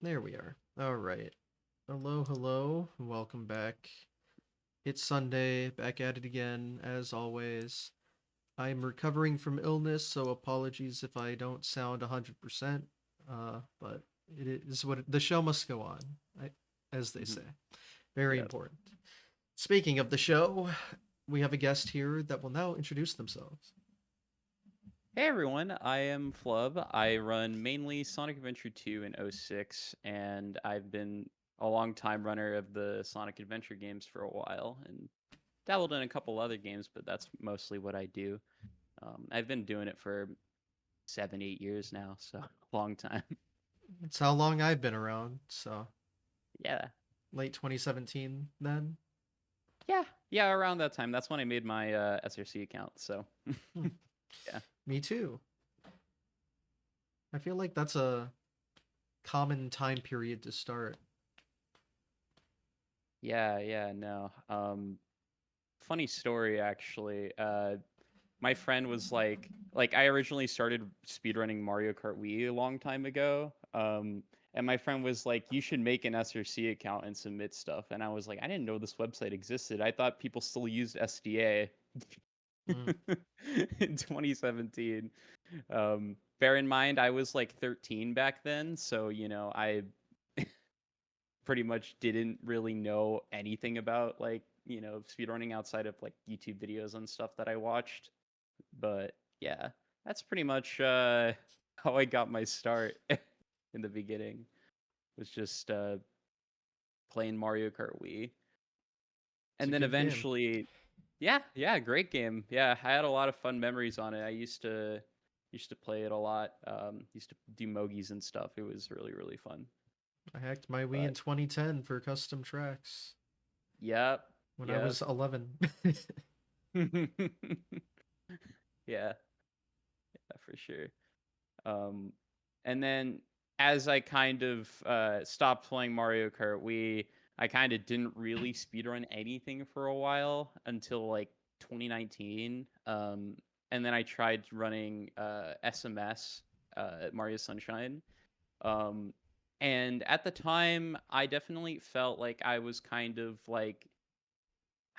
There we are. All right. Hello, hello. Welcome back. It's Sunday, back at it again, as always. I'm recovering from illness, so apologies if I don't sound 100%. But it is the show must go on, as they say. Mhm. Very Yeah. important. Speaking of the show, we have a guest here that will now introduce themselves. Hey everyone, I am Flub. I run mainly Sonic Adventure 2 and '06, and I've been a long time runner of the Sonic Adventure games for a while and dabbled in a couple other games, but that's mostly what I do. I've been doing it for 7, 8 years now, so a long time. It's how long I've been around, so Yeah. late 2017 then. Yeah. Yeah, around that time. That's when I made my SRC account, so Hmm. yeah. Me too. I feel like that's a common time period to start. Yeah, no. Funny story actually. My friend was like I originally started speedrunning Mario Kart Wii a long time ago. And my friend was like, you should make an SRC account and submit stuff. And I was like, I didn't know this website existed. I thought people still used SDA Mm. in 2017. Bear in mind, I was like 13 back then. So, I pretty much didn't really know anything about speedrunning outside of like YouTube videos and stuff that I watched. But yeah, that's pretty much how I got my start in the beginning. Was just playing Mario Kart Wii, It's a and then good game. eventually, yeah, great game. Yeah, I had a lot of fun memories on it. I used to play it a lot. Used to do mogies and stuff. It was really fun. I hacked my Wii in But 2010 for custom tracks yep, when I yep. was 11. Yeah, for sure. Um, and then as I kind of stopped playing Mario Kart Wii, I kind of didn't really speedrun anything for a while until like 2019. And then I tried running SMS, Mario Sunshine. Um, and at the time, I definitely felt like I was kind of like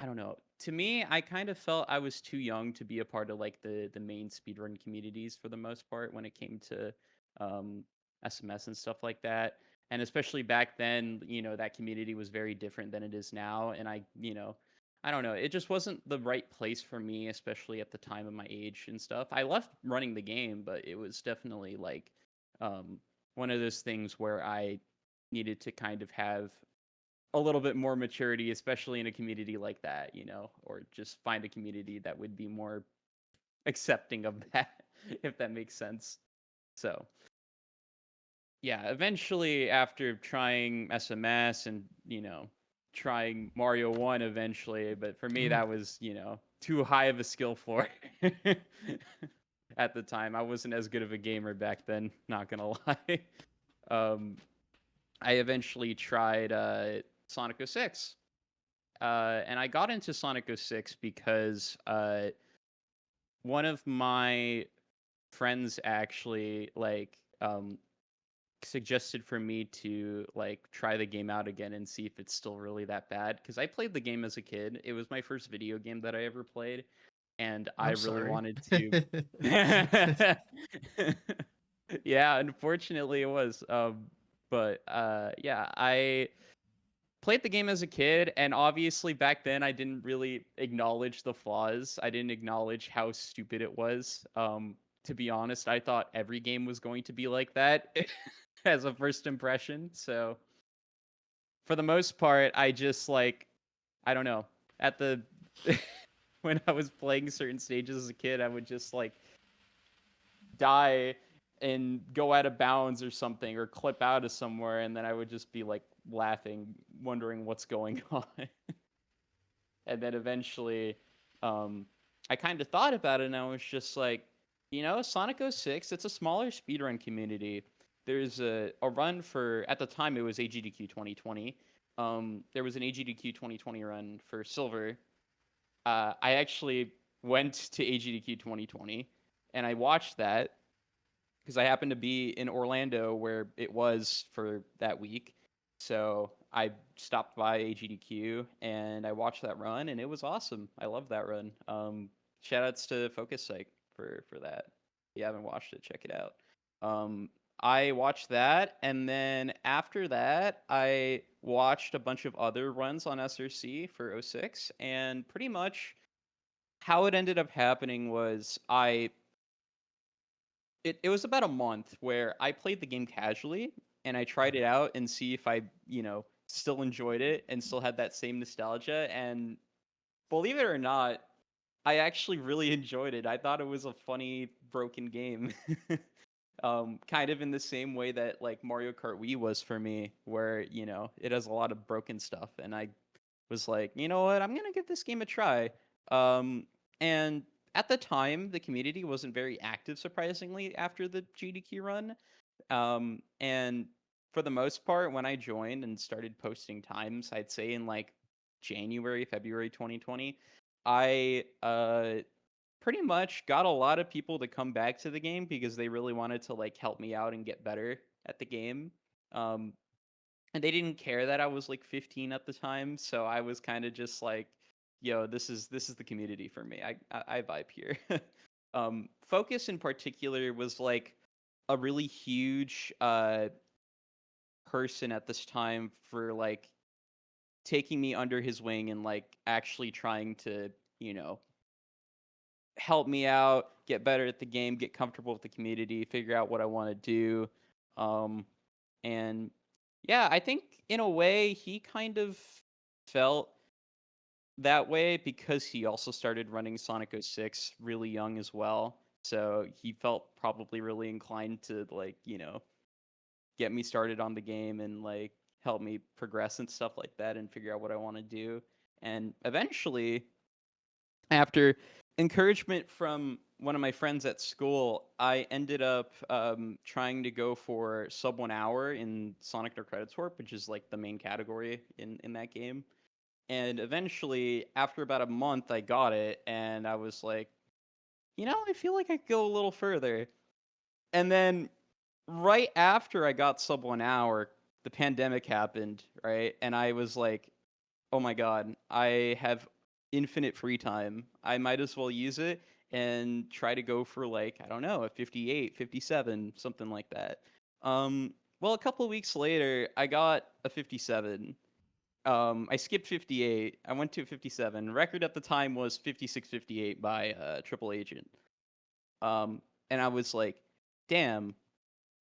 I don't know. To me, I kind of felt I was too young to be a part of like the main speedrun communities for the most part when it came to um, SMS and stuff like that. And especially back then, that community was very different than it is now. And I don't know. It just wasn't the right place for me, especially at the time of my age and stuff. I left running the game, but it was definitely like um, one of those things where I needed to kind of have a little bit more maturity, especially in a community like that, or just find a community that would be more accepting of that, if that makes sense. So, yeah, eventually, after trying SMS and, trying Mario 1 eventually, but for me, Mm. that was, too high of a skill floor at the time. I wasn't as good of a gamer back then, not gonna lie. Um, I eventually tried Sonic 06. And I got into Sonic 06 because one of my friends actually suggested for me to like try the game out again and see if it's still really that bad. Because I played the game as a kid. It was my first video game that I ever played, and I I'm really sorry. wanted to. Yeah, unfortunately it was. But yeah, I played the game as a kid, and obviously back then I didn't really acknowledge the flaws. I didn't acknowledge how stupid it was. To be honest, I thought every game was going to be like that as a first impression. So for the most part, I just I don't know. At the when I was playing certain stages as a kid, I would just die and go out of bounds or something or clip out of somewhere, and then I would just be like laughing, wondering what's going on. And then eventually, um, I kind of thought about it, and I was just like, Sonic 06, it's a smaller speedrun community. There's a run for, at the time, it was AGDQ 2020. There was an AGDQ 2020 run for Silver. I actually went to AGDQ 2020, and I watched that, because I happened to be in Orlando where it was for that week. So I stopped by AGDQ and I watched that run, and it was awesome. I love that run. Shout outs to Focus Psych for that. If you haven't watched it, check it out. Um, I watched that, and then after that, I watched a bunch of other runs on SRC for '06, and pretty much how it ended up happening was it was about a month where I played the game casually and I tried it out and see if I, still enjoyed it and still had that same nostalgia. And believe it or not, I actually really enjoyed it. I thought it was a funny, broken game. Kind of in the same way that like Mario Kart Wii was for me, where, it has a lot of broken stuff. And I was like, you know what, I'm gonna give this game a try. And at the time, the community wasn't very active, surprisingly, after the GDQ run. And for the most part, when I joined and started posting times, I'd say in like January, February 2020, I pretty much got a lot of people to come back to the game because they really wanted to like help me out and get better at the game. Um, and they didn't care that I was like 15 at the time, so I was kind of just like, yo, this is the community for me. I vibe here. Focus in particular was like a really huge person at this time for like taking me under his wing and like actually trying to, you know, help me out, get better at the game, get comfortable with the community, figure out what I want to do. Um, and yeah, I think in a way he kind of felt that way because he also started running Sonic 06 really young as well. So he felt probably really inclined to like, get me started on the game and like help me progress and stuff like that and figure out what I want to do. And eventually, after encouragement from one of my friends at school, I ended up trying to go for sub 1 hour in Sonic No Credits Warp, which is like the main category in that game. And eventually, after about a month, I got it, and I was like, I feel like I could go a little further. And then right after I got sub 1 hour, the pandemic happened, right? And I was like, oh my god, I have infinite free time. I might as well use it and try to go for like, I don't know, a 58, 57, something like that. Well, a couple of weeks later, I got a 57. I skipped 58. I went to 57. Record at the time was 56:58 by Triple Agent. Um, and I was like, damn,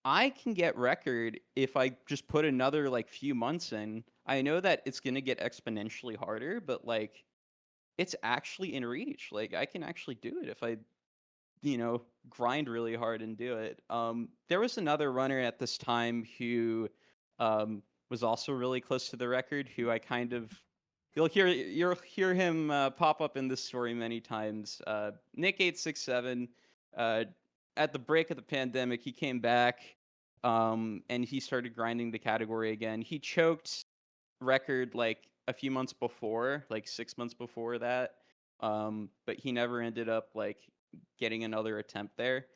I can get record if I just put another like few months in. I know that it's gonna get exponentially harder, but like it's actually in reach. Like I can actually do it if I, grind really hard and do it. There was another runner at this time who was also really close to the record, who I kind of you'll hear him pop up in this story many times. Nick867. Uh, at the break of the pandemic, he came back, and he started grinding the category again. He choked record like a few months before, like 6 months before that. But he never ended up like getting another attempt there.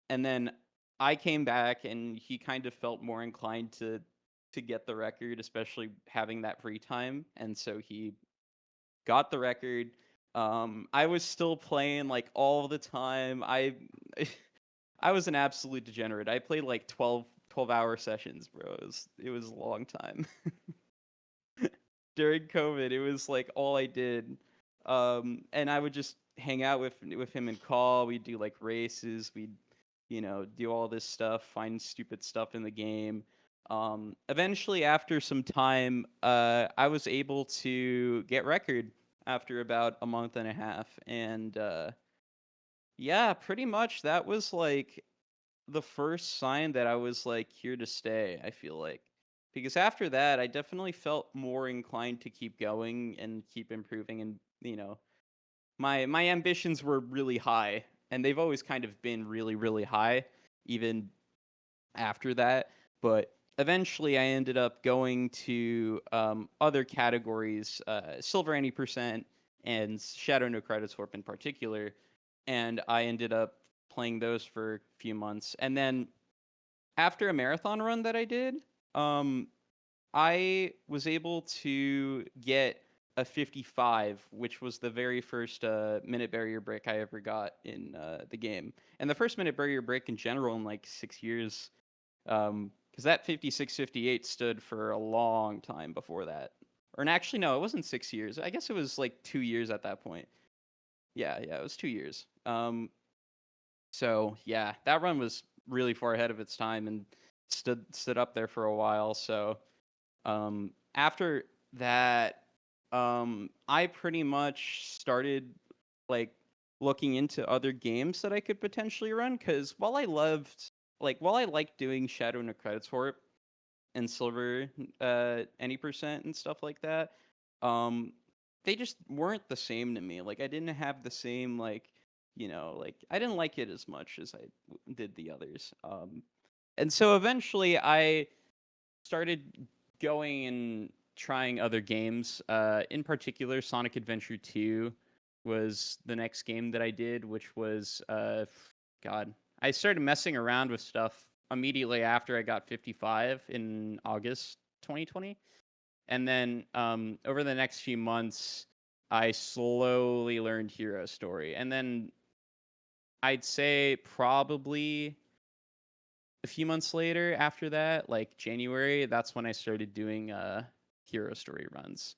And then I came back and he kind of felt more inclined to get the record, especially having that free time. And so he got the record. I was still playing like all the time. I was an absolute degenerate. I played like 12 hour sessions, bro. It was a long time. During COVID, it was like all I did. And I would just hang out with him and call. We'd do like races. We'd, do all this stuff, find stupid stuff in the game. Eventually, after some time, I was able to get record after about a month and a half, and yeah, pretty much that was like the first sign that I was like here to stay, I feel like. Because after that, I definitely felt more inclined to keep going and keep improving, and my ambitions were really high, and they've always kind of been really really high even after that. But eventually I ended up going to other categories, Silver 90% and Shadow No Credits Warp in particular, and I ended up playing those for a few months. And then after a marathon run that I did, um, I was able to get a 55, which was the very first minute barrier break I ever got in the game, and the first minute barrier break in general in like 6 years. Because that 56-58 stood for a long time before that. Or actually, no, it wasn't 6 years. I guess it was like 2 years at that point. Yeah, it was 2 years. So yeah, that run was really far ahead of its time and stood up there for a while. So after that, I pretty much started like looking into other games that I could potentially run because while I liked doing Shadow in the Credits for it and Silver any percent and stuff like that, um, they just weren't the same to me. Like I didn't have the same like I didn't like it as much as I did the others. And so eventually I started going and trying other games. In particular, Sonic Adventure 2 was the next game that I did, which was God. I started messing around with stuff immediately after I got 55 in August 2020. And then over the next few months, I slowly learned Hero Story. And then I'd say probably a few months later after that, like January, that's when I started doing Hero Story runs.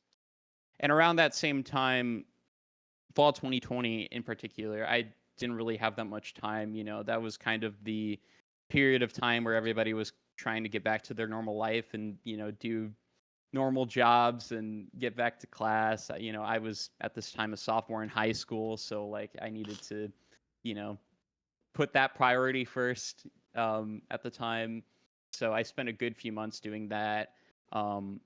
And around that same time, fall 2020 in particular, I didn't really have that much time. That was kind of the period of time where everybody was trying to get back to their normal life and, do normal jobs and get back to class. I was at this time a sophomore in high school, so like I needed to, you know, put that priority first at the time. So I spent a good few months doing that. Um,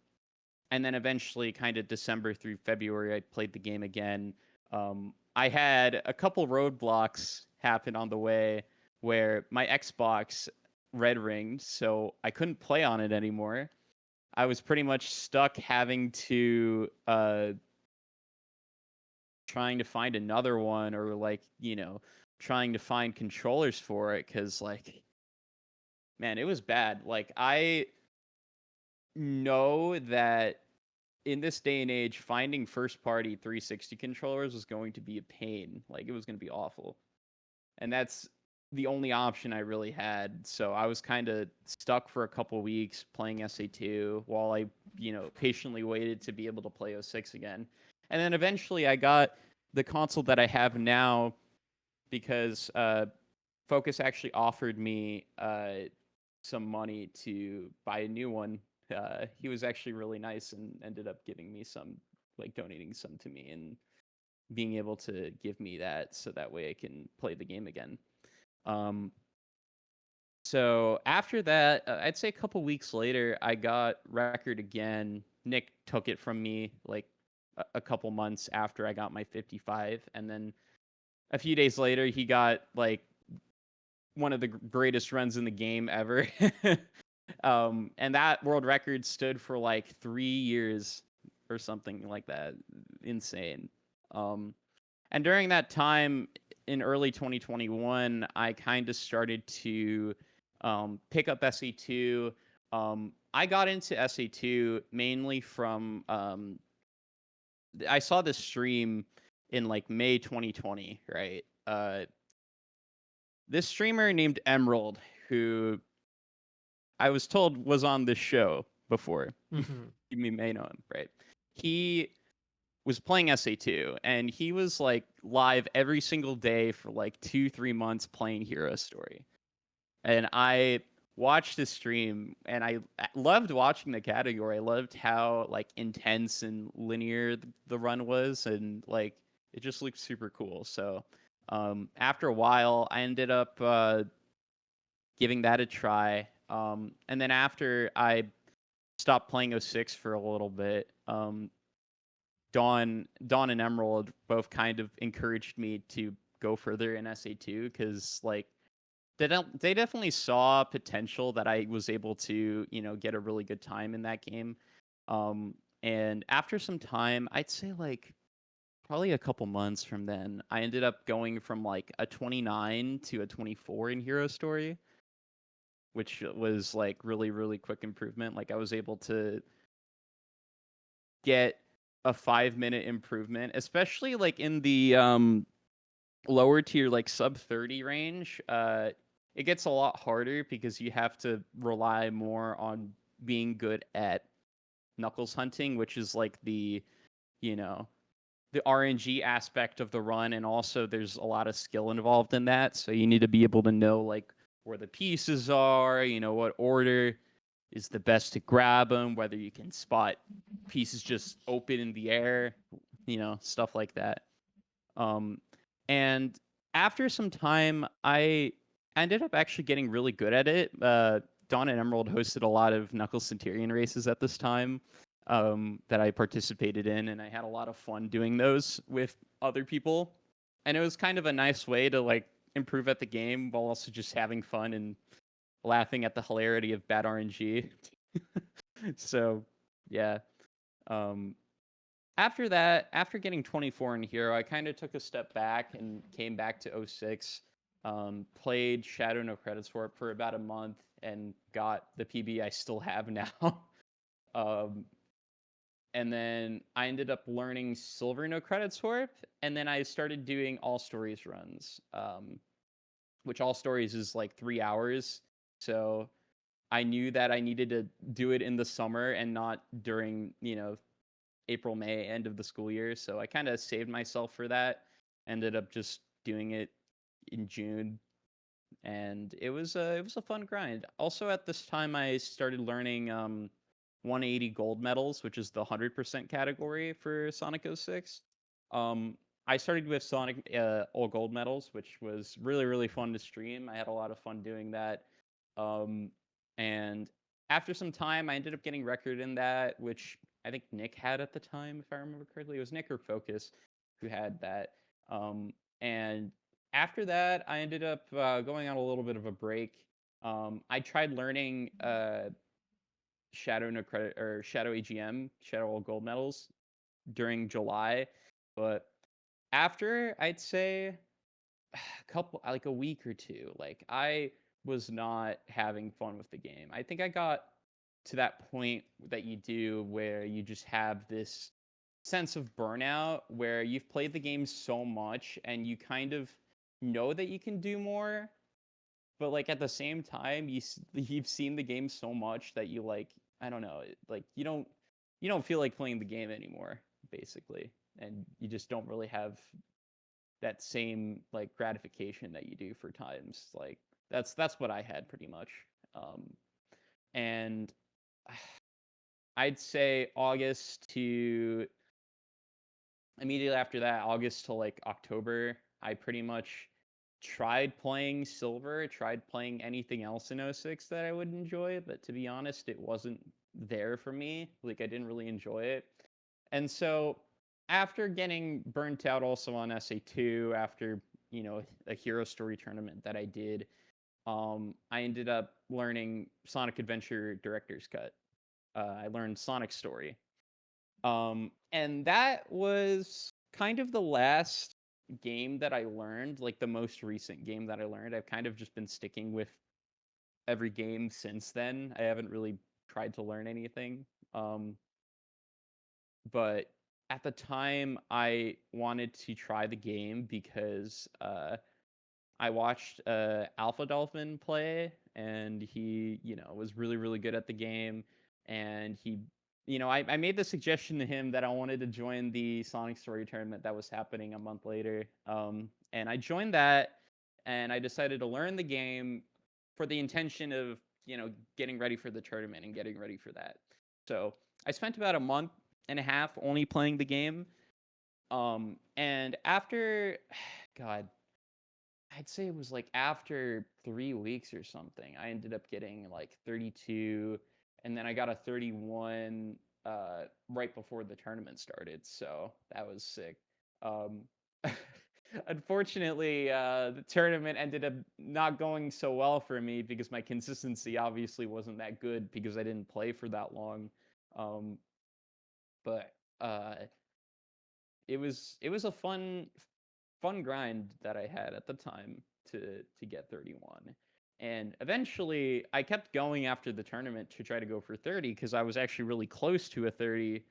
and then eventually, kind of December through February, I played the game again. I had a couple roadblocks happen on the way where my Xbox red ringed, so I couldn't play on it anymore. I was pretty much stuck having to trying to find another one or like, trying to find controllers for it cuz like man, it was bad. Like I know that in this day and age finding first party 360 controllers was going to be a pain. Like it was going to be awful. And that's the only option I really had. So I was kind of stuck for a couple weeks playing SA2 while I, patiently waited to be able to play '06 again. And then eventually I got the console that I have now because Focus actually offered me some money to buy a new one. He was actually really nice and ended up giving me some, like donating some to me and being able to give me that so that way I can play the game again. Um, so after that, I'd say a couple weeks later, I got record again. Nick took it from me like a couple months after I got my 55, and then a few days later, he got like one of the greatest runs in the game ever. And that world record stood for like 3 years or something like that. Insane. Um, and during that time in early 2021, I kind of started to pick up SE2. I got into SE2 mainly from I saw this stream in like May 2020, right? This streamer named Emerald, who I was told was on this show before. Mm-hmm. You may know him, right? He was playing SA2 and he was like live every single day for like 2-3 months playing Hero Story. And I watched this stream and I loved watching the category. I loved how like intense and linear the run was and like it just looked super cool. So after a while I ended up giving that a try. And then after I stopped playing '06 for a little bit, Dawn and Emerald both kind of encouraged me to go further in SA2 because like they definitely saw potential that I was able to get a really good time in that game. And after some time, I'd say like probably a couple months from then, I ended up going from like a 29 to a 24 in Hero Story, which was like really quick improvement. Like I was able to get a 5 minute improvement, especially like in the lower tier, like sub 30 range. It gets a lot harder because you have to rely more on being good at knuckles hunting, which is like you know the RNG aspect of the run, and also there's a lot of skill involved in that. So you need to be able to know like where the pieces are, what order is the best to grab them, whether you can spot pieces just open in the air, stuff like that. Um, and after some time, I ended up actually getting really good at it. Dawn and Emerald hosted a lot of Knuckles Centurion races at this time that I participated in, and I had a lot of fun doing those with other people. And it was kind of a nice way to like improve at the game while also just having fun and laughing at the hilarity of bad RNG. So, yeah. Um, After that, after getting 24 in Hero, I kind of took a step back and came back to 06. Played Shadow No Credits for about a month and got the PB I still have now. um, and then I ended up learning Silver No Credits and then I started doing All Stories runs, which All Stories is like 3 hours. So I knew that I needed to do it in the summer and not during, April, May, end of the school year. So I kind of saved myself for that. Ended up just doing it in June, and it was a fun grind. Also, at this time, I started learning 180 gold medals, which is the 100% category for Sonic 06. Um, I started with Sonic all gold medals, which was really fun to stream. I had a lot of fun doing that. Um, and after some time, I ended up getting record in that, which I think Nick had at the time, if I remember correctly. It was Nick or Focus who had that. And after that, I ended up going on a little bit of a break. I tried learning Shadow No Credit or Shadow AGM, Shadow All Gold Medals during July, but after I'd say a couple, like a week or two, like I was not having fun with the game. I think I got to that point that you do where you just have this sense of burnout where you've played the game so much and you kind of know that you can do more, but like at the same time you've seen the game so much that you like, I don't know, like you don't feel like playing the game anymore, basically, and you just don't really have that same like gratification that you do for times. Like that's what I had pretty much. And I'd say August to immediately after that, August to like October, I pretty much tried playing Silver, tried playing anything else in 06 that I would enjoy, but to be honest, it wasn't there for me. Like I didn't really enjoy it. And so after getting burnt out also on SA2, after, a hero story tournament that I did, I ended up learning Sonic Adventure Director's Cut. I learned Sonic Story. And that was kind of the last game that I learned, like the most recent game that I learned. I've kind of just been sticking with every game since then. I haven't really tried to learn anything. But at the time, I wanted to try the game because I watched Alpha Dolphin play, and he, was really good at the game. And he, I made the suggestion to him that I wanted to join the Sonic Story tournament that was happening a month later. And I joined that, and I decided to learn the game for the intention of, getting ready for the tournament and getting ready for that. So I spent about a month and a half only playing the game. And after, God, I'd say it was like after 3 weeks or something, I ended up getting like 32, and then I got a 31 right before the tournament started. So that was sick. Um, Unfortunately, the tournament ended up not going so well for me because my consistency obviously wasn't that good because I didn't play for that long. Um, but it was a fun grind that I had at the time to get 31. And eventually I kept going after the tournament to try to go for 30 because I was actually really close to a 30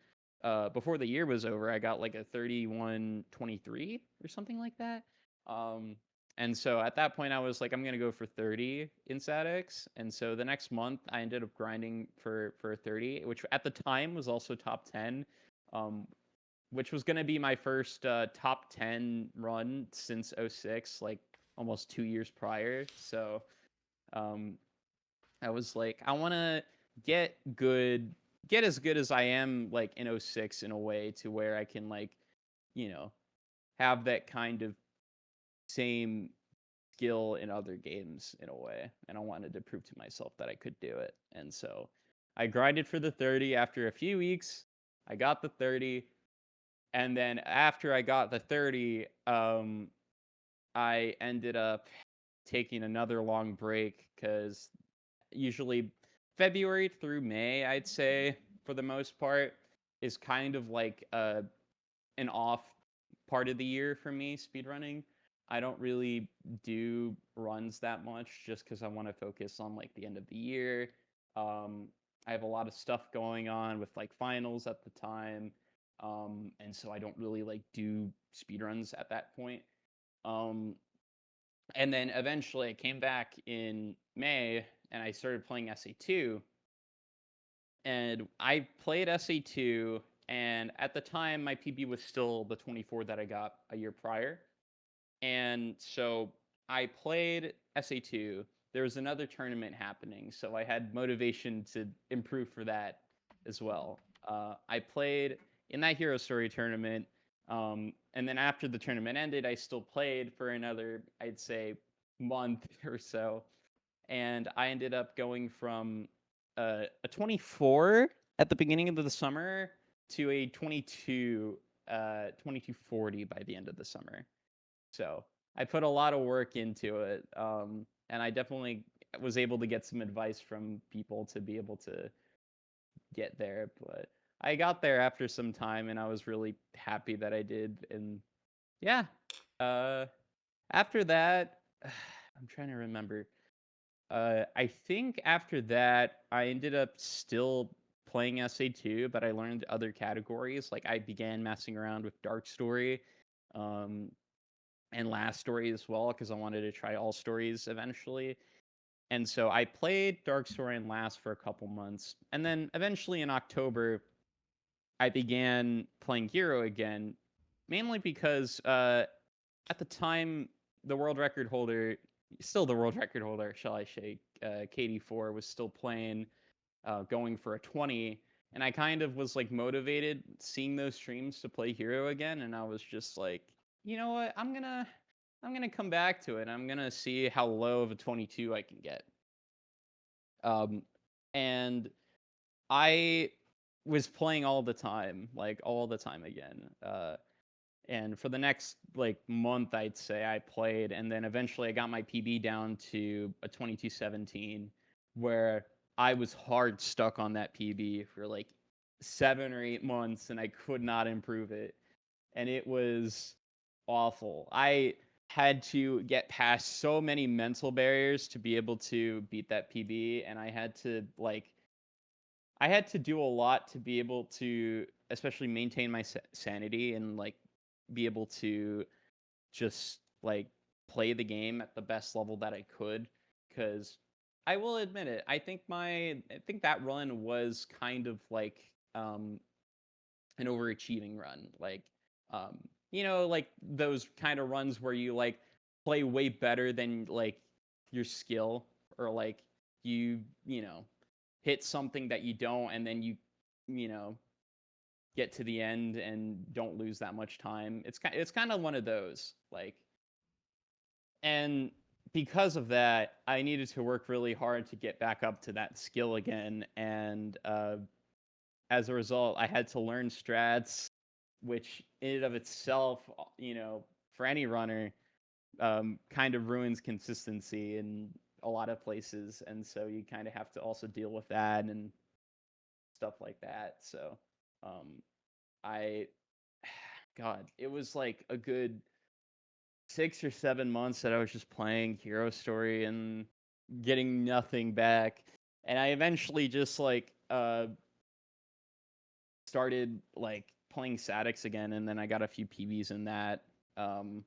before the year was over. I got like a 31.23 or something like that. Um, and so at that point I was like, I'm gonna go for 30 in StatX. And so the next month I ended up grinding for a 30, which at the time was also top 10. Um, which was going to be my first top 10 run since '06, like almost 2 years prior. So um, I was like, I want to get good, get as good as I am like in '06 in a way to where I can like, you know, have that kind of same skill in other games in a way. And I wanted to prove to myself that I could do it. And so I grinded for the 30 after a few weeks. I got the 30. And then after I got the 30, I ended up taking another long break because usually February through May, I'd say, for the most part, is kind of like an off part of the year for me, speedrunning. I don't really do runs that much just because I want to focus on like the end of the year. Um, I have a lot of stuff going on with like finals at the time. And so I don't really like do speedruns at that point. Um, and then eventually I came back in May and I started playing SA2. And I played SA2, and at the time my PB was still the 24 that I got a year prior. And so I played SA2. There was another tournament happening, so I had motivation to improve for that as well. I played in that Hero Story tournament, and then after the tournament ended, I still played for another, I'd say, month or so. And I ended up going from a 24 at the beginning of the summer to a 2240 by the end of the summer. So I put a lot of work into it, and I definitely was able to get some advice from people to be able to get there. But I got there after some time, and I was really happy that I did. And yeah, uh, after that, I'm trying to remember. I think after that, I ended up still playing SA2, but I learned other categories. Like I began messing around with Dark Story, um, and Last Story as well because I wanted to try all stories eventually. And so I played Dark Story and Last for a couple months, and then eventually in October, I began playing Hero again, mainly because at the time the world record holder, still the world record holder, shall I say, KD4 was still playing, going for a 20, and I kind of was like motivated seeing those streams to play Hero again, and I was just like, you know what, I'm gonna come back to it. I'm gonna see how low of a 22 I can get. Um, and I was playing all the time, like all the time again. And for the next like month, I'd say I played, and then eventually I got my PB down to a 2217, where I was hard stuck on that PB for like 7 or 8 months, and I could not improve it, and it was awful. I had to get past so many mental barriers to be able to beat that PB, and I had to do a lot to be able to especially maintain my sanity and like be able to just like play the game at the best level that I could, cuz I will admit it. I think that run was kind of like an overachieving run. Like um like those kind of runs where you like play way better than like your skill, or like you hit something that you don't, and then you know get to the end and don't lose that much time. It's kind of one of those, like, and because of that, I needed to work really hard to get back up to that skill again. And as a result, I had to learn strats, which in and of itself, for any runner, kind of ruins consistency in a lot of places. And so you kind of have to also deal with that and stuff like that. So um, I God, it was like a good 6 or 7 months that I was just playing Hero Story and getting nothing back. And I eventually just like started like playing Statics again, and then I got a few PBs in that. And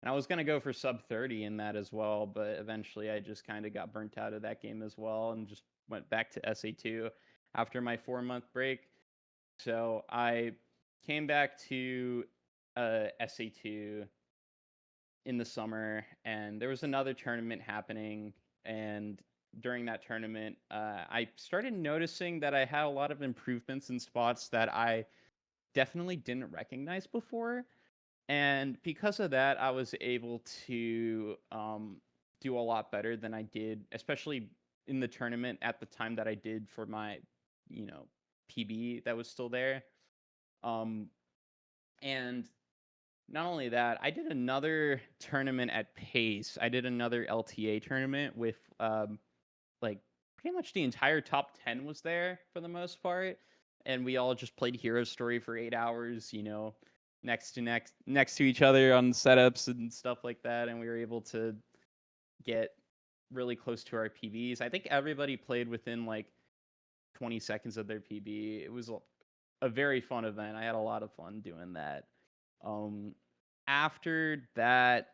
I was gonna go for sub 30 in that as well, but eventually I just kind of got burnt out of that game as well, and just went back to SA2 after my 4 month break. So I came back to SA2 in the summer, and there was another tournament happening. And during that tournament, I started noticing that I had a lot of improvements in spots that I definitely didn't recognize before. And because of that, I was able to do a lot better than I did, especially in the tournament at the time that I did for my, you know, PB that was still there. Um, and not only that, I did another tournament at Pace. I did another LTA tournament with like pretty much the entire top 10 was there for the most part, and we all just played Hero Story for 8 hours, next to each other on setups and stuff like that, and we were able to get really close to our PBs. I think everybody played within like 20 seconds of their PB. It was a very fun event. I had a lot of fun doing that. Um, After that,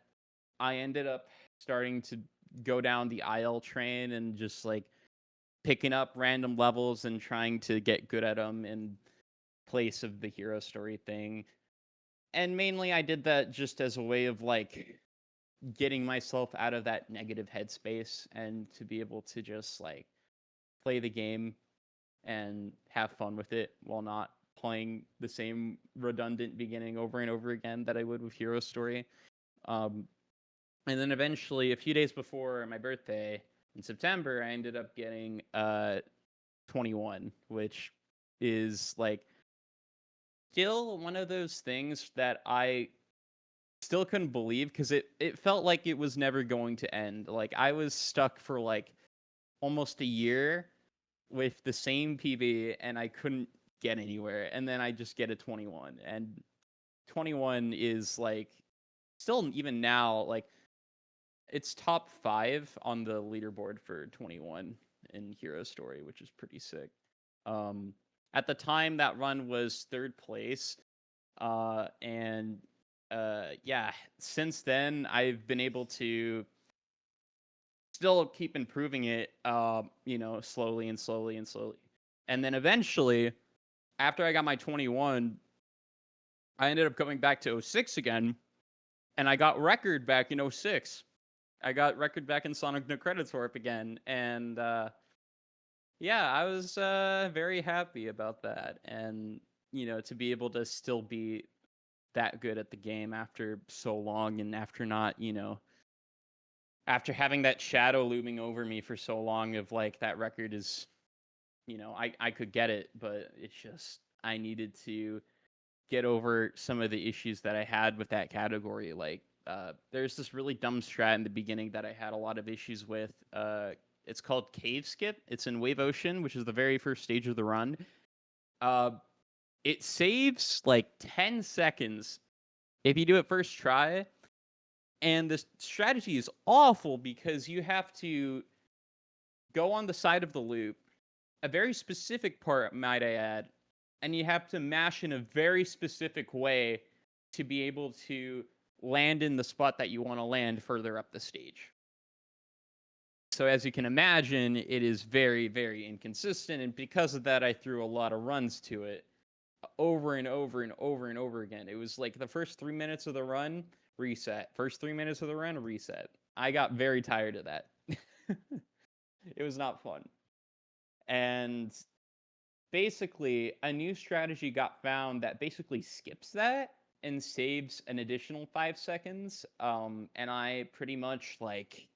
I ended up starting to go down the IL train and just like picking up random levels and trying to get good at them in place of the Hero Story thing. And mainly I did that just as a way of like getting myself out of that negative headspace and to be able to just like play the game and have fun with it while not playing the same redundant beginning over and over again that I would with Hero Story. Um, and then eventually, a few days before my birthday in September, I ended up getting 21, which is like still one of those things that I still couldn't believe because it felt like it was never going to end. Like I was stuck for like almost a year with the same PB and I couldn't get anywhere. And then I just get a 21. And 21 is like still even now like it's top 5 on the leaderboard for 21 in Hero Story, which is pretty sick. Um, at the time, that run was third place, and yeah, since then I've been able to still keep improving it, slowly and slowly and slowly, and then eventually, after I got my 21, I ended up coming back to 06 again, and I got record back in 06. I got record back in Sonic No Credits again, and yeah, I was very happy about that, and to be able to still be that good at the game after so long, and after not, after having that shadow looming over me for so long of like that record is, I could get it, but it's just I needed to get over some of the issues that I had with that category. Like, there's this really dumb strat in the beginning that I had a lot of issues with. It's called Cave Skip. It's in Wave Ocean, which is the very first stage of the run. Uh, it saves like 10 seconds if you do it first try. And this strategy is awful because you have to go on the side of the loop, a very specific part, might I add, and you have to mash in a very specific way to be able to land in the spot that you want to land further up the stage. So as you can imagine, it is very, very inconsistent, and because of that, I threw a lot of runs to it over and over and over and over again. It was like the first 3 minutes of the run, reset. First 3 minutes of the run, reset. I got very tired of that. It was not fun. And basically a new strategy got found that basically skips that and saves an additional 5 seconds. And I pretty much like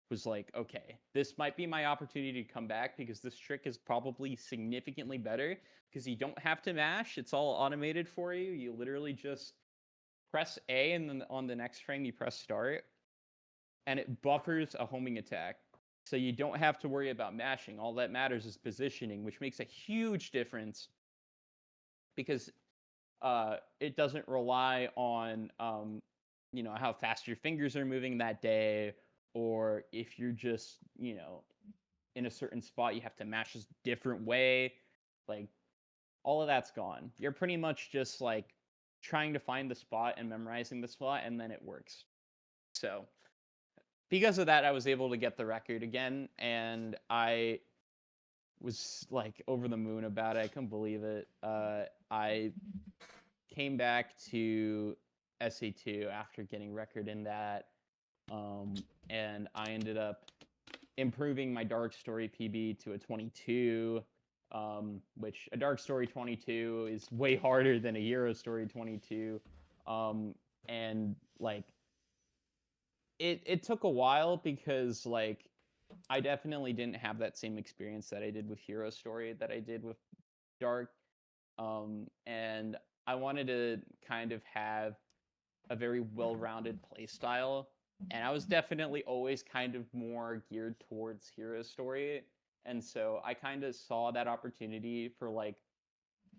was like, okay, this might be my opportunity to come back because this trick is probably significantly better because you don't have to mash. It's all automated for you. You literally just press A and then on the next frame you press start and it buffers a homing attack. So you don't have to worry about mashing. All that matters is positioning, which makes a huge difference because it doesn't rely on how fast your fingers are moving that day, or if you're just in a certain spot you have to mash this different way. Like, all of that's gone. You're pretty much just like trying to find the spot and memorizing the spot, and then it works. So because of that, I was able to get the record again, and I was like over the moon about it. I couldn't believe it. I came back to SA2 after getting record in that, and I ended up improving my Dark Story PB to a 22, which a Dark Story 22 is way harder than a Hero Story 22. And like it took a while because like I definitely didn't have that same experience that I did with Hero Story that I did with Dark. And I wanted to kind of have a very well-rounded play style, and I was definitely always kind of more geared towards Hero Story, and so I kind of saw that opportunity for like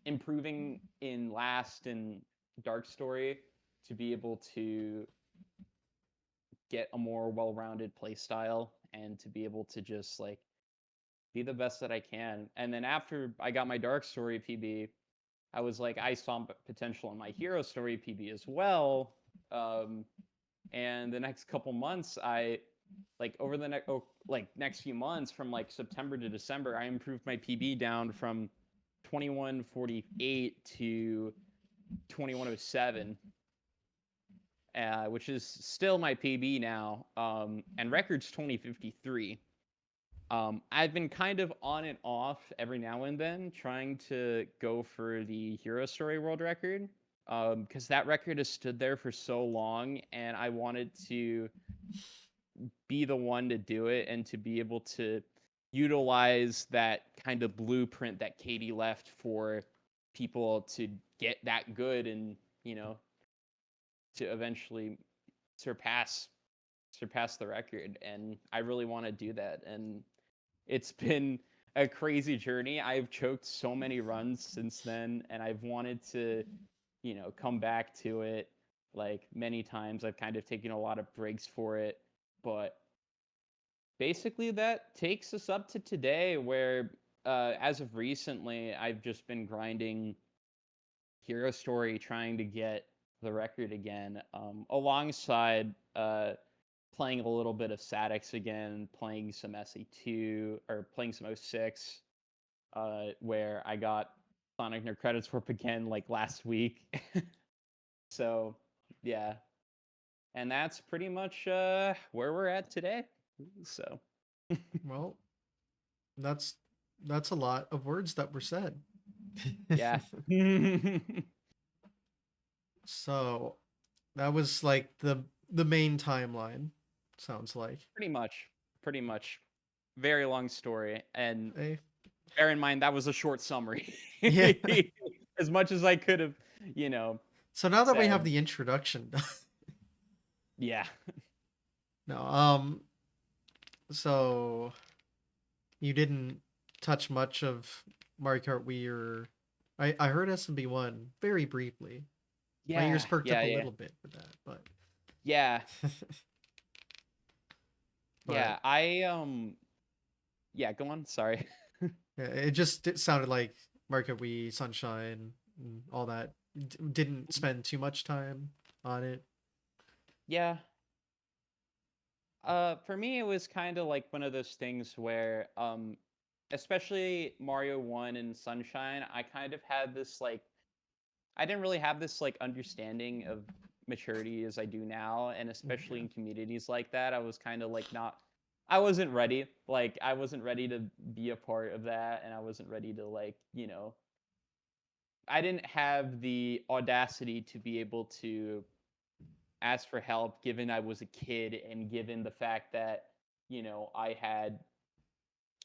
improving in Last and Dark Story to be able to get a more well-rounded play style and to be able to just like be the best that I can. And then after I got my Dark Story PB, I was like, I saw potential in my Hero Story PB as well. Um, and the next couple months, I like over the next few months, from like September to December, I improved my PB down from 2148 to 2107, which is still my PB now, and record's 2053. I've been kind of on and off every now and then trying to go for the Hero Story world record, because that record has stood there for so long, and I wanted to be the one to do it and to be able to utilize that kind of blueprint that Katie left for people to get that good, and to eventually surpass the record. And I really want to do that, and it's been a crazy journey. I've choked so many runs since then, and I've wanted to, come back to it like many times. I've kind of taken a lot of breaks for it, but basically that takes us up to today, where as of recently, I've just been grinding Hero Story, trying to get the record again, alongside playing a little bit of Sadix again, playing some SE2 or playing some 06, where I got Sonic No Credits Warp again like last week. So yeah, and that's pretty much where we're at today. So Well, that's that's a lot of words that were said. yeah. Pretty So that was like the main timeline. Sounds like. much. Pretty much. Very long story. And Eh, bear in mind that was a short summary. yeah. As much as I could have, So now that we have said. the introduction done, Yeah. no, so you didn't touch much of Mario Kart Wii, or I heard SMB1 very briefly. My ears Yeah. perked up Yeah. a Yeah. little bit for that, but Yeah. but Yeah. Yeah, go on. Sorry. yeah, it sounded like Mario Kart Wii, Sunshine, and all that. Didn't spend too much time on it. Yeah. For me, it was kind of like one of those things where, especially Mario 1 and Sunshine, I kind of had this like, I didn't really have this like understanding of maturity as I do now, and especially Yeah. in communities like that, I was kind of like not, I wasn't ready. Like, I wasn't ready to be a part of that, and I wasn't ready to like, I didn't have the audacity to be able to ask for help, given I was a kid and given the fact that, I had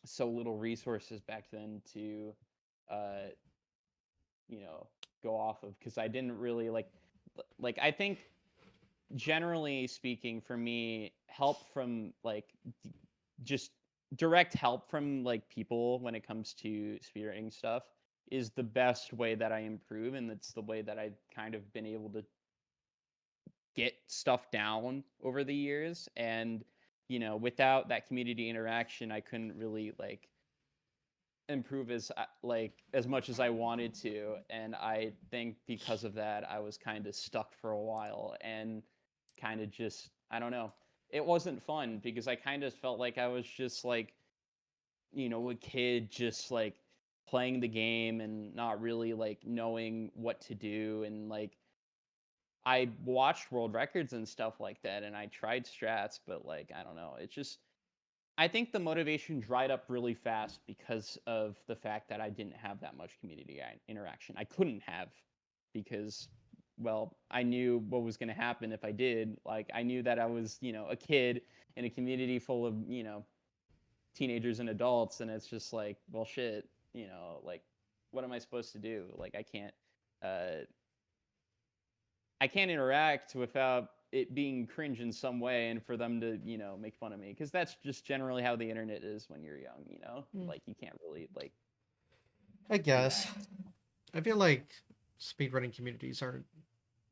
so little resources back then to, uh, go off of, because I didn't really like, I think generally speaking, for me, help from like just direct help from like people when it comes to speedrunning stuff is the best way that I improve, and that's the way that I've kind of been able to get stuff down over the years. And without that community interaction, I couldn't really like improve as much as I wanted to. And I think because of that, I was kind of stuck for a while and kind of just, I don't know. It wasn't fun because I kind of felt like I was just like, a kid just like playing the game and not really like knowing what to do. And like I watched world records and stuff like that, and I tried strats, but like I don't know, it's just I think the motivation dried up really fast because of the fact that I didn't have that much community interaction. I couldn't have because, well, I knew what was going to happen if I did. Like, I knew that I was, a kid in a community full of, teenagers and adults. And it's just like, well, shit, like, what am I supposed to do? Like, uh, I can't interact without it being cringe in some way and for them to, make fun of me. Because that's just generally how the internet is when you're young. Mm, Like, you can't really, like, I guess. react. I feel like speedrunning communities aren't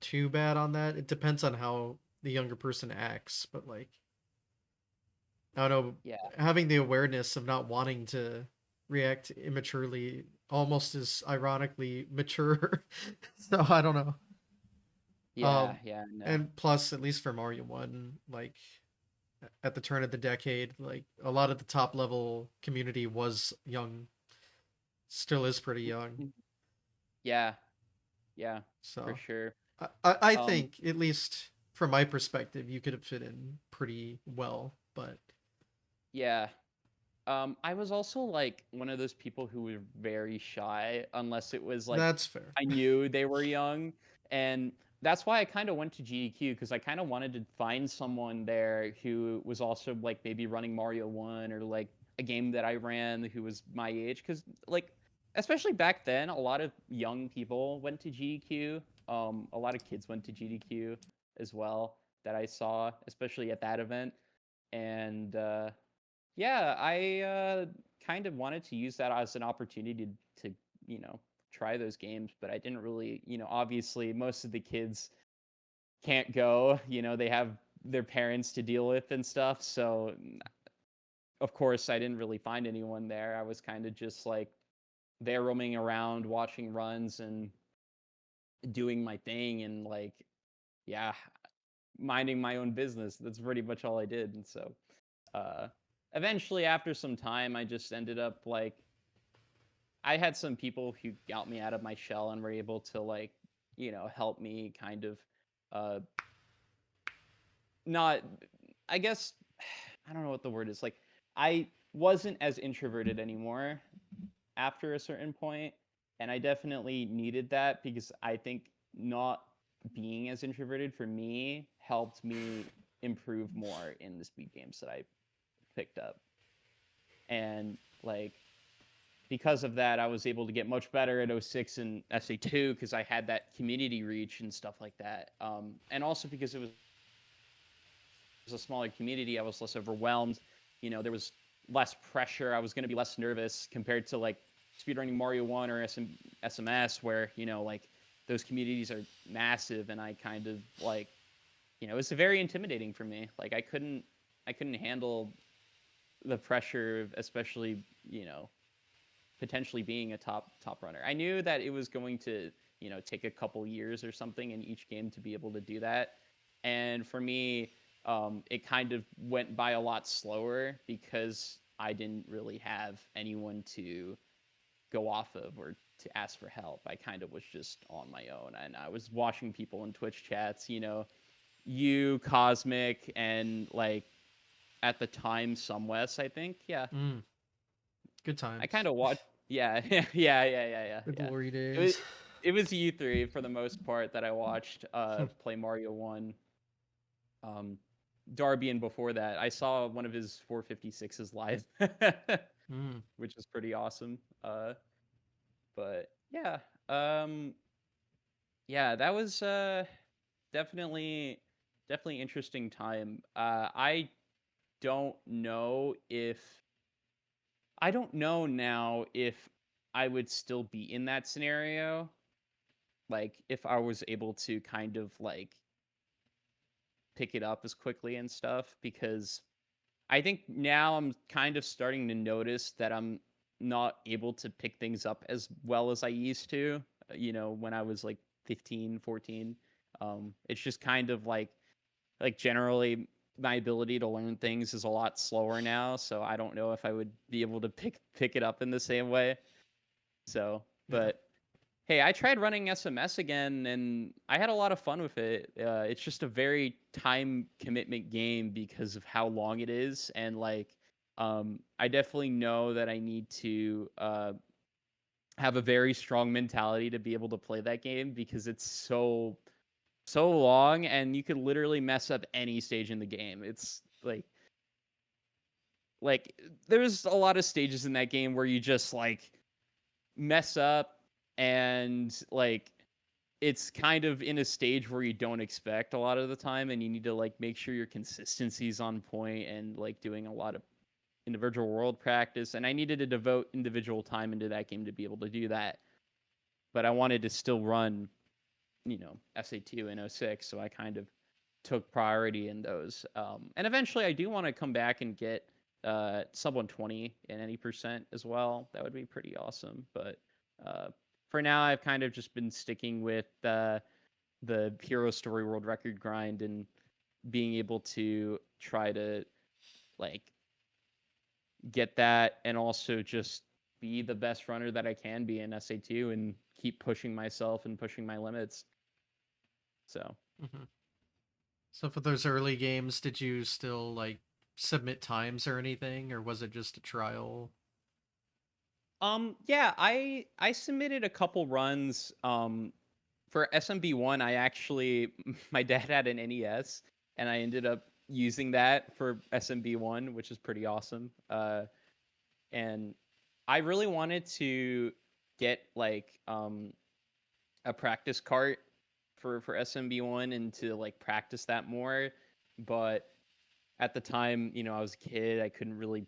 too bad on that. It depends on how the younger person acts, but like I don't know, Yeah. having the awareness of not wanting to react immaturely almost is ironically mature. So I don't know. Yeah. Um, Yeah. No. and plus, at least for Mario One, like at the turn of the decade, like a lot of the top level community was young, still is pretty young. Mhm. Yeah. Yeah. For So sure. I Um, think, at least from my perspective, you could have fit in pretty well, but yeah. I was also like one of those people who were very shy unless it was like that's fair. I knew they were young. And that's why I kind of went to GDQ because I kind of wanted to find someone there who was also like maybe running Mario 1 or like a game that I ran who was my age. Because, like, especially back then, a lot of young people went to GDQ. A lot of kids went to GDQ as well that I saw, especially at that event. And yeah, I kind of wanted to use that as an opportunity to you know try those games, but I didn't really, obviously most of the kids can't go. They have their parents to deal with and stuff. So of course, I didn't really find anyone there. I was kind of just like there roaming around, watching runs and doing my thing, and like yeah, minding my own business. That's pretty much all I did. And so uh, eventually, after some time, I just ended up like I had some people who got me out of my shell and were able to like, help me kind of uh not I guess I don't know what the word is. Like I wasn't as introverted anymore after a certain point, and I definitely needed that because I think not being as introverted for me helped me improve more in the speed games that I picked up. And like because of that, I was able to get much better at '06 and SA2 because I had that community reach and stuff like that. And also because it was a smaller community, I was less overwhelmed. There was less pressure. I was going to be less nervous compared to like speedrunning Mario 1 or SMS, where, like those communities are massive. And I kind of like, it's very intimidating for me. Like I couldn't handle the pressure, especially, potentially being a top runner. I knew that it was going to, take a couple years or something in each game to be able to do that. And for me, it kind of went by a lot slower because I didn't really have anyone to go off of or to ask for help. I kind of was just on my own, and I was watching people in Twitch chats, you, Cosmic, and like at the time, Somewest, I think. Yeah, Mm, good I times. kind of watched. Yeah, yeah. The Yeah. glory It was days. it was you three for the most part that I watched play Mario 1. Um, Darby, and before that, I saw one of his 456s live, Mm. which is pretty awesome. But yeah, um, yeah, that was definitely definitely interesting time. Don't know if I don't know now if I would still be in that scenario, like if I was able to kind of like pick it up as quickly and stuff, because I think now I'm kind of starting to notice that I'm not able to pick things up as well as I used to, when I was like 15, 14. It's just kind of like generally my ability to learn things is a lot slower now, so I don't know if I would be able to pick it up in the same way. So, Yeah. but hey, I tried running SMS again, and I had a lot of fun with it. It's just a very time commitment game because of how long it is, and like, I definitely know that I need to have a very strong mentality to be able to play that game because it's so long, and you could literally mess up any stage in the game. It's like there's a lot of stages in that game where you just like mess up, and like it's kind of in a stage where you don't expect a lot of the time, and you need to like make sure your consistency's on point and like doing a lot of individual world practice. And I needed to devote individual time into that game to be able to do that, but I wanted to still run SA2 and '06, so I kind of took priority in those. And eventually I do want to come back and get sub 120 in any percent as well. That would be pretty awesome, but uh, for now I've kind of just been sticking with the hero story world record grind and being able to try to like get that, and also just be the best runner that I can be in SA2 and keep pushing myself and pushing my limits. So, Hmm. So for those early games, did you still like submit times or anything, or was it just a trial? yeah, I submitted a couple runs. For SMB1, I actually my dad had an NES, and I ended up using that for SMB1, which is pretty awesome. And I really wanted to get like a practice cart for SMB1 and to like practice that more, but at the time, I was a kid, I couldn't really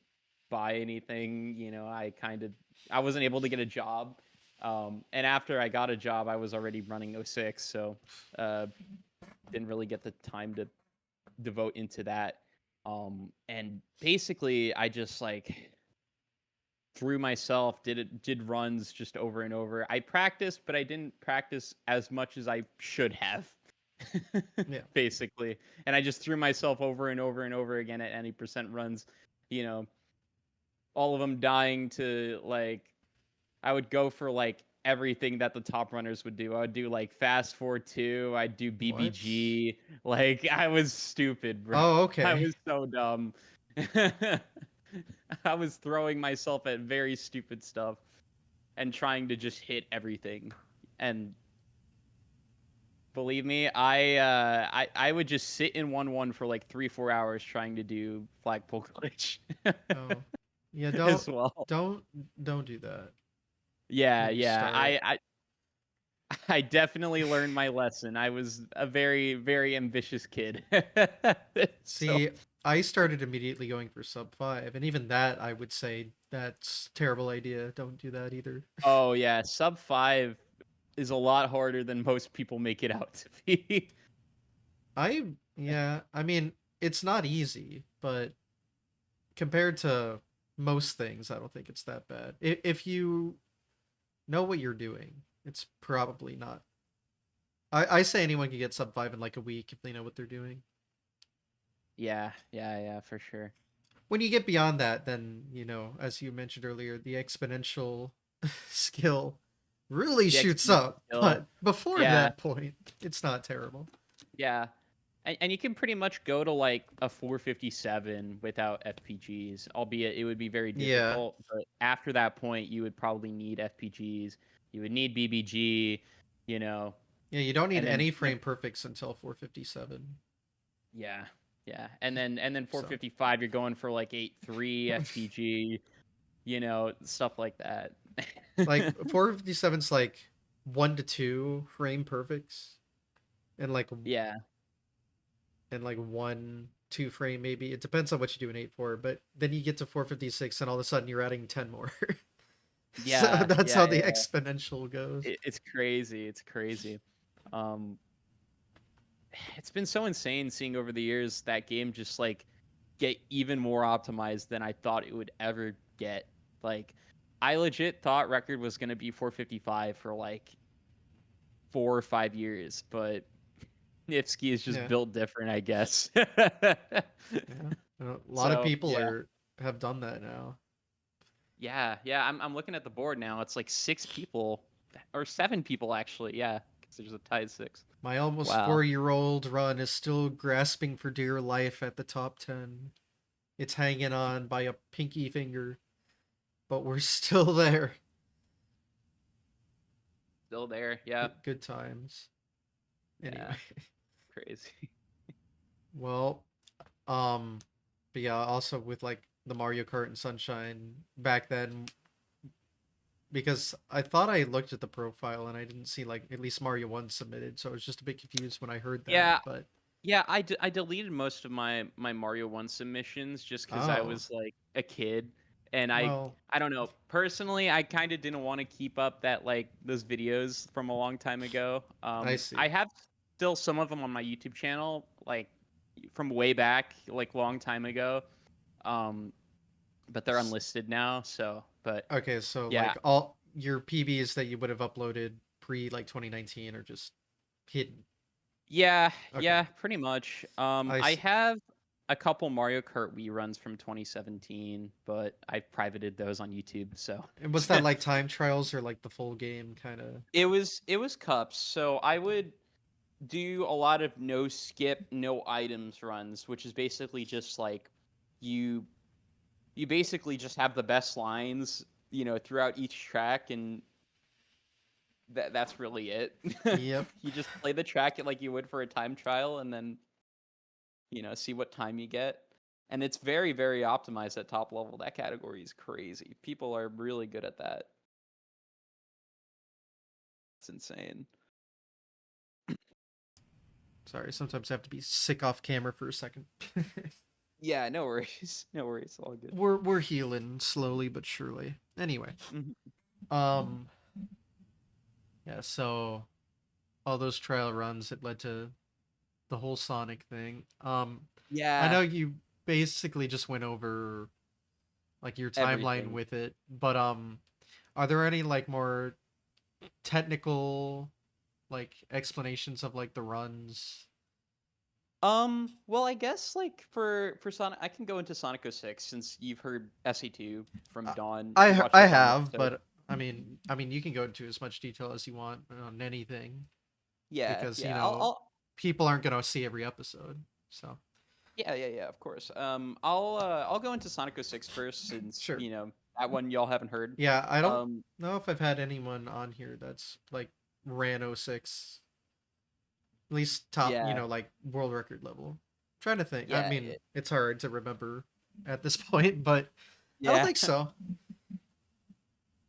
buy anything, I wasn't able to get a job. And after I got a job, I was already running '06, so uh didn't really get the time to devote into that. And basically I just like through myself did runs just over and over. I practiced, but I didn't practice as much as I should have. Yeah. Basically. And I just threw myself over and over and over again at any percent runs, you know, all of them dying to like I would go for like everything that the top runners would do. I would do like fast forward 2, I'd do What? BBG. Like I was stupid, bro. Oh, I okay. was so dumb. I was throwing myself at very stupid stuff and trying to just hit everything. And believe me, I would just sit in 1-1 for like 3-4 hours trying to do flagpole glitch Oh, yeah. Don't as well. don't don't do that Yeah, when you yeah. start. I definitely learned my lesson. I was a very very ambitious kid. So See, I started immediately going for sub 5, and even that I would say that's terrible idea. Don't do that either. oh yeah, sub 5 is a lot harder than most people make it out to be. Yeah, I mean, it's not easy, but compared to most things, I don't think it's that bad. If you know what you're doing, it's probably not. I say anyone can get sub 5 in like a week if they know what they're doing. Yeah, yeah, yeah, for sure. When you get beyond that, then, as you mentioned earlier, the exponential skill really The shoots exponential up. skill. But before Yeah, that point, it's not terrible. yeah. And you can pretty much go to like a 457 without FPGs, albeit it would be very Yeah. difficult. But after that point, you would probably need FPGs. You would need BBG, you know, Yeah, you don't need and then any frame perfects until 457. yeah, yeah, and then So, 455, you're going for like 8.3 FPG, stuff like that. like 457's like 1 to 2 frame perfects and Yeah, like 1 2 frame maybe. It depends on what you do in 8.4, but then you get to 456 and all of a sudden you're adding 10 more. So Yeah, that's yeah, how the yeah. exponential goes. It's crazy. It's crazy. Um, it's been so insane seeing over the years that game just like get even more optimized than I thought it would ever get. Like, I legit thought record was gonna be 455 for like 4 or 5 years, but Nipsky is just Yeah, built different, I guess. yeah. A lot of So people yeah, are have done that now. yeah. I'm looking at the board now. It's like 6 people or 7 people actually. Yeah, because there's a tied six. My almost Wow. 4-year-old run is still grasping for dear life at the top 10. It's hanging on by a pinky finger, but we're still there. Still there. Yeah. Good times. Yeah. Anyway, Crazy. well, um, but yeah, also with like the Mario Kart and Sunshine back then, because I thought I looked at the profile and I didn't see like at least Mario 1 submitted, so I was just a bit confused when I heard that. Yeah. But Yeah, I deleted most of my Mario 1 submissions just cuz I oh, was like a kid and well, I don't know. Personally, I kind of didn't want to keep up that like those videos from a long time ago. I see. I have still some of them on my YouTube channel like from way back, like long time ago. Um but they're unlisted now, so but Okay, so yeah. like all your PBs that you would have uploaded pre like 2019 are just hidden. Yeah, Okay, yeah, pretty much. I I see. have a couple Mario Kart Wii runs from 2017, but I've privated those on YouTube. So And was that like time trials or like the full game kind of? it was cups. So I would do a lot of no skip, no items runs, which is basically just like you you basically just have the best lines, throughout each track, and that's really it. Yep. You just play the track like you would for a time trial, and then see what time you get. And it's very, very optimized at top level. That category is crazy. People are really good at that. It's insane. Sorry, sometimes I have to be sick off camera for a second. Yeah, no worries. No worries. All good. We're healing slowly but surely. Anyway, Mhm. um, yeah. So all those trial runs it led to the whole Sonic thing. I Yeah, know you basically just went over like your timeline everything. with it, but are there any like more technical like explanations of like the runs? Well, I guess like for Sonic, I can go into Sonic 06 since you've heard SE2 from Uh, Dawn. You I watched I the Dawn have, episode. but I mean you can go into as much detail as you want on anything Yeah, because yeah. I'll people aren't gonna see every episode. So yeah, of course. I'll go into Sonic 06 first since, sure. that one y'all haven't heard. Yeah, I don't Um, know if I've had anyone on here that's like ran '06, at least top, yeah, like world record level. Trying to think. I yeah, mean, it's hard to remember at this point, but I don't yeah. think so.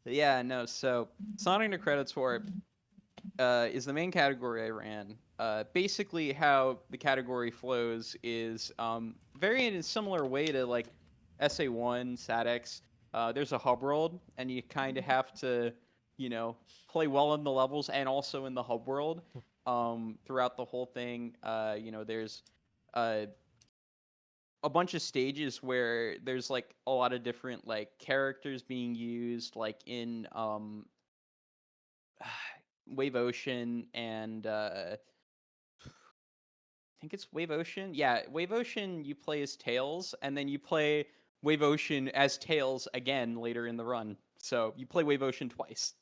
Yeah, no. So Sonic the Credits War is the main category I ran. Basically, how the category flows is very in a similar way to like SA1, SATX. There's a hub world, and you kind of have to, you know, play well in the levels and also in the hub world throughout the whole thing. There's uh, a bunch of stages where there's like a lot of different like characters being used, like in Wave Ocean and I think it's Wave Ocean. Yeah, Wave Ocean you play as Tails, and then you play Wave Ocean as Tails again later in the run. So you play Wave Ocean twice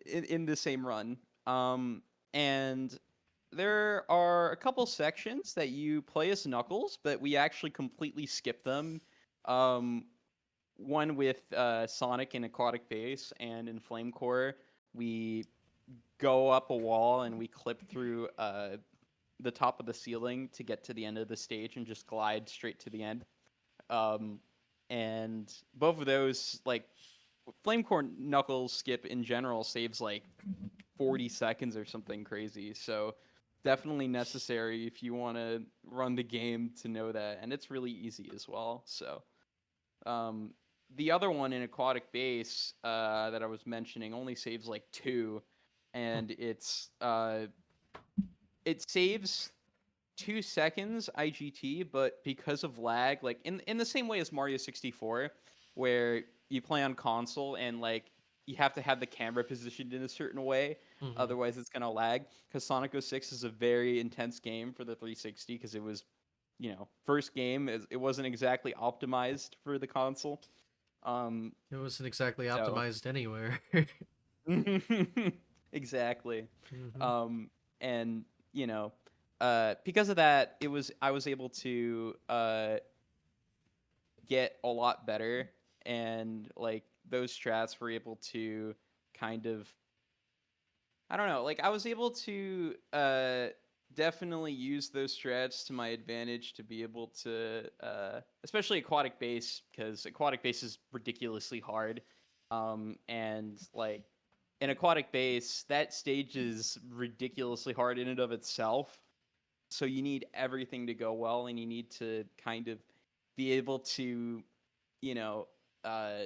in the same run. And there are a couple sections that you play as Knuckles, but we actually completely skip them. Um, One with Sonic in Aquatic Base, and in Flame Core, we go up a wall and we clip through the top of the ceiling to get to the end of the stage and just glide straight to the end. Um, and both of those, like Flamecore Knuckles skip in general, saves like 40 seconds or something crazy. So definitely necessary if you want to run the game to know that, and it's really easy as well. So um, the other one in aquatic base that I was mentioning only saves like 2, Hmm. and it saves 2 seconds IGT, but because of lag, like in the same way as Mario 64, where you play on console and like you have to have the camera positioned in a certain way, Hmm. otherwise it's gonna lag. Because Sonic 06 is a very intense game for the 360 because it was, first game. It wasn't exactly optimized for the console. Um, It wasn't exactly so optimized anywhere. exactly. Hmm. Um, and you know, because of that, I was able to get a lot better, and like those strats were able to kind of, I don't know, like I was able to definitely use those strats to my advantage to be able to, especially aquatic base, because aquatic base is ridiculously hard. And like in aquatic base, that stage is ridiculously hard in and of itself. So you need everything to go well, and you need to kind of be able to, you know, uh,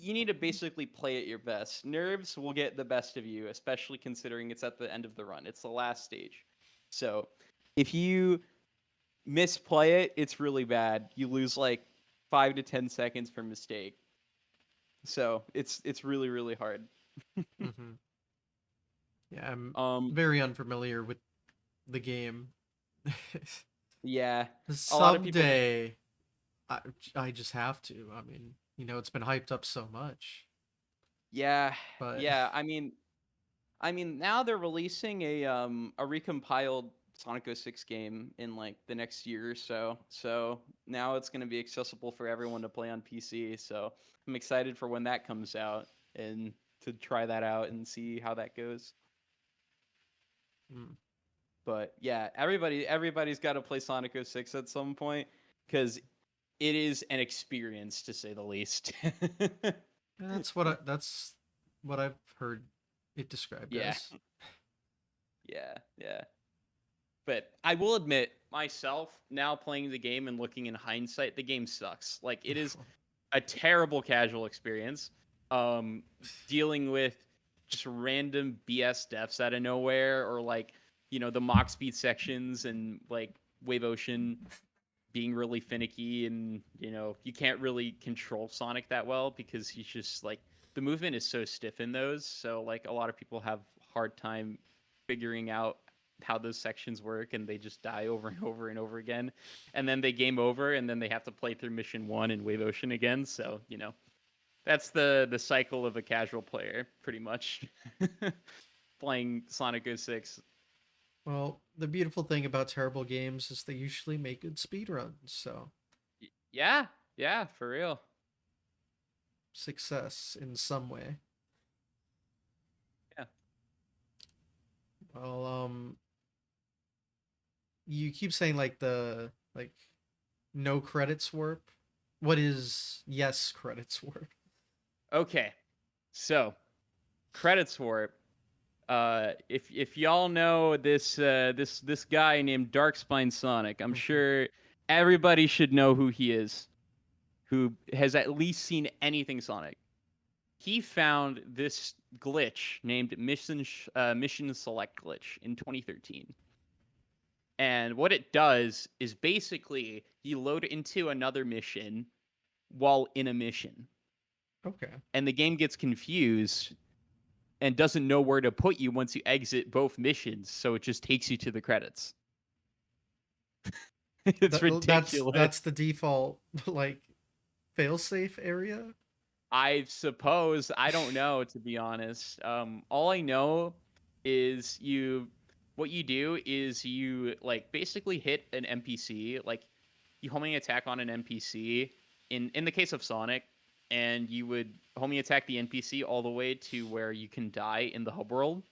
you need to basically play at your best. Nerves will get the best of you, especially considering it's at the end of the run. It's the last stage. So if you misplay it, it's really bad. You lose like 5 to 10 seconds per mistake. So it's really really hard. Hmm. Yeah, I'm Um, very unfamiliar with the game. yeah, a lot of people just Someday, I, I just have to. I mean, it's been hyped up so much, yeah but yeah. I mean, now they're releasing a recompiled Sonic 06 game in like the next year or so. So now it's going to be accessible for everyone to play on PC. So I'm excited for when that comes out and to try that out and see how that goes. mm, But yeah, everybody's got to play Sonic 06 at some point because it is an experience to say the least. that's what I've heard it described Yeah, as. yeah. But I will admit, myself, now playing the game and looking in hindsight, the game sucks. Like it is a terrible casual experience. Um, Dealing with just random BS deaths out of nowhere, or like the mock speed sections and like Wave Ocean being really finicky, and you can't really control Sonic that well because he's just like the movement is so stiff in those. So like a lot of people have hard time figuring out how those sections work, and they just die over and over and over again, and then they game over, and then they have to play through mission 1 in Wave Ocean again. So that's the cycle of a casual player pretty much. Playing Sonic 06. Well, the beautiful thing about terrible games is they usually make good speedruns, so Yeah, yeah, for real. success in some way. Yeah. Well, you keep saying like the like no credits warp. What is yes credits warp? Okay. So credits warp. If y'all know this guy named Darkspine Sonic, I'm Mhm. sure everybody should know who he is, who has at least seen anything Sonic. He found this glitch named Mission Select glitch in 2013, and what it does is basically you load into another mission while in a mission, Okay. and the game gets confused and doesn't know where to put you once you exit both missions, so it just takes you to the credits. It's ridiculous. That's the default like failsafe area. I suppose I don't know, to be honest. All I know is what you do is you like basically hit an NPC, like you homing attack on an NPC in the case of Sonic, and you would homing attack the NPC all the way to where you can die in the hub world,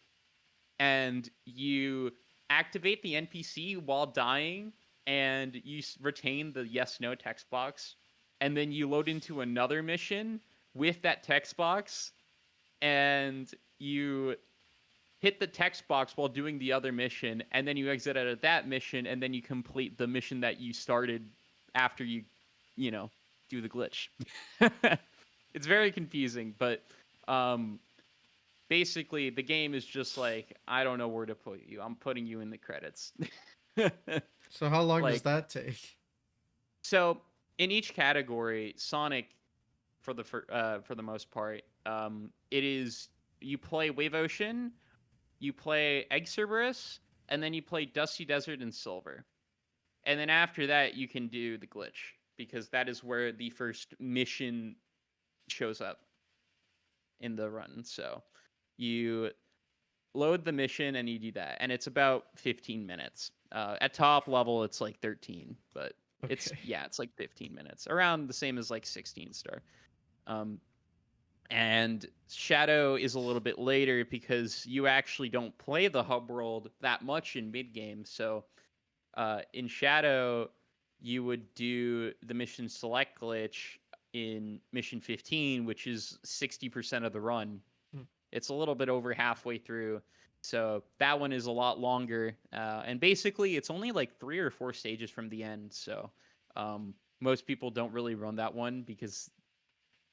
and you activate the NPC while dying, and you retain the yes no text box, and then you load into another mission with that text box, and you hit the text box while doing the other mission, and then you exit out of that mission, and then you complete the mission that you started after you know. do the glitch. It's very confusing, but um, basically the game is just like, I don't know where to put you. I'm putting you in the credits. So how long does Like, that take? so in each category, Sonic for the most part, it is you play Wave Ocean, you play Egg Cerberus, and then you play Dusty Desert and Silver. And then after that, you can do the glitch because that is where the first mission shows up in the run. So you load the mission and you do that, and it's about 15 minutes. At top level, it's like 13, but Okay. it's like 15 minutes, around the same as like 16 star. Um, and Shadow is a little bit later because you actually don't play the hub world that much in mid game. So in Shadow, you would do the mission select glitch in mission 15, which is 60% of the run. Hmm. It's a little bit over halfway through. So that one is a lot longer. And basically, it's only like 3 or 4 stages from the end. So most people don't really run that one because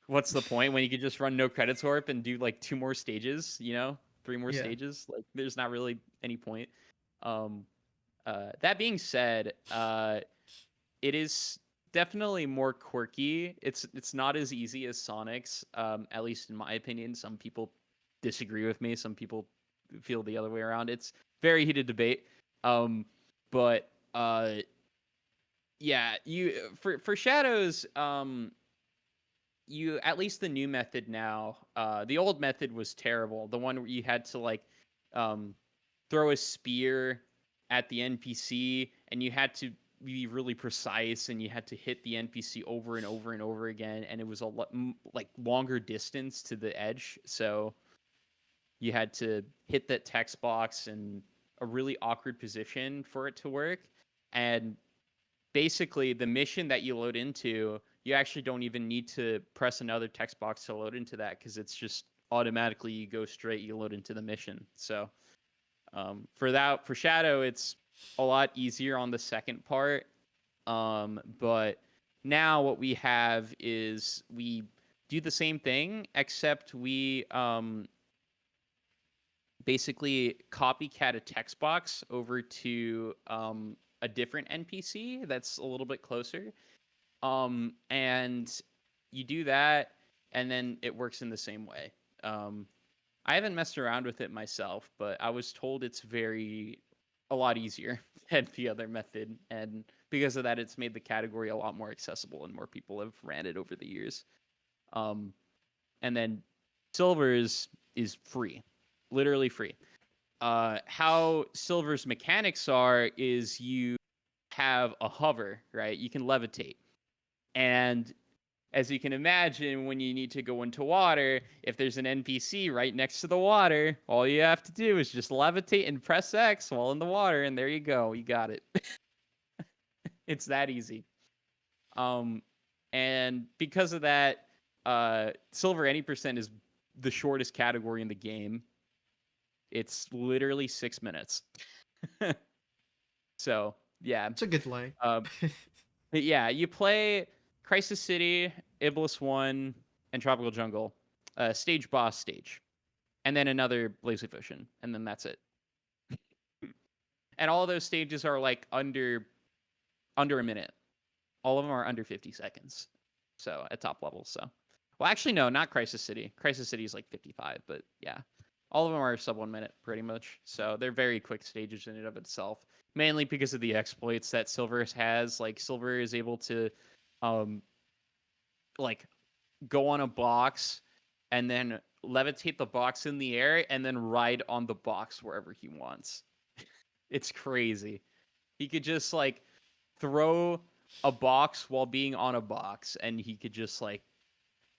what's the point when you could just run no credits warp and do like 2 more stages, 3 more Yeah. stages? Like, there's not really any point. Um, that being said, it is definitely more quirky. It's not as easy as Sonic's, at least in my opinion. Some people disagree with me. Some people feel the other way around. It's very heated debate. But yeah, you for Shadows, you at least the new method now. The old method was terrible. The one where you had to like um, throw a spear at the NPC, and you had to be really precise, and you had to hit the NPC over and over and over again, and it was like longer distance to the edge, so you had to hit that text box in a really awkward position for it to work. And basically, the mission that you load into, you actually don't even need to press another text box to load into that because it's just automatically you go straight, you load into the mission. So for Shadow, it's a lot easier on the second part. But now what we have is we do the same thing, except we basically copycat a text box over to a different NPC that's a little bit closer. And you do that, and then it works in the same way. Um, I haven't messed around with it myself, but I was told it's a lot easier than the other method, and because of that, it's made the category a lot more accessible, and more people have ran it over the years. Um, and then Silver's is free, literally free. How Silver's mechanics are is you have a hover, right? You can levitate, and as you can imagine, when you need to go into water, if there's an NPC right next to the water, all you have to do is just levitate and press X while in the water, and there you go. You got it. It's that easy. Um, and because of that, Silver any percent is the shortest category in the game. It's literally 6 minutes. So yeah, It's a good length. uh, yeah, you play Crisis City, Iblis One, and Tropical Jungle, stage boss stage, and then another Blazing Ocean, and then that's it. And all of those stages are like under a minute. All of them are under 50 seconds. So at top level. So, well, actually, no, not Crisis City. Crisis City is like 55, but yeah, all of them are sub 1 minute pretty much. So they're very quick stages in and of itself, mainly because of the exploits that Silver has. Like Silver is able to, um, like go on a box and then levitate the box in the air and then ride on the box wherever he wants. It's crazy. He could just like throw a box while being on a box, and he could just like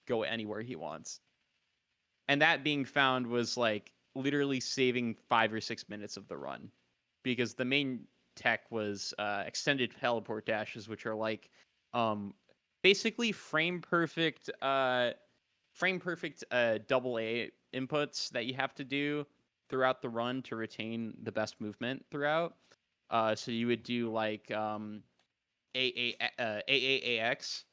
go anywhere he wants. And that being found was like literally saving 5 or 6 minutes of the run, because the main tech was extended teleport dashes, which are like um, basically frame perfect double A inputs that you have to do throughout the run to retain the best movement throughout. So you would do like AAAX,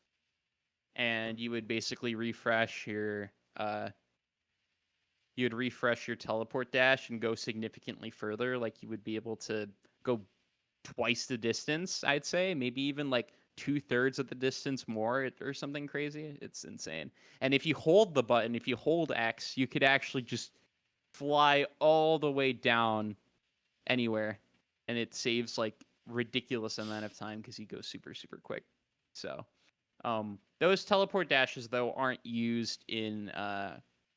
and you would basically refresh your you would refresh your teleport dash and go significantly further. Like you would be able to go twice the distance, I'd say, maybe even like 2/3 of the distance more or something crazy. It's insane. And if you hold the button, if you hold X, you could actually just fly all the way down anywhere, and it saves like ridiculous amount of time because you go super super quick. So those teleport dashes though aren't used in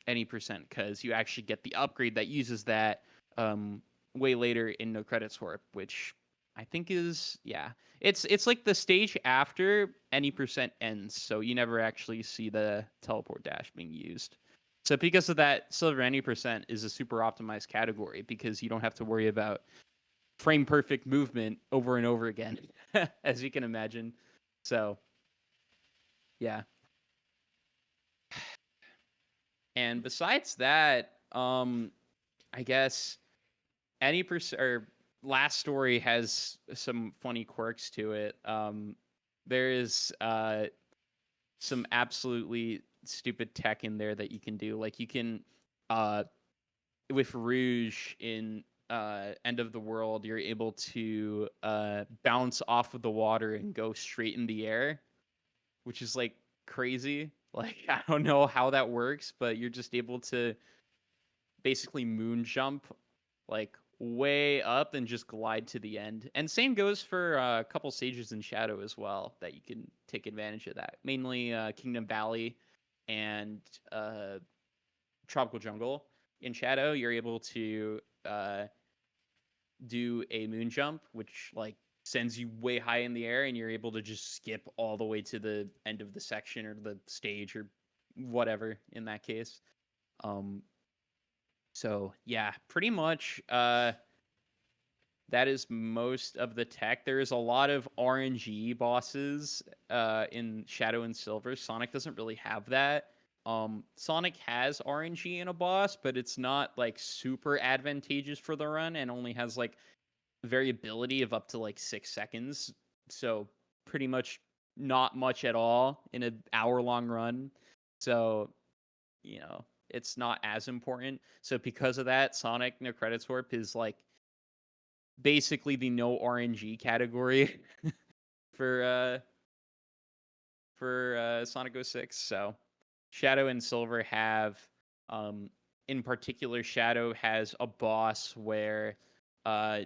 any percent because you actually get the upgrade that uses that um, way later in No Credits Warp, which I think is it's like the stage after any percent ends, so you never actually see the teleport dash being used. So because of that, Silver any percent is a super optimized category because you don't have to worry about frame perfect movement over and over again, as you can imagine. So yeah. And besides that, I guess any or last story has some funny quirks to it. There is some absolutely stupid tech in there that you can do. Like you can, uh, with Rouge in End of the World, you're able to bounce off of the water and go straight in the air, which is like crazy. Like I don't know how that works, but you're just able to basically moon jump like way up and just glide to the end. And same goes for a couple stages in Shadow as well that you can take advantage of that. Mainly Kingdom Valley and uh, Tropical Jungle. In Shadow, you're able to do a moon jump, which like sends you way high in the air, and you're able to just skip all the way to the end of the section or the stage or whatever in that case. Um, so yeah, pretty much that is most of the tech. There is a lot of RNG bosses in Shadow and Silver. Sonic doesn't really have that. Sonic has RNG in a boss, but it's not like super advantageous for the run and only has like variability of up to like 6 seconds. So pretty much not much at all in an hour-long run. So, it's not as important. So because of that, Sonic No Credits Warp is like basically the no RNG category for Sonic 06. So Shadow and Silver have in particular Shadow has a boss where uh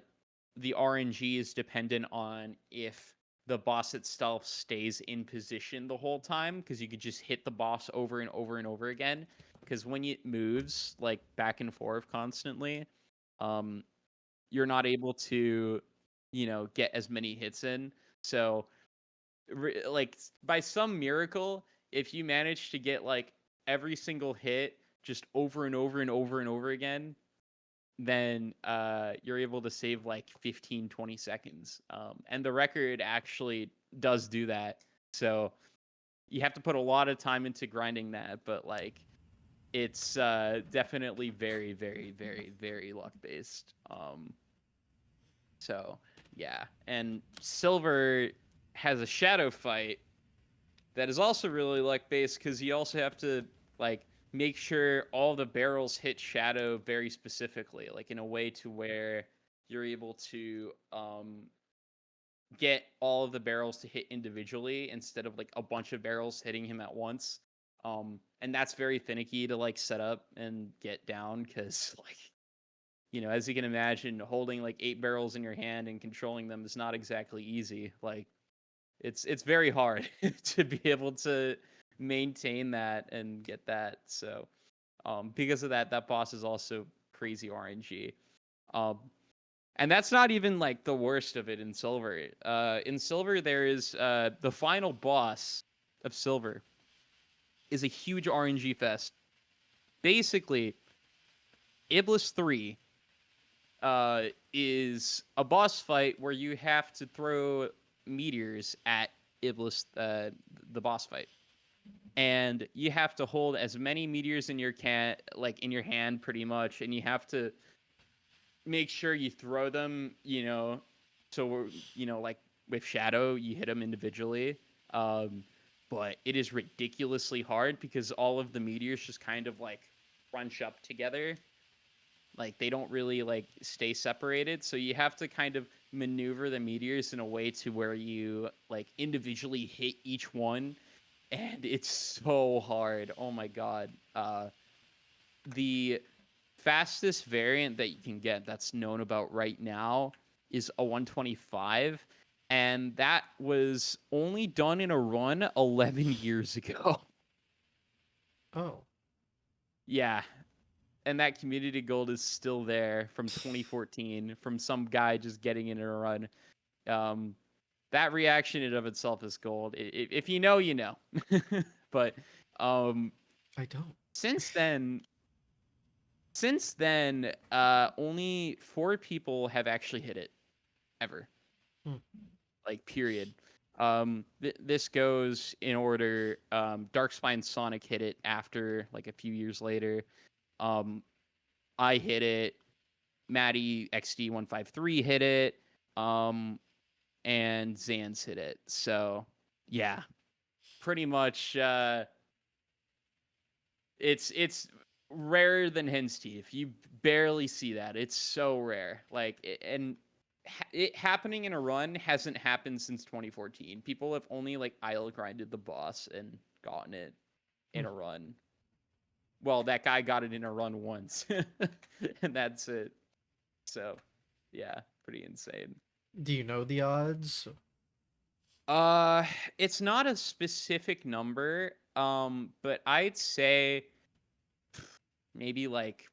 the RNG is dependent on if the boss itself stays in position the whole time because you could just hit the boss over and over and over again because when it moves like back and forth constantly um you're not able to, get as many hits in. So, like by some miracle, if you manage to get like every single hit just over and over and over and over again, then you're able to save like 15, 20 seconds. And the record actually does do that. So you have to put a lot of time into grinding that, but like it's definitely very, very, very, very luck based. So yeah, and Silver has a shadow fight that is also really luck based because you also have to like make sure all the barrels hit shadow very specifically, like in a way to where you're able to get all of the barrels to hit individually instead of like a bunch of barrels hitting him at once. And that's very finicky to like set up and get down because like as you can imagine, holding like 8 barrels in your hand and controlling them is not exactly easy. Like it's very hard to be able to maintain that and get that. So because of that, that boss is also crazy RNG. Um, and that's not even like the worst of it in Silver. In Silver, there is the final boss of Silver is a huge RNG fest. Basically, Iblis 3 is a boss fight where you have to throw meteors at Iblis, the boss fight, and you have to hold as many meteors in your like in your hand, pretty much, and you have to make sure you throw them. So like with Shadow, you hit them individually. Um, but it is ridiculously hard because all of the meteors just kind of like crunch up together. Like they don't really like stay separated, so you have to kind of maneuver the meteors in a way to where you like individually hit each one, and it's so hard. Oh my god. The fastest variant that you can get that's known about right now is a 125, and that was only done in a run 11 years ago. Oh, Yeah, and that community gold is still there from 2014 from some guy just getting in a run. Um, that reaction in of itself is gold. If you know, you know. But um, I don't. since then, only 4 people have actually hit it ever. Hmm. Like period. This goes in order. Darkspine Sonic hit it after like a few years later. Um, I hit it. Maddie XD153 hit it. And Zans hit it. So yeah, pretty much. It's rarer than hen's teeth. You barely see that. It's so rare. And it happening in a run hasn't happened since 2014. People have only like idle grinded the boss and gotten it in Hmm. a run. Well, that guy got it in a run once, and that's it. So, yeah, pretty insane. Do you know the odds? Uh, it's not a specific number, but I'd say maybe like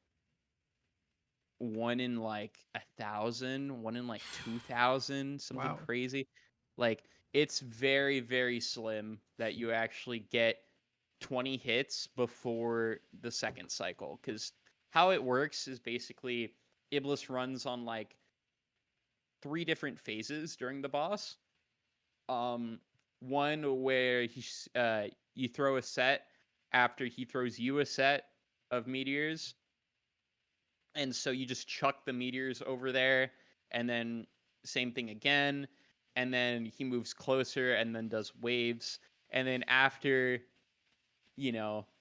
one in like 1,000, one in like 2,000, something Wow. crazy. Like it's very, very slim that you actually get 20 hits before the second cycle. Because how it works is basically Iblis runs on like 3 different phases during the boss. Um, one where you throw a set after he throws you a set of meteors, and so you just chuck the meteors over there, and then same thing again, and then he moves closer and then does waves, and then after,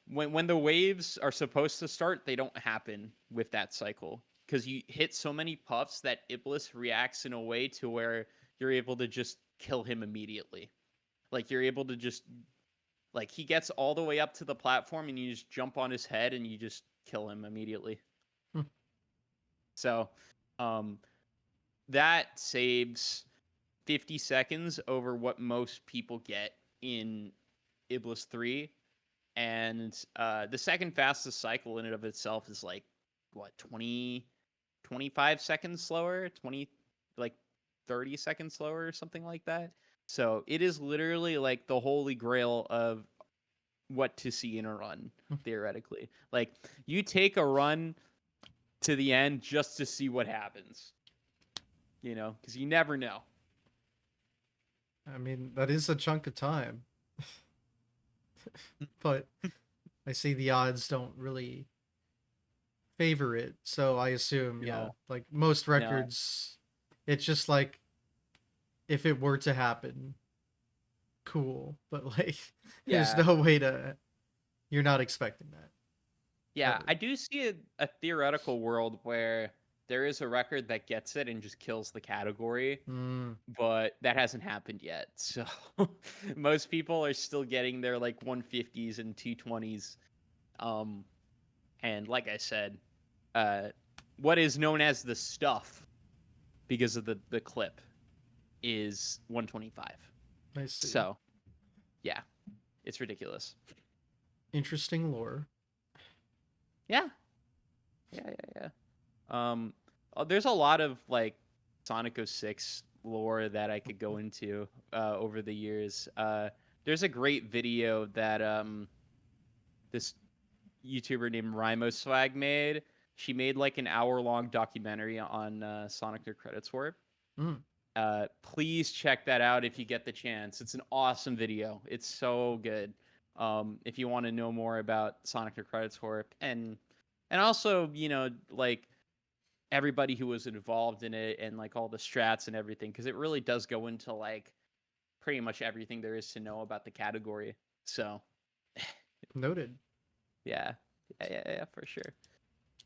when the waves are supposed to start, they don't happen with that cycle because you hit so many puffs that Iblis reacts in a way to where you're able to just kill him immediately. Like you're able to just, like, he gets all the way up to the platform and you just jump on his head and you just kill him immediately. Hmm. So, um, that saves 50 seconds over what most people get in Iblis 3. And the second fastest cycle in and of itself is like, what, 25 seconds slower? 20, like 30 seconds slower or something like that. So it is literally like the holy grail of what to see in a run, Hmm. theoretically. Like, you take a run to the end just to see what happens, because you never know. I mean, that is a chunk of time, but I see the odds don't really favor it. So I assume, yeah, No, like most no. records, it's just like if it were to happen, cool. But like, there's Yeah. no way to. You're not expecting that Yeah, ever. I do see a theoretical world where there is a record that gets it and just kills the category, Mm, but that hasn't happened yet. So most people are still getting their like 150s and 220s. Um, and like I said, uh, what is known as the stuff, because of the clip, is 125. I see. So yeah, it's ridiculous. Interesting lore. Yeah, yeah. There's a lot of like Sonic 06 lore that I could go into over the years. There's a great video that this YouTuber named Rimo Swag made. She made like an hour-long documentary on Sonic the Credits Warp. Mm, Please check that out if you get the chance. It's an awesome video. It's so good. If you want to know more about Sonic the Credits Warp, and also, like, everybody who was involved in it and like all the strats and everything, because it really does go into like pretty much everything there is to know about the category. So Noted. yeah, yeah, for sure.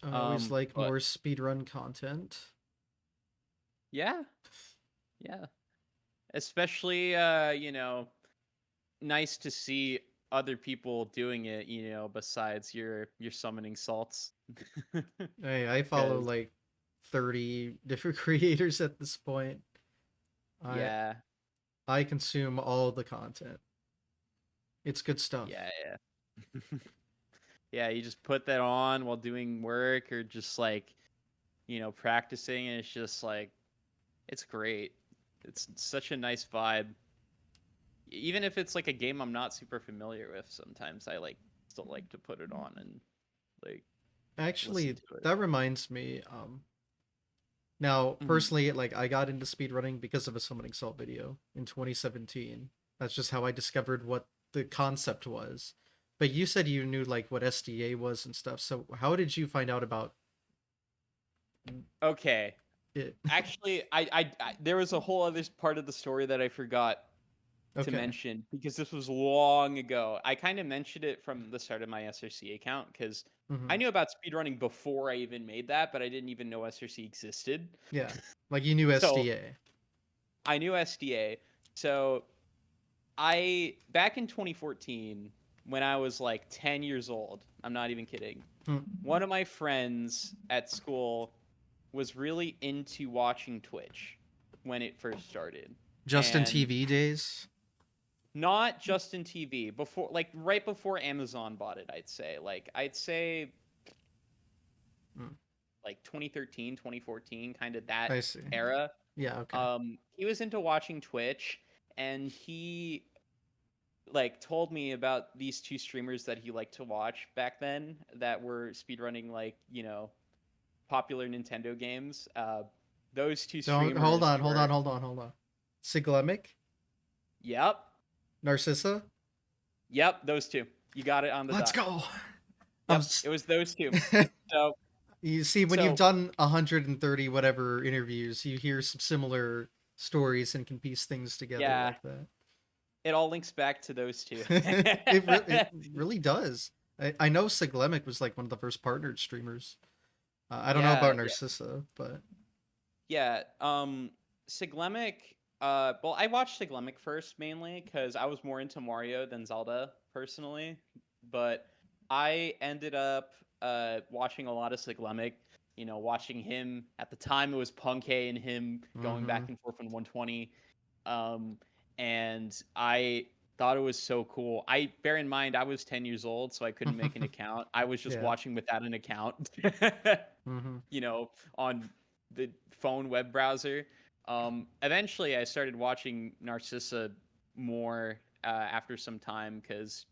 I always like But more speedrun content. yeah, yeah, especially nice to see other people doing it. Besides your summoning salts, Hey, I follow because like 30 different creators at this point. I yeah, I consume all the content. It's good stuff. yeah. Yeah, you just put that on while doing work or just like, practicing, and it's just like it's great. It's such a nice vibe. Even if it's like a game I'm not super familiar with, sometimes I still like to put it on and like listen Actually, to it. that reminds me. Now, Mhm. personally, like I got into speedrunning because of a summoning salt video in 2017. That's just how I discovered what the concept was. But you said you knew like what SDA was and stuff. So how did you find out about Okay. it? Actually, I there was a whole other part of the story that I forgot to Okay. mention because this was long ago. I kind of mentioned it from the start of my SRC account because I Hmm. knew about speedrunning before I even made that, but I didn't even know SRC existed. Yeah. Like you knew So SDA. I knew SDA. So I back in 2014 when I was like 10 years old, I'm not even kidding. Hmm. One of my friends at school was really into watching Twitch when it first started. Justin And TV days. not just in TV, before like right before Amazon bought it, I'd say Hmm. like 2013, 2014, kind of that I see. era. Yeah. Okay. He was into watching Twitch, and he told me about these two streamers that he liked to watch back then that were speedrunning popular Nintendo games. Those two Don't hold streamers on. Hold on. were, Hold on. Hold on. Siglemic, yep, Narcissa. yep, those two. You got it on the Let's dot. go. I'm. Yep, it was those two. So, You see, when you've so done 130 whatever interviews, you hear some similar stories and can piece things together yeah, like that. it all links back to those two. It really does. I know Siglemic was like one of the first partnered streamers. I don't know Yeah, about yeah, Narcissa, but yeah. Siglemic. Well, I watched Siglemic first mainly because I was more into Mario than Zelda personally, but I ended up watching a lot of Siglemic. Watching him at the time, it was Punkay and him going back hmm and forth on 120. Um, and I thought it was so cool. I bear in mind I was 10 years old, so I couldn't make an account. I was just yeah. watching without an account. hmm On the phone web browser. Eventually, I started watching Narcissa more after some time because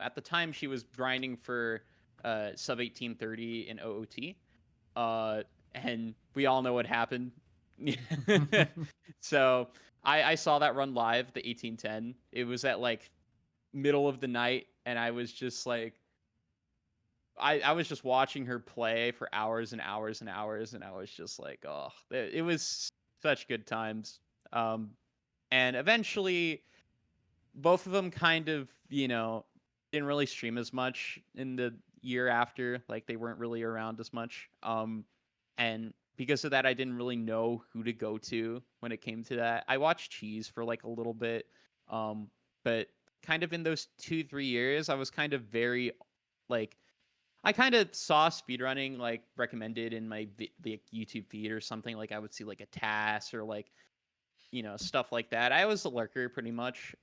at the time she was grinding for sub 1830 in OOT, uh, and we all know what happened. So I saw that run live, the 1810. It was at middle of the night, and I was just I was just watching her play for hours and hours and hours, and I was just like, oh, it was such good times. Um, and eventually, both of them kind of, didn't really stream as much in the year after. Like they weren't really around as much. And because of that, I didn't really know who to go to when it came to that. I watched Cheese for like a little bit, but kind of in those 2 3 years, I was kind of very like I kind of saw speedrunning recommended in my the YouTube feed or something. Like I would see like a task or stuff like that. I was a lurker pretty much.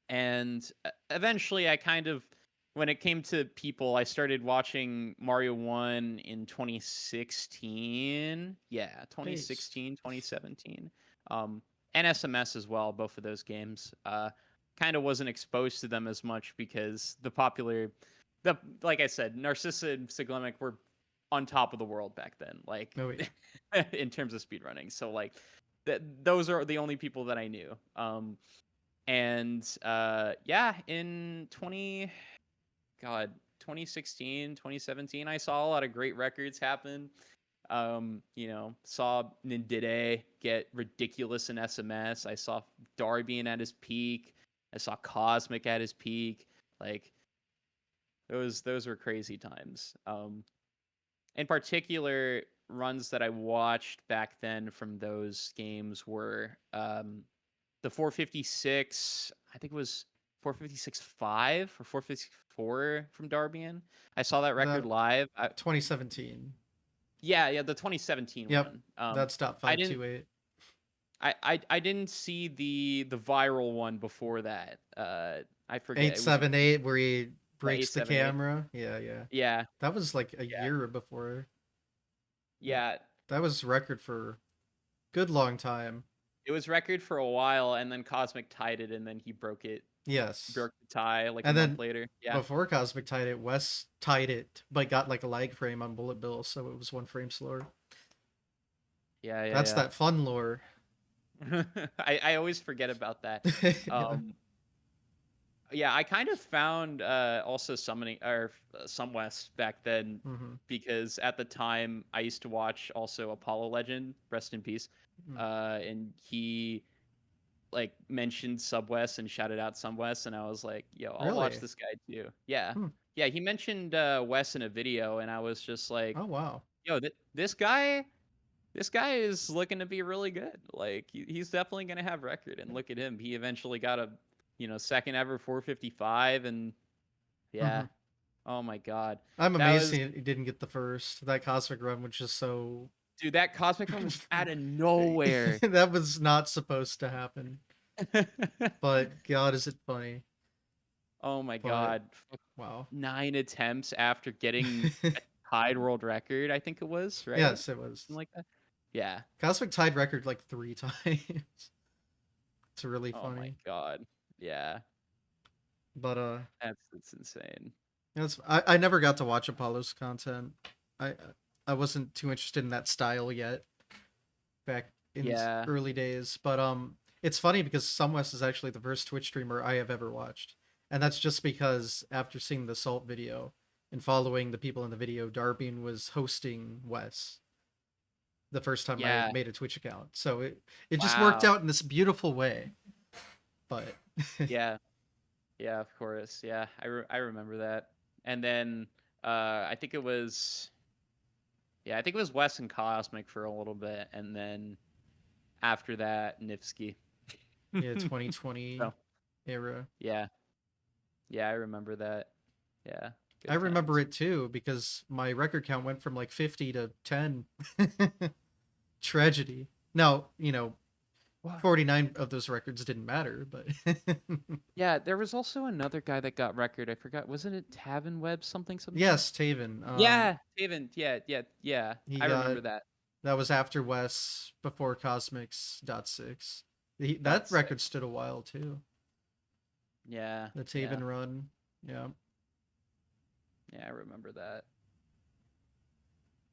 And eventually I kind of when it came to people, I started watching Mario 1 in 2016. Yeah, Nice. 2016, 2017. And SMS as well, both of those games. Kind of wasn't exposed to them as much because the like I said, Narcissa and Siglemic were on top of the world back then, Oh yeah. in terms of speedrunning. So those are the only people that I knew. And yeah, in 2016, 2017, I saw a lot of great records happen. Saw Nindide get ridiculous in SMS. I saw Darbian at his peak. I saw Cosmic at his peak. Like those were crazy times. In particular, runs that I watched back then from those games were the 456. I think it was 456.5 or 454 from Darbian. I saw that record That live. 2017. Yeah, the 2017 Yep, one. that's dot I didn't 528. I didn't see the viral one before that. I forget. It was 878 where he the breaks the 878. camera. Yeah, yeah. Yeah, That was like a yeah, year before. That, yeah. that was record for good long time. It was record for a while, and then Cosmic tied it, and then he Yes. broke the tie like a And month then later. Yeah, before Cosmic tied it, Wes tied it, but got like a lag frame on Bullet Bill, so it was 1 frame slower. That's yeah. that fun lore. I always forget about that. Yeah. Um, yeah, I kind of found also summoning or some West back then Mm-hmm. because at the time I used to watch also Apollo Legend, rest in peace, Mm. and he like mentioned Subwest and shouted out Subwest, and I was like, "Yo, I'll watch Really? this guy too." Yeah, Hmm. yeah. He mentioned Wes in a video, and I was just like, Oh wow. "Yo, this guy is looking to be really good. Like he's definitely gonna have record." And look at him. He eventually got a second ever 455, and Mm-hmm. yeah. Oh my god, I'm that amazed was he didn't get the first. That Cosmic run was just so. dude. That Cosmic run was out of nowhere. That was not supposed to happen. But God, is it funny? Oh my But god. wow. 9 attempts after getting a tied world record, I think it was, right? Yes, it was. Something like that. Yeah. Cosmic tied record like 3 times. It's really Oh my funny. god. Yeah. But That's insane. I never got to watch Apollo's content. I I wasn't too interested in that style yet back in Yeah. early days. But it's funny because Sumwest is actually the first Twitch streamer I have ever watched. And that's just because after seeing the Salt video and following the people in the video, Darbian was hosting Wes the first time I Yeah. made a Twitch account. So it just worked Wow. out in this beautiful way. But Yeah. Yeah, of course. Yeah. I remember that. And then I think it was I think it was Wes and Cosmic for a little bit, and then after that Nifsky. yeah, 2020 So, era. yeah. Yeah, I remember that. Yeah. I Good remember times. it too because my record count went from like 50 to 10. Tragedy. Now, 49 of those records didn't matter, but Yeah, there was also another guy that got record. I forgot. Wasn't it Tavin Web something something? yes, Taven. Yeah, Taven. Yeah. He I got remember that. that was after Wes, before Cosmics dot six. That Dot record six. stood a while too. Yeah, The yeah, Taven run. Yeah. yeah. I remember that.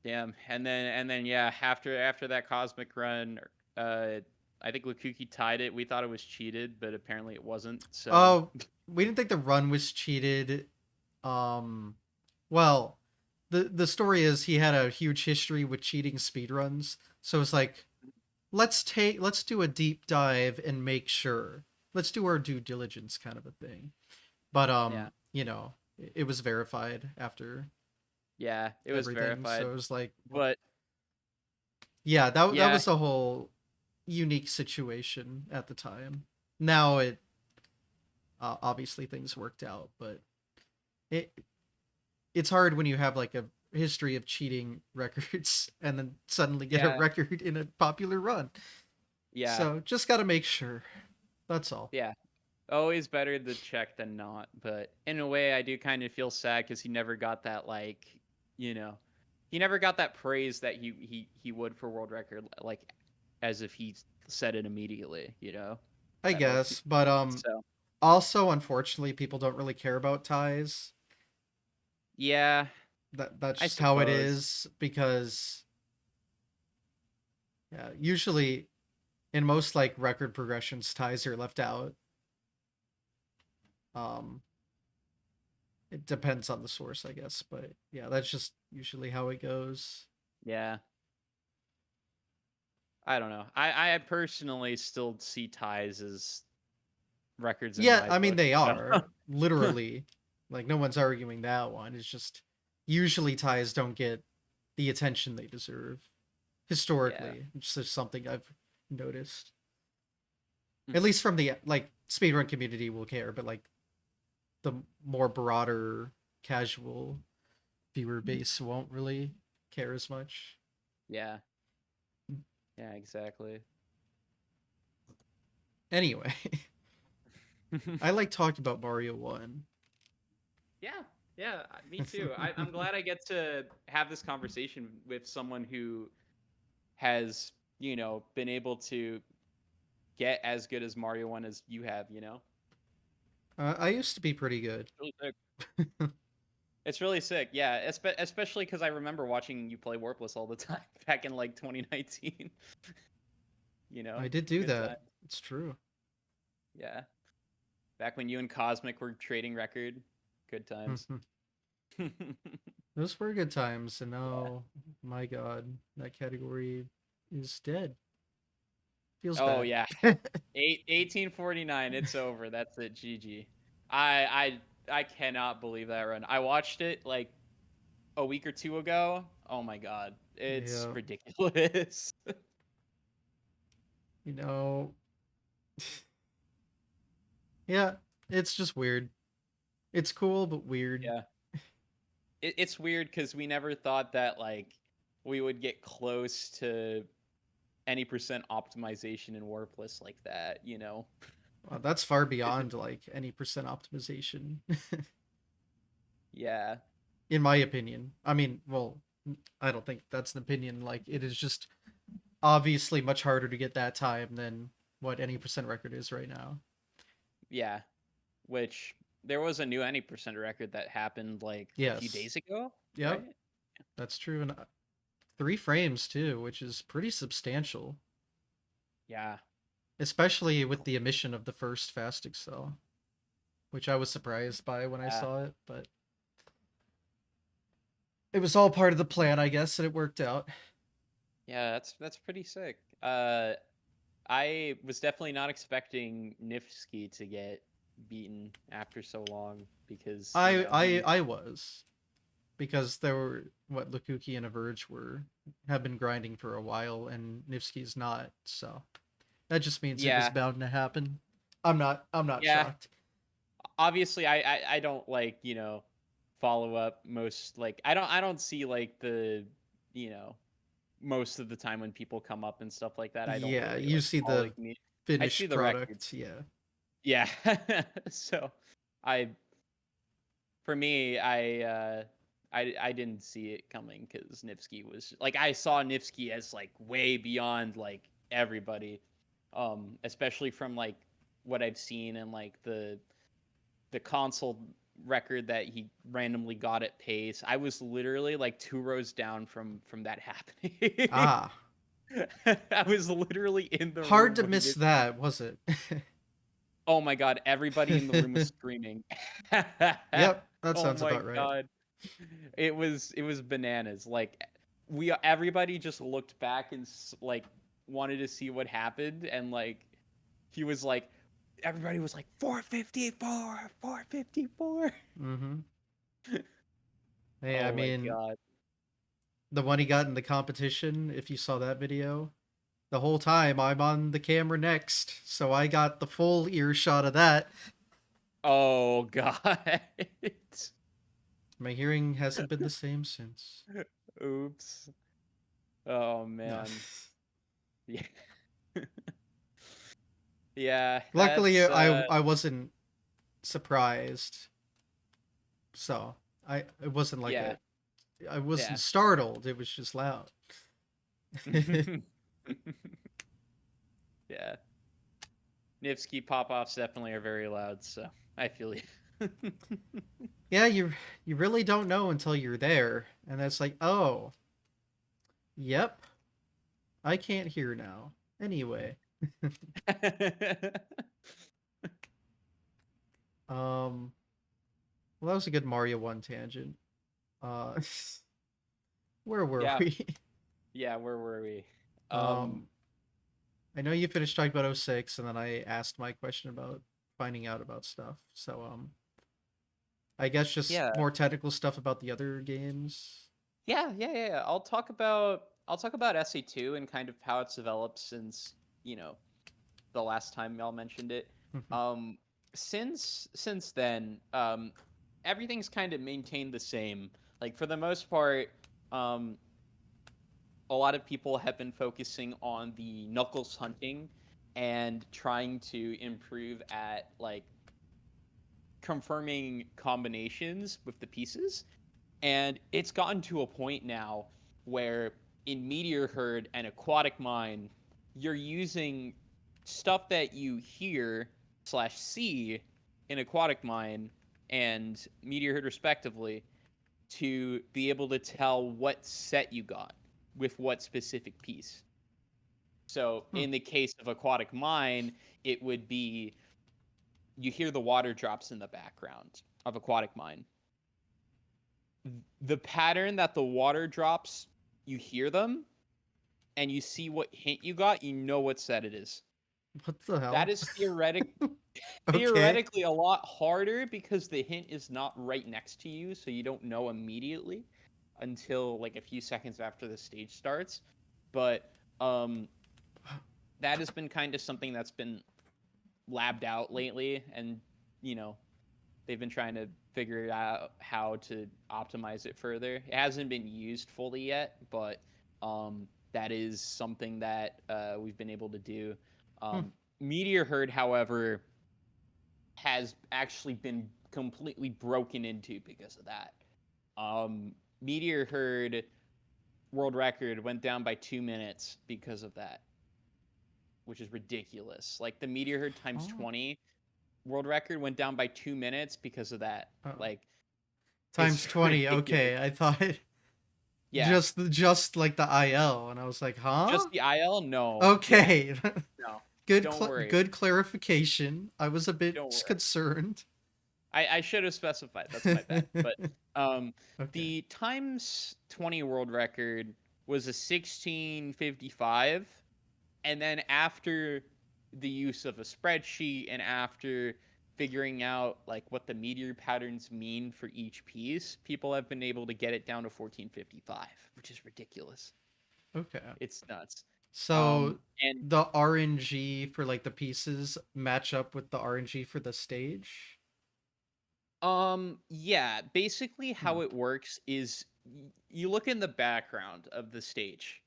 Damn. And then yeah. After that cosmic run, uh, I think Lukuki tied it. We thought it was cheated, but apparently it wasn't. So Oh, we didn't think the run was cheated. Um, well, the story is he had a huge history with cheating speedruns. So it's like, let's do a deep dive and make sure. Let's do our due diligence kind of a thing. But yeah, it was verified after yeah. It was everything. So verified, it was like, but yeah, that yeah, was a whole unique situation at the time. Now it obviously things worked out, but it it's hard when you have like a history of cheating records and then suddenly get a yeah, record in a popular run. yeah, So just got to make sure. That's all. yeah. Always better to check than not, but in a way, I do kind of feel sad because he never got that you know, he never got that praise that he would for world record, like as if he said it immediately. I That most guess, people. but So also unfortunately people don't really care about ties. yeah, That's I just how it suppose. is because yeah, usually in most like record progressions ties are left out. Um it depends on the source, I guess, but yeah, that's just usually how it goes. Yeah, I don't know. I personally still see ties as records in Yeah, my I mean book. they So. are literally, like, no one's arguing that one. It's just usually ties don't get the attention they deserve Yeah. historically. It's just something I've noticed. Mm. At least from the like speedrun community will care, but like the more broader casual viewer base won't really care as much. Yeah. Yeah, exactly. Anyway, I like talking about Mario 1. Yeah, yeah, me too. I'm glad I get to have this conversation with someone who has, been able to get as good as Mario 1 as you have, I used to be pretty good. Really sick. It's really sick, yeah, especially because I remember watching you play Warpless all the time back in like 2019. I did do Good time. that. It's true. Yeah, back when you and Cosmic were trading record. Good times. Those were good times, and Yeah. now, my God, that category is dead. Feels Oh bad. yeah, 1849. It's over. That's it. GG. I cannot believe that run. I watched it like a week or two ago. Oh my god, it's Yeah, ridiculous. you know, yeah, it's just weird. It's cool, but weird. Yeah, it's weird because we never thought that like we would get close to any percent optimization in Warpless like that. That's far beyond like any percent optimization, Yeah, in my opinion. I mean, well, I don't think that's an opinion. Like, it is just obviously much harder to get that time than what any percent record is right now. yeah. Which there was a new any percent record that happened like a few Yes. days ago, Yep, right? that's true. And 3 frames too, which is pretty substantial, Yeah. especially with the omission of the first fast excel, which I was surprised by when I Yeah. saw it, but it was all part of the plan, I guess, and it worked out. Yeah, that's pretty sick. I was definitely not expecting Nifsky to get beaten after so long because, I was, because there were what Lukuki and Averge have been grinding for a while, and Nifsky's not, so that just means it was yeah, bound to happen. I'm not yeah. shocked. Obviously, I don't like, follow up most like I don't see like the, you know, most of the time when people come up and stuff like that. I don't Yeah, really you like see follow the me. I see finished the records. product. Yeah. Yeah. So, I for me, I didn't see it coming because Nifsky was like I saw Nifsky as like way beyond like everybody, especially from like what I've seen and like the console record that he randomly got at pace. I was literally like 2 rows down from that happening. Ah, I was literally in the hard room to when miss Nifsky. that, was it? Oh my god! Everybody in the room was screaming. Yep, that Oh sounds my about right. god! It was bananas. Like everybody just looked back and like wanted to see what happened, and like he was like, everybody was like 454, 454. Mm-hmm. Hey, I Oh my mean, god! the one he got in the competition, if you saw that video, the whole time I'm on the camera next, so I got the full earshot of that. Oh god! My hearing hasn't been the same since. Oops. Oh No. man. Yeah. Yeah. Luckily, That's I wasn't surprised, so it wasn't like yeah. a I wasn't Yeah. startled. It was just loud. Yeah. Nivsky pop-offs definitely are very loud, so I feel you. Yeah, you really don't know until you're there, and that's like, oh, yep, I can't hear now. Anyway, um, well, that was a good Mario One tangent. Uh, where were Yeah. we? Yeah, where were we? Um Um, I know you finished talking about '06, and then I asked my question about finding out about stuff. So I guess just Yeah. more technical stuff about the other games. Yeah. I'll talk about SE2 and kind of how it's developed since, you know, the last time y'all mentioned it. Um since then, everything's kind of maintained the same. Like for the most part, um a lot of people have been focusing on the knuckles hunting and trying to improve at like confirming combinations with the pieces. And it's gotten to a point now where in Meteor Herd and Aquatic Mine, you're using stuff that you hear slash see in Aquatic Mine and Meteor Herd respectively to be able to tell what set you got with what specific piece. So Hmm. in the case of Aquatic Mine, it would be you hear the water drops in the background of Aquatic Mine. The pattern that the water drops, you hear them and you see what hint you got, you know what set it is. What the That hell? is Okay. theoretically a lot harder because the hint is not right next to you, so you don't know immediately until like a few seconds after the stage starts. But um that has been kind of something that's been labbed out lately, and you know, they've been trying to figure out how to optimize it further. It hasn't been used fully yet, but that is something that we've been able to do. Hmm. Meteor Herd, however, has actually been completely broken into because of that. Um, Meteor Herd world record went down by 2 minutes because of that, which is ridiculous. Like the Meteor Herd times Oh. 20 world record went down by 2 minutes because of that. Oh. Like Times it's 20. ridiculous. Okay. I thought Yeah, just like the IL and I was like, "Huh?" just the IL. No, yeah, Okay. no. Good Don't worry. good clarification. I was a bit Don't worry. concerned. I should have specified. That's my bad. But um, Okay. the times 20 world record was a 16:55, and then after the use of a spreadsheet and after figuring out like what the meteor patterns mean for each piece, people have been able to get it down to 14:55, which is ridiculous. Okay. It's nuts. So And the RNG for like the pieces match up with the RNG for the stage? yeah, basically Hmm. how it works is you look in the background of the stage,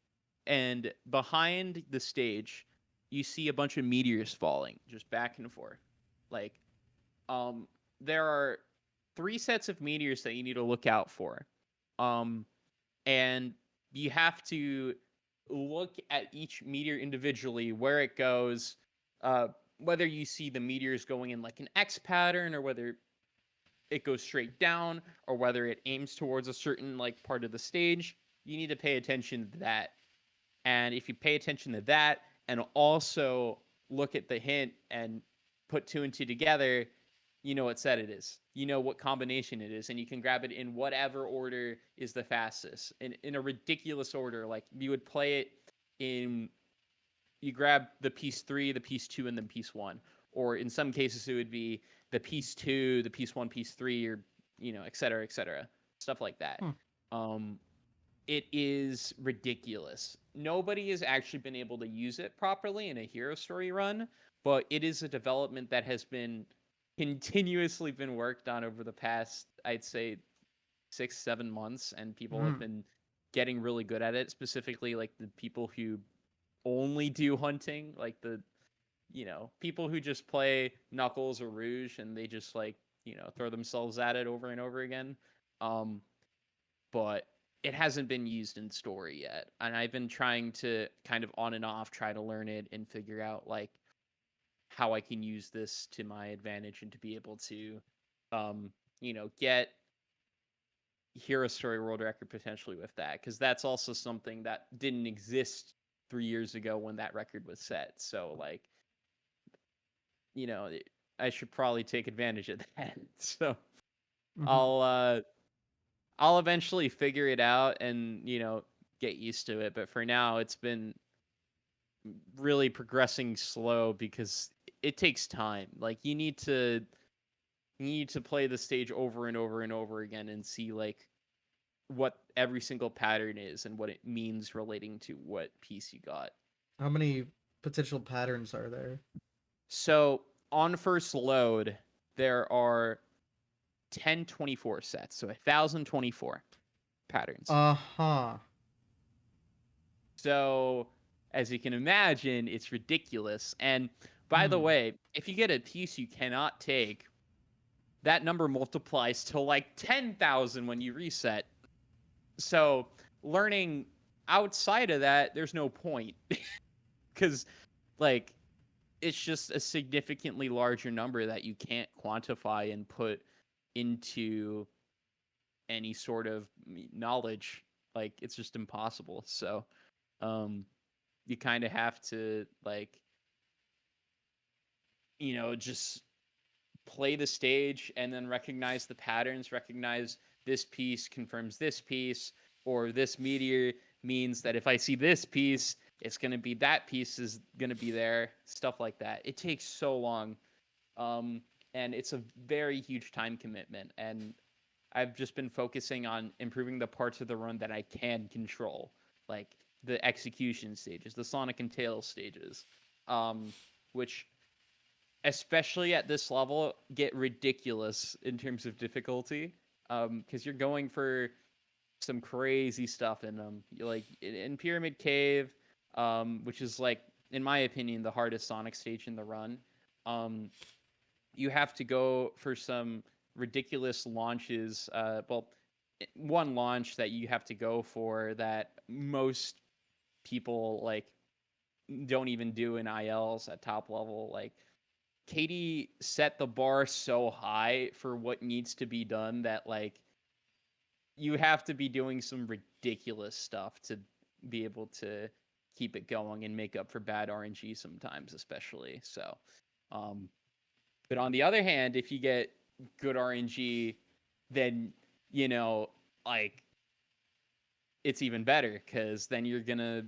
and behind the stage, you see a bunch of meteors falling just back and forth. Like, um, there are three sets of meteors that you need to look out for. Um, and you have to look at each meteor individually, where it goes, uh, whether you see the meteors going in like an X pattern or whether it goes straight down or whether it aims towards a certain like part of the stage. You need to pay attention to that. And if you pay attention to that and also look at the hint and put two and two together, you know what set it is. You know what combination it is, and you can grab it in whatever order is the fastest. In a ridiculous order. Like you would play it in, you grab the piece three, the piece two, and then piece one. Or in some cases, it would be the piece two, the piece one, piece three, or et cetera, stuff like that. Hmm. Um, it is ridiculous. Nobody has actually been able to use it properly in a hero story run, but it is a development that has been continuously been worked on over the past, I'd say, 6 7 months, and people have Hmm. been getting really good at it. Specifically, like the people who only do hunting, like the people who just play Knuckles or Rouge and they just like throw themselves at it over and over again. Um, but it hasn't been used in story yet, and I've been trying to kind of on and off try to learn it and figure out like how I can use this to my advantage and to be able to, get hero story world record potentially with that, because that's also something that didn't exist 3 years ago when that record was set. So like you know, I should probably take advantage of that. So Hmm. I'll uh I'll eventually figure it out and, get used to it. But for now, it's been really progressing slow because it takes time. Like you need to play the stage over and over and over again and see like what every single pattern is and what it means relating to what piece you got. How many potential patterns are there? So on first load, there are 1024 sets, so 1024 patterns. Uh-huh. So as you can imagine, it's ridiculous. And by the Hmm. way, if you get a piece you cannot take, that number multiplies to like 10,000 when you reset. So learning outside of that, there's no point because like it's just a significantly larger number that you can't quantify and put into any sort of knowledge. Like it's just impossible. So um you kind of have to like just play the stage and then recognize the patterns, recognize this piece confirms this piece, or this meteor means that if I see this piece, it's going to be that piece is going to be there, stuff like that. It takes so long. Um, and it's a very huge time commitment. And I've just been focusing on improving the parts of the run that I can control, like the execution stages, the Sonic and Tails stages, which especially at this level, get ridiculous in terms of difficulty. Because you're going for some crazy stuff in them. Like in Pyramid Cave, which is like, in my opinion, the hardest Sonic stage in the run. Um, you have to go for some ridiculous launches. One launch that you have to go for that most people like don't even do in ILs at top level. Like Katie set the bar so high for what needs to be done that like you have to be doing some ridiculous stuff to be able to keep it going and make up for bad RNG sometimes, especially. So, um, but on the other hand, if you get good RNG, then you know, like it's even better because then you're gonna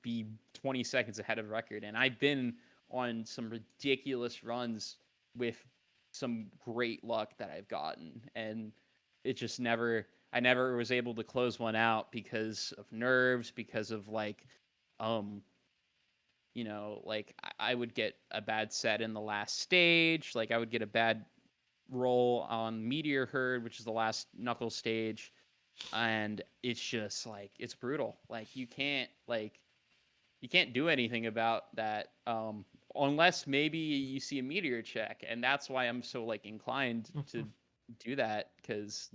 be 20 seconds ahead of record. And I've been on some ridiculous runs with some great luck that I've gotten, and it just never. I never was able to close one out because of nerves, because of like, um, like I would get a bad set in the last stage, like I would get a bad roll on Meteor Herd, which is the last Knuckles stage, and it's just like it's brutal. Like you can't do anything about that unless maybe you see a meteor check, and that's why I'm so like inclined to do that because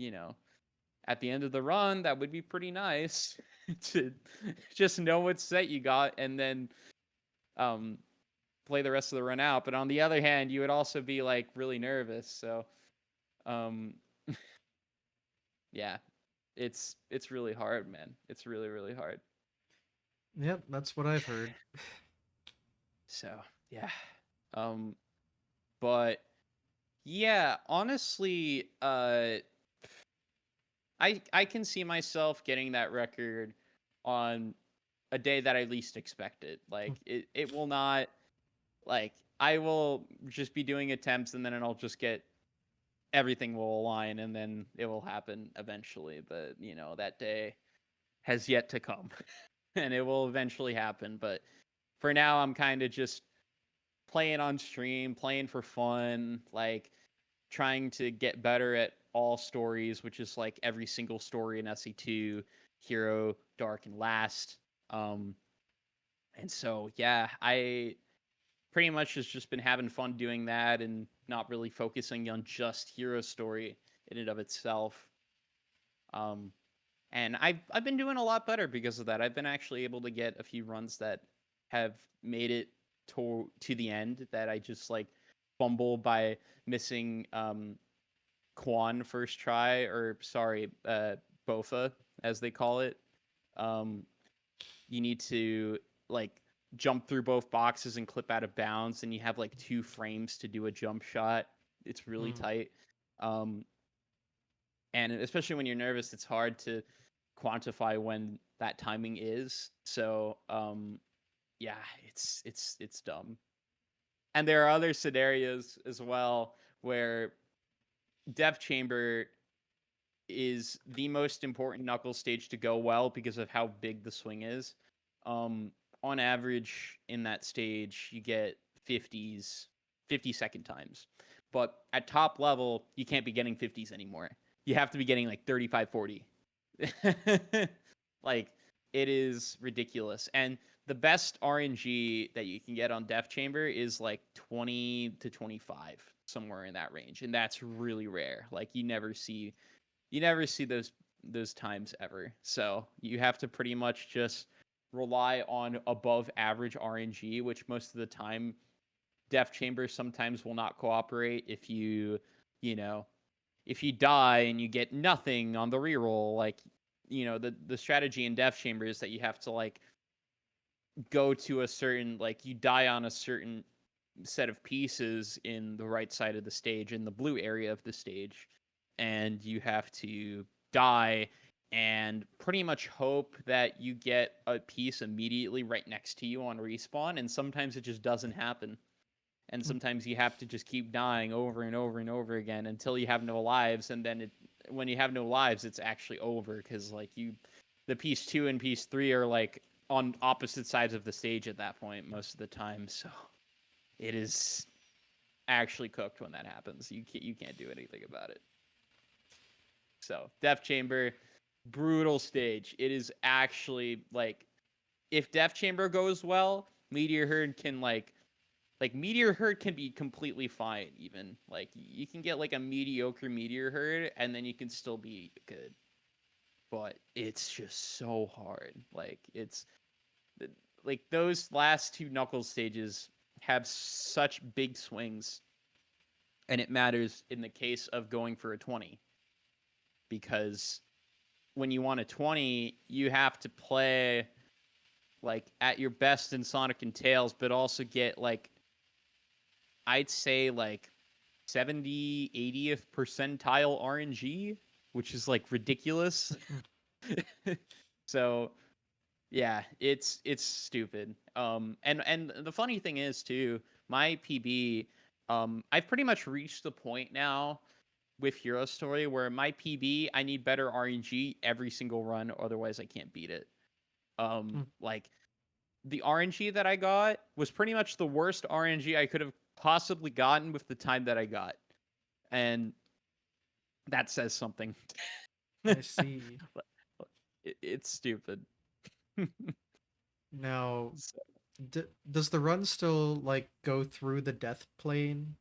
at the end of the run that would be pretty nice to just know what set you got and then um play the rest of the run out. But on the other hand, you would also be like really nervous. So um yeah, it's really hard, man. It's really really hard. Yep, that's what I've heard. So yeah, um, but yeah, honestly, I can see myself getting that record on a day that I least expect it. Like it will not like I will just be doing attempts and then I'll just get everything will align and then it will happen eventually. But that day has yet to come, and it will eventually happen. But for now, I'm kind of just playing on stream, playing for fun, like trying to get better at all stories, which is like every single story in SE2, Hero, Dark, and Last. Um, and so yeah, I pretty much has just been having fun doing that and not really focusing on just Hero story in and of itself. Um, and I've been doing a lot better because of that. I've been actually able to get a few runs that have made it to the end that I just like fumble by missing Quan first try, or sorry, Bofa as they call it. Um, you need to like jump through both boxes and clip out of bounds, and you have like 2 frames to do a jump shot. It's really Mm. tight. Um, and especially when you're nervous, it's hard to quantify when that timing is. So yeah, it's dumb. And there are other scenarios as well where Death Chamber is the most important knuckles stage to go well because of how big the swing is. Um, on average, in that stage, you get 50-second times. But at top level, you can't be getting 50s anymore. You have to be getting like 35, 40. Like, it is ridiculous. And the best RNG that you can get on Death Chamber is like 20 to 25, somewhere in that range. And that's really rare. Like, you never see those times ever. So you have to pretty much just rely on above average RNG, which most of the time Death Chamber sometimes will not cooperate if you know, if you die and you get nothing on the reroll, like the strategy in Death Chamber is that you have to like go to a certain, like, you die on a certain set of pieces in the right side of the stage, in the blue area of the stage, and you have to die and pretty much hope that you get a piece immediately right next to you on respawn, and sometimes it just doesn't happen. And sometimes you have to just keep dying over and over and over again until you have no lives, and then when you have no lives, it's actually over, because like the piece 2 and piece 3 are like on opposite sides of the stage at that point most of the time. So it is actually cooked when that happens. You can't do anything about it. So Death Chamber, brutal stage. It is actually like, if Death Chamber goes well, Meteor Herd can like Meteor Herd can be completely fine. Even like you can get like a mediocre Meteor Herd and then you can still be good. But it's just so hard. Like it's like those last two Knuckles stages have such big swings, and it matters in the case of going for a 20, because when you want a 20, you have to play like at your best in Sonic and Tails, but also get like, I'd say like 70, 80th percentile RNG, which is like ridiculous. So yeah, it's stupid. And the funny thing is too, my PB, I've pretty much reached the point now with Hero Story where my PB, I need better RNG every single run, otherwise I can't beat it. Like the RNG that I got was pretty much the worst RNG I could have possibly gotten with the time that I got. And that says something. I see. It's stupid. Now, So, does the run still like go through the death plane?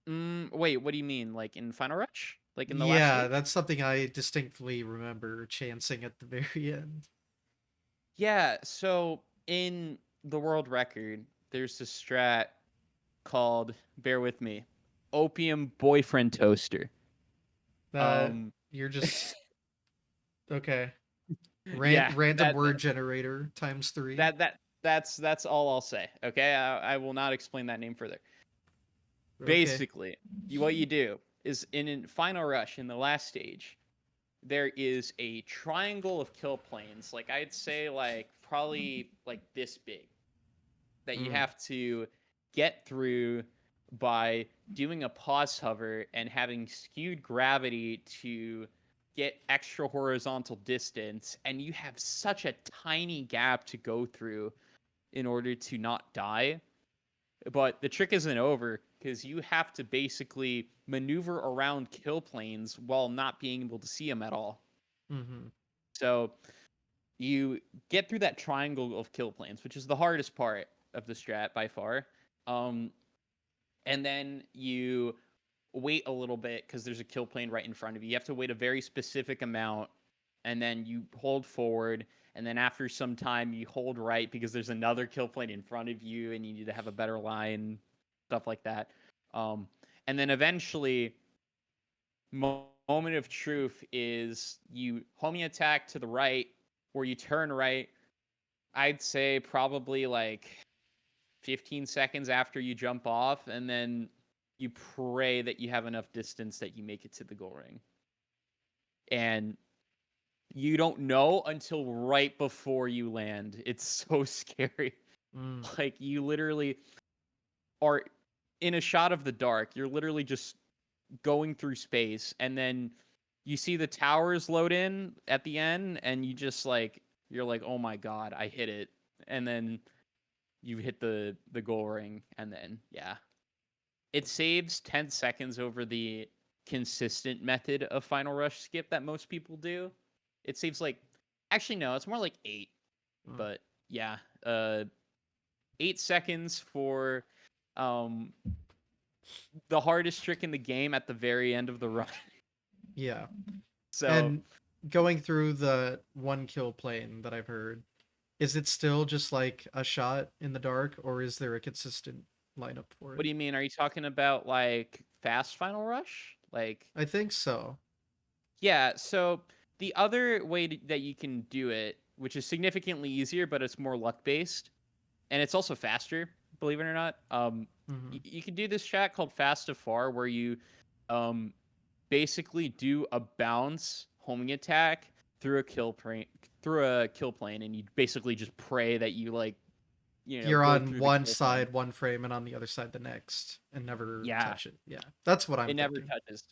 wait, what do you mean? Like in Final Rush? Like in the last Yeah, stage? that's something I distinctly remember chancing at the very end. Yeah, so in the world record, there's this strat called, bear with me, Opium Boyfriend Toaster. That Um you're just okay. yeah, Random that word generator times three. that's all I'll say. Okay, I will not explain that name further. Okay. Basically, what you do is in Final Rush, in the last stage, there is a triangle of kill planes, like I'd say like probably like this big, that you Mm. have to get through by doing a pause hover and having skewed gravity to get extra horizontal distance, and you have such a tiny gap to go through in order to not die. But the trick isn't over, because you have to basically maneuver around kill planes while not being able to see them at all. Mm-hmm. So you get through that triangle of kill planes, which is the hardest part of the strat by far. Um, and then you wait a little bit because there's a kill plane right in front of you. You have to wait a very specific amount, and then you hold forward. And then after some time, you hold right because there's another kill plane in front of you, and you need to have a better line, stuff like that. Um, and then eventually, moment of truth is you homie attack to the right, or you turn right. I'd say probably like 15 seconds after you jump off, and then you pray that you have enough distance that you make it to the goal ring. And you don't know until right before you land. It's so scary. Mm. Like you literally are in a shot of the dark. You're literally just going through space, and then you see the towers load in at the end, and you're like, oh my god, I hit it, and then you hit the goal ring, and then yeah, it saves 10 seconds over the consistent method of final rush skip that most people do. It saves like, actually no, it's more like 8, Mm. but yeah, 8 seconds for um the hardest trick in the game at the very end of the run. Yeah. So And going through the one kill plane that I've heard, is it still just like a shot in the dark, or is there a consistent lineup for what it? do you mean? Are you talking about like fast final rush? Like, I think so. yeah, so the other way that you can do it, which is significantly easier, but it's more luck based, and it's also faster, believe it or not. Hmm. You can do this chat called fast to far, where you um basically do a bounce homing attack through a kill plane, and you basically just pray that you like You're go on through the one kill plane. side one frame and on the other side the next, and never Yeah, touch it. Yeah, that's what I'm it never thinking. touches.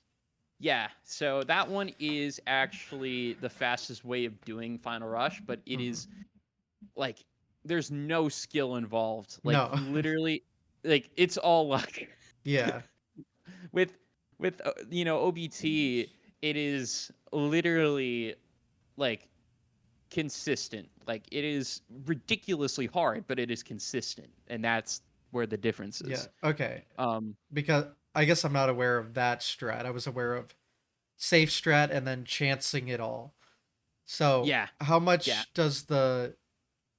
Yeah, so that one is actually the fastest way of doing Final Rush, but it Hmm. is like there's no skill involved. Like No. you literally, like it's all luck. Yeah. with OBT, it is literally like consistent. Like it is ridiculously hard, but it is consistent, and that's where the difference Yeah. is. Okay. Um, Because I guess I'm not aware of that strat. I was aware of safe strat and then chancing it all. So, yeah, how yeah. much does the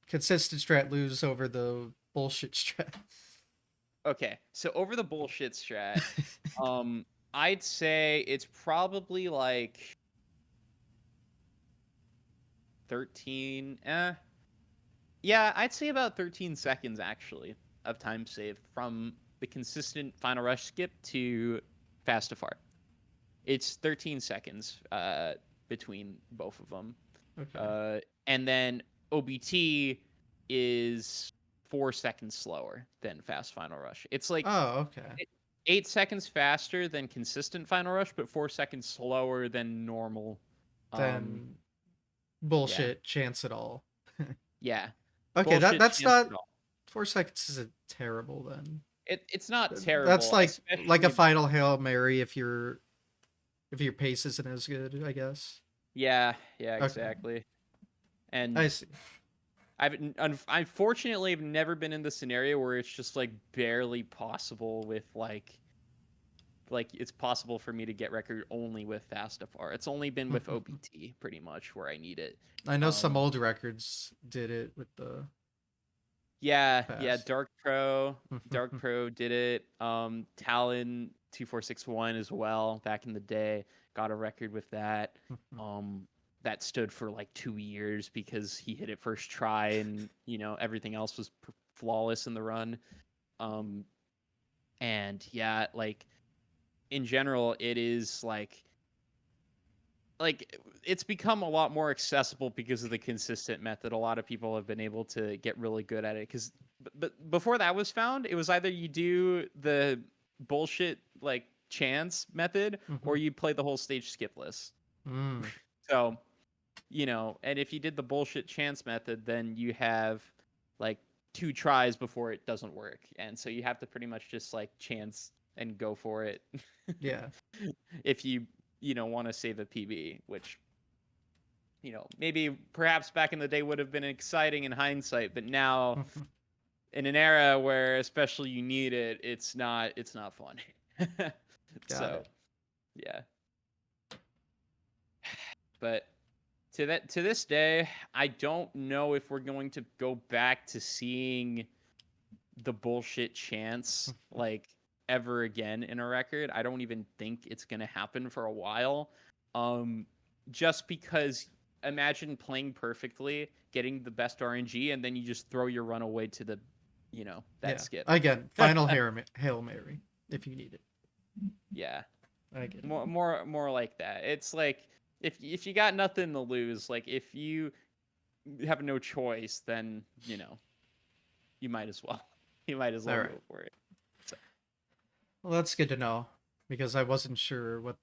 consistent strat lose over the bullshit strat? Okay, so over the bullshit strat, um, I'd say it's probably like 13. Yeah, I'd say about 13 seconds actually of time saved from the consistent final rush skip to fast to far. It's 13 seconds between both of them. Okay. Uh, and then OBT is 4 seconds slower than fast final rush. It's like Oh, okay. 8 seconds faster than consistent final rush, but 4 seconds slower than normal. Um, Then yeah, bullshit chance it all. yeah. Okay, Bullshit that's chance at not all. 4 seconds isn't terrible then. It's not That's terrible, like a especially. final Hail Mary if your pace isn't as good, I guess. Yeah, yeah, Okay. exactly. And I see. unfortunately have never been in the scenario where it's just like barely possible with like it's possible for me to get record only with fast FR. It's only been with OBT pretty much where I need it. I know some Um old records did it with the yeah, yeah, fast. Dark Pro did it. Talon 2461 as well back in the day got a record with that. That stood for like 2 years because he hit it first try, and everything else was flawless in the run. Um and yeah, like in general it is like it's become a lot more accessible because of the consistent method. A lot of people have been able to get really good at it because but before that was found, it was either you do the bullshit like chance method or you play the whole stage skipless. Mm, So, and if you did the bullshit chance method, then you have like 2 tries before it doesn't work. And so you have to pretty much just like chance and go for it yeah. if you want to save a PB, which maybe perhaps back in the day would have been exciting in hindsight, but now in an era where especially you need it, it's not fun. Got So it. yeah, but to this day, I don't know if we're going to go back to seeing the bullshit chance like ever again in a record. I don't even think it's going to happen for a while. Um just because imagine playing perfectly, getting the best RNG, and then you just throw your run away to the that Yeah. skip. Again, final Hail Mary if you need it. Yeah. I get it. More like that. It's like if you got nothing to lose, like if you have no choice, then you might as well. You might as All well right. go for it. Well, that's good to know because I wasn't sure what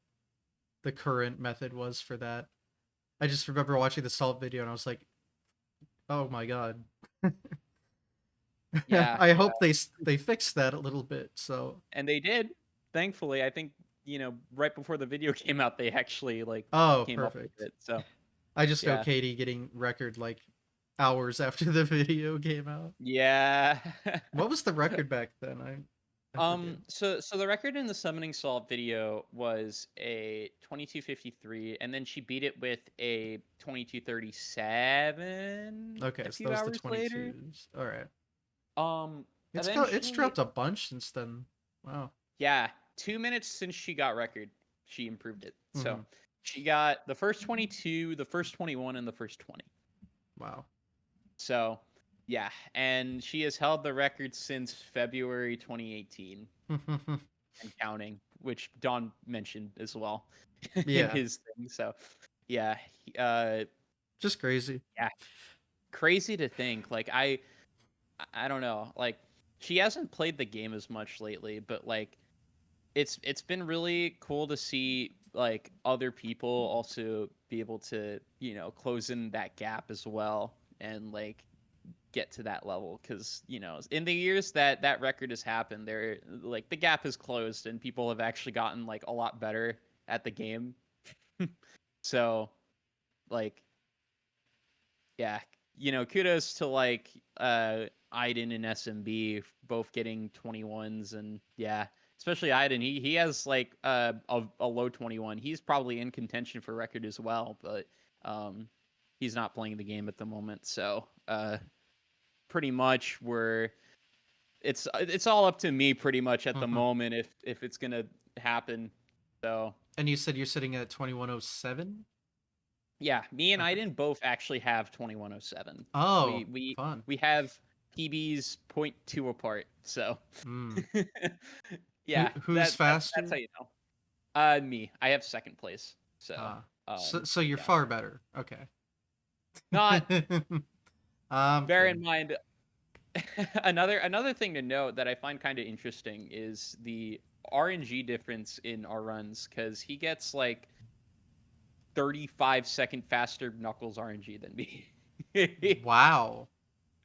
the current method was for that. I just remember watching the salt video and I was like, "Oh my god." Yeah, I yeah. hope they fixed that a little bit. So, And they did. Thankfully, I think, right before the video came out, they actually like oh, came up with perfect. it. So, I just know yeah. Katie getting record like hours after the video came out. Yeah. What was the record back then? I forget. So the record in the Summoning Salt video was a 22:53, and then she beat it with a 22:37 Okay, a so few that was the hours later. 22s. All right. It's Eventually, dropped a bunch since then. Wow. yeah, 2 minutes since she got record, she improved it. So Hmm. she got the first 22, the first 21, and the first 20. Wow. So, yeah, and she has held the record since February 2018 and counting, which Don mentioned as well in Yeah, his thing. So, yeah, just crazy. yeah, crazy to think. Like I don't know. Like she hasn't played the game as much lately, but like it's been really cool to see like other people also be able to close in that gap as well and like get to that level because in the years that that record has happened there like the gap has closed and people have actually gotten like a lot better at the game. So like yeah, kudos to like Iden and SMB both getting 21s and yeah, especially Iden. He has like a low 21. He's probably in contention for record as well, but um he's not playing the game at the moment. So pretty much we're it's all up to me pretty much at the Hmm. moment if it's going to happen. So And you said you're sitting at 2107? yeah, me and Okay. Iden both actually have 2107. Oh, fun. We have PBs point two apart. So Mm. yeah, Who's that's how faster? you know. Me, I have second place. So Ah. So you're yeah, far better. Okay. not I'm bear in kidding. mind another thing to note that I find kind of interesting is the RNG difference in our runs because he gets like 35-second faster Knuckles RNG than me. Wow.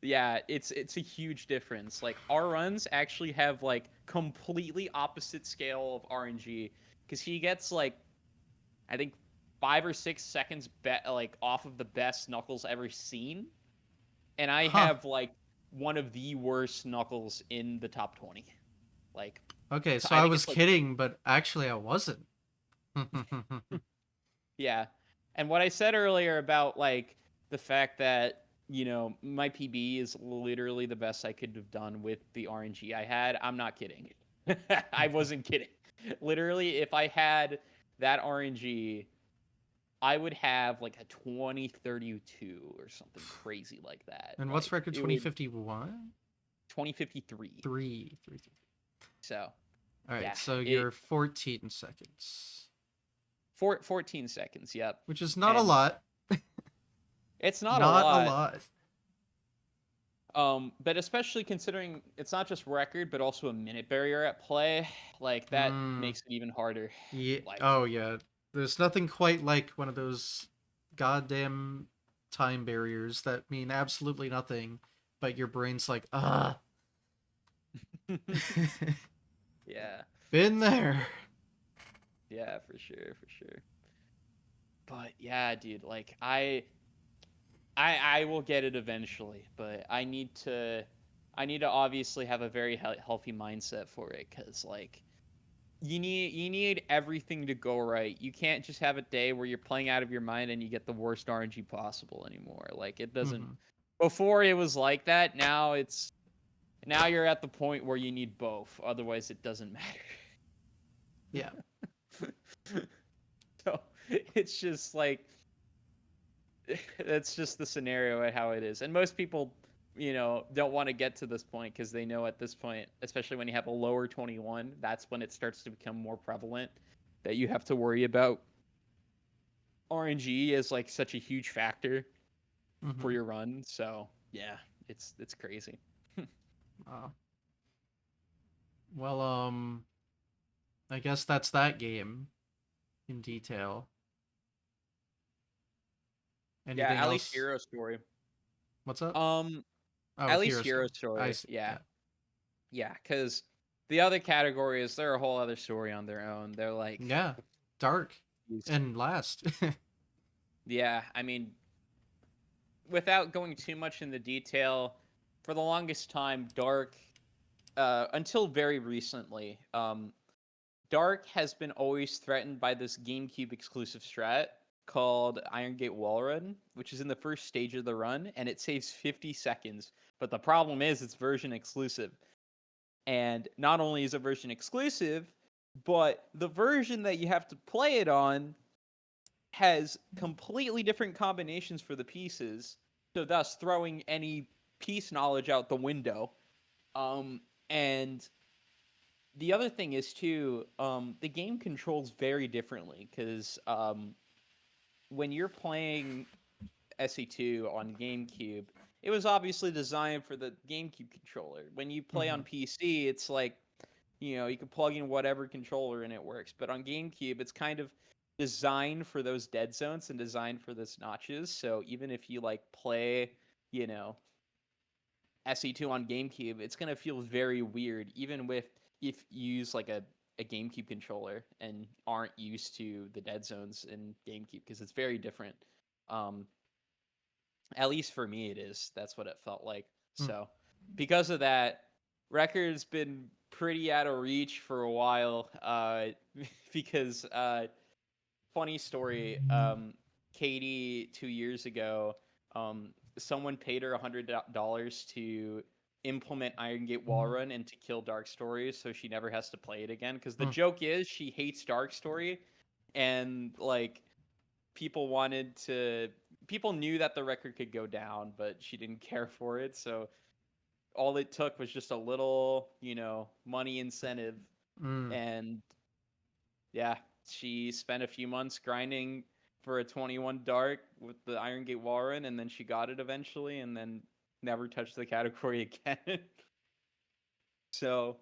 Yeah, it's a huge difference. Like our runs actually have like completely opposite scale of RNG because he gets like I think 5 or 6 seconds like off of the best Knuckles ever seen, and I Huh. have like one of the worst Knuckles in the top 20. Like Okay, so I I think was it's like kidding, but actually I wasn't. yeah. And what I said earlier about like the fact that, my PB is literally the best I could have done with the RNG I had, I'm not kidding. I wasn't kidding. Literally, if I had that RNG, I would have like a 2032 or something crazy like that. And what's Like record it would 2051? 2053. 3. So, All right, yeah, so it you're 14 seconds, 14 seconds, yep. which is not a And lot. it's not a Not a lot. lot. But especially considering it's not just record, but also a minute barrier at play, like that Hmm. makes it even harder. Yeah. Like, Oh, yeah. There's nothing quite like one of those goddamn time barriers that mean absolutely nothing, but your brain's like, ah, yeah, been there. yeah, for sure, for sure. But yeah, dude, like I will get it eventually, but I need to obviously have a very healthy mindset for it, because like you need everything to go right. You can't just have a day where you're playing out of your mind and you get the worst RNG possible anymore. Like it doesn't. Hmm. Before it was like that. Now you're at the point where you need both. Otherwise, it doesn't matter. Yeah. So it's just like that's just the scenario at how it is. And most people, don't want to get to this point because they know at this point, especially when you have a lower 21, that's when it starts to become more prevalent that you have to worry about RNG is like such a huge factor for Hmm. your run. So yeah, it's crazy. Uh, well, I guess that's that game in detail. Yeah, Anything at least else? Hero Story. What's up? Um, Oh, at least Hero Hero Story. I Story. see. Yeah, Yeah. yeah, because the other categories, they're a whole other story on their own. They're like, Yeah. Dark these- and last. yeah, I mean, without going too much into detail, for the longest time, Dark, until very recently, Dark has been always threatened by this GameCube exclusive strat called Iron Gate Wall Run, which is in the first stage of the run, and it saves 50 seconds. But the problem is it's version exclusive. And not only is it version exclusive, but the version that you have to play it on has completely different combinations for the pieces, so thus throwing any piece knowledge out the window. And the other thing is too, the game controls very differently because when you're playing SE2 on GameCube, it was obviously designed for the GameCube controller. When you play on Hmm. PC, it's like, you can plug in whatever controller and it works. But on GameCube, it's kind of designed for those dead zones and designed for those notches. So even if you like play, you know, SE2 on GameCube, it's gonna feel very weird, even with if you use like a GameCube controller and aren't used to the dead zones in GameCube because it's very different. Um, at least for me, it is. That's what it felt like. Hmm. So, because of that, Record's been pretty out of reach for a while. Because funny story, Katie 2 years ago, someone paid her $100 to implement Iron Gate Wall Run and to kill Dark Story, so she never has to play it again. Because the Hmm. joke is she hates Dark Story, and like people wanted to people knew that the record could go down, but she didn't care for it. So all it took was just a little, money incentive. Mm. And yeah, she spent a few months grinding for a 21 dark with the Iron Gate Warren, and then she got it eventually, and then never touched the category again. So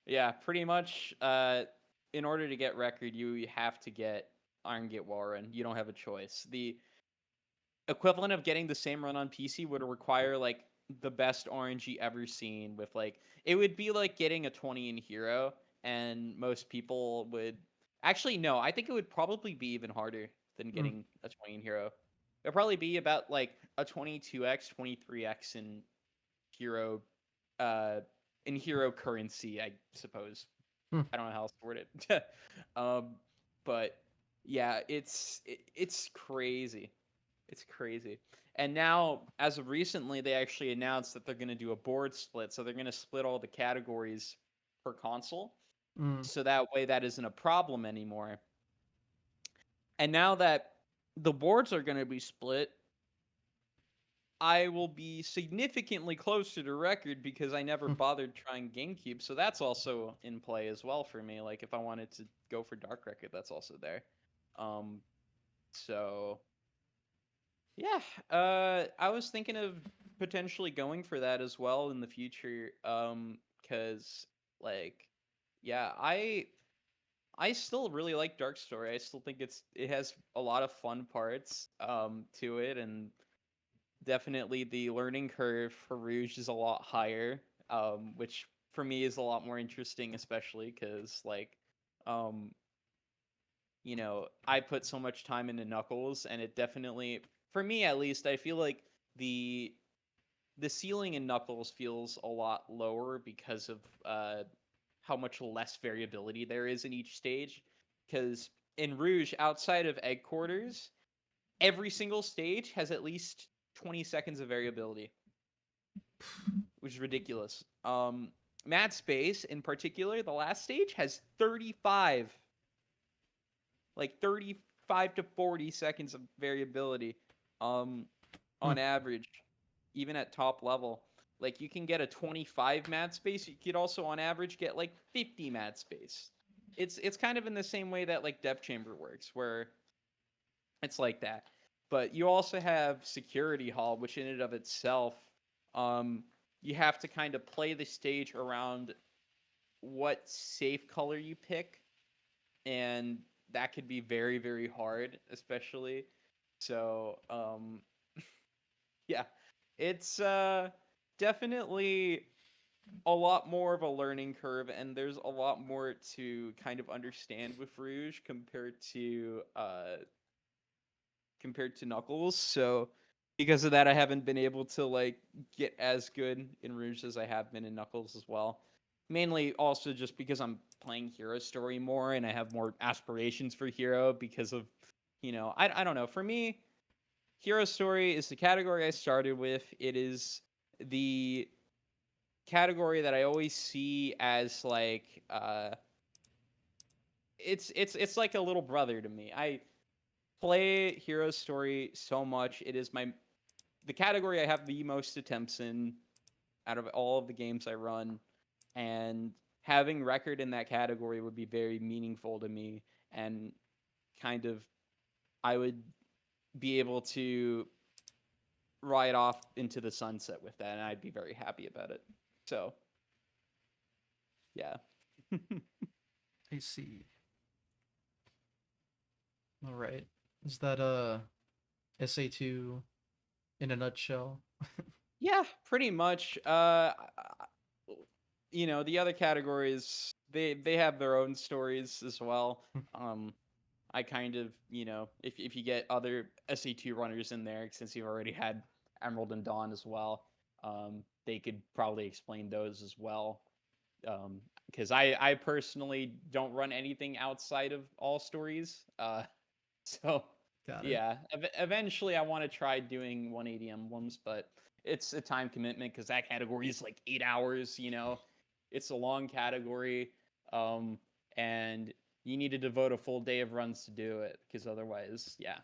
yeah, pretty much. In order to get record, you have to get Iron Gate Warren. You don't have a choice. The equivalent of getting the same run on PC would require like the best RNG ever seen with like it would be like getting a 20 in hero, and most people would actually no, I think it would probably be even harder than Mm. getting a 20 in hero. It'd probably be about like a 22x, 23x hero uh in hero currency, I suppose. Mm. I don't know how else to word it. um but yeah, it's crazy. It's crazy. And now, as of recently, they actually announced that they're going to do a board split. So they're going to split all the categories per console. Mm. So that way, that isn't a problem anymore. And now that the boards are going to be split, I will be significantly closer to record because I never Mm. bothered trying GameCube. So that's also in play as well for me. Like if I wanted to go for Dark Record, that's also there. Um, so Yeah, I was thinking of potentially going for that as well in the future. Cause like, yeah, I still really like Dark Story. I still think it has a lot of fun parts to it, and definitely the learning curve for Rouge is a lot higher. Which for me is a lot more interesting, especially because um, I put so much time into Knuckles, and it definitely, for me at least, I feel like the the ceiling in Knuckles feels a lot lower because of how much less variability there is in each stage. Because in Rouge, outside of Egg Quarters, every single stage has at least 20 seconds of variability, which is ridiculous. Mad Space, in particular, the last stage has 35 to 40 seconds of variability um Mm. on average, even at top level. Like you can get a 25 mat space, you could also on average get like 50 mat space. It's kind of in the same way that like depth chamber works, where it's like that. But you also have security hall, which in and of itself, um you have to kind of play the stage around what safe color you pick, and that could be very, very hard, especially. So, yeah, it's definitely a lot more of a learning curve, and there's a lot more to kind of understand with Rouge compared to Knuckles. So because of that, I haven't been able to like get as good in Rouge as I have been in Knuckles as well. Mainly also just because I'm playing Hero Story more and I have more aspirations for Hero because of, I don't know. For me, Hero Story is the category I started with. It is the category that I always see as like it's like a little brother to me. I play Hero Story so much. It is the category I have the most attempts in out of all of the games I run, and having record in that category would be very meaningful to me, and kind of I would be able to ride off into the sunset with that, and I'd be very happy about it. So, yeah. I see. All right. Is that SA2 in a nutshell? Yeah, pretty much. The other categories they have their own stories as well. Um, I kind of, if you get other SE2 runners in there, since you've already had Emerald and Dawn as well, they could probably explain those as well. Because I personally don't run anything outside of all stories. So, Got it. yeah, eventually I want to try doing 180 emblems, but it's a time commitment because that category is like 8 hours. It's a long category, um, and you need to devote a full day of runs to do it because otherwise, yeah,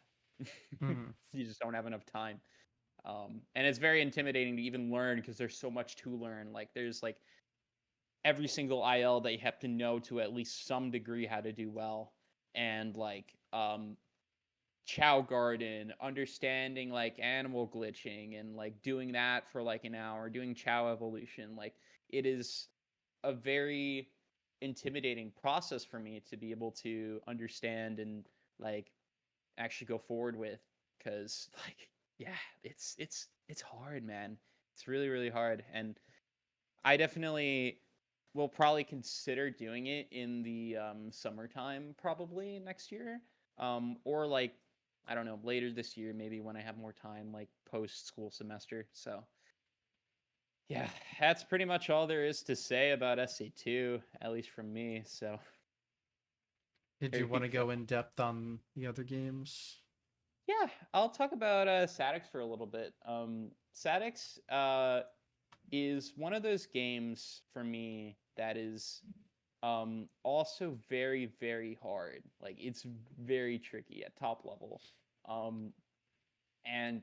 Hmm. you just don't have enough time. And it's very intimidating to even learn because there's so much to learn. Like there's like every single IL that you have to know to at least some degree how to do well, and like Chow Garden, understanding like animal glitching and like doing that for like an hour, doing Chow evolution. Like it is a very intimidating process for me to be able to understand and like actually go forward with, cuz like yeah, it's hard, man. It's really really hard, and I definitely will probably consider doing it in the summertime, probably next year, or like I don't know, later this year, maybe when I have more time, like post school semester. So yeah, that's pretty much all there is to say about SC2, at least from me. So Did there you want you to go. go in depth on the other games? Yeah, I'll talk about Sadix for a little bit. Sadix is one of those games for me that is also very very hard. Like it's very tricky at top level. um and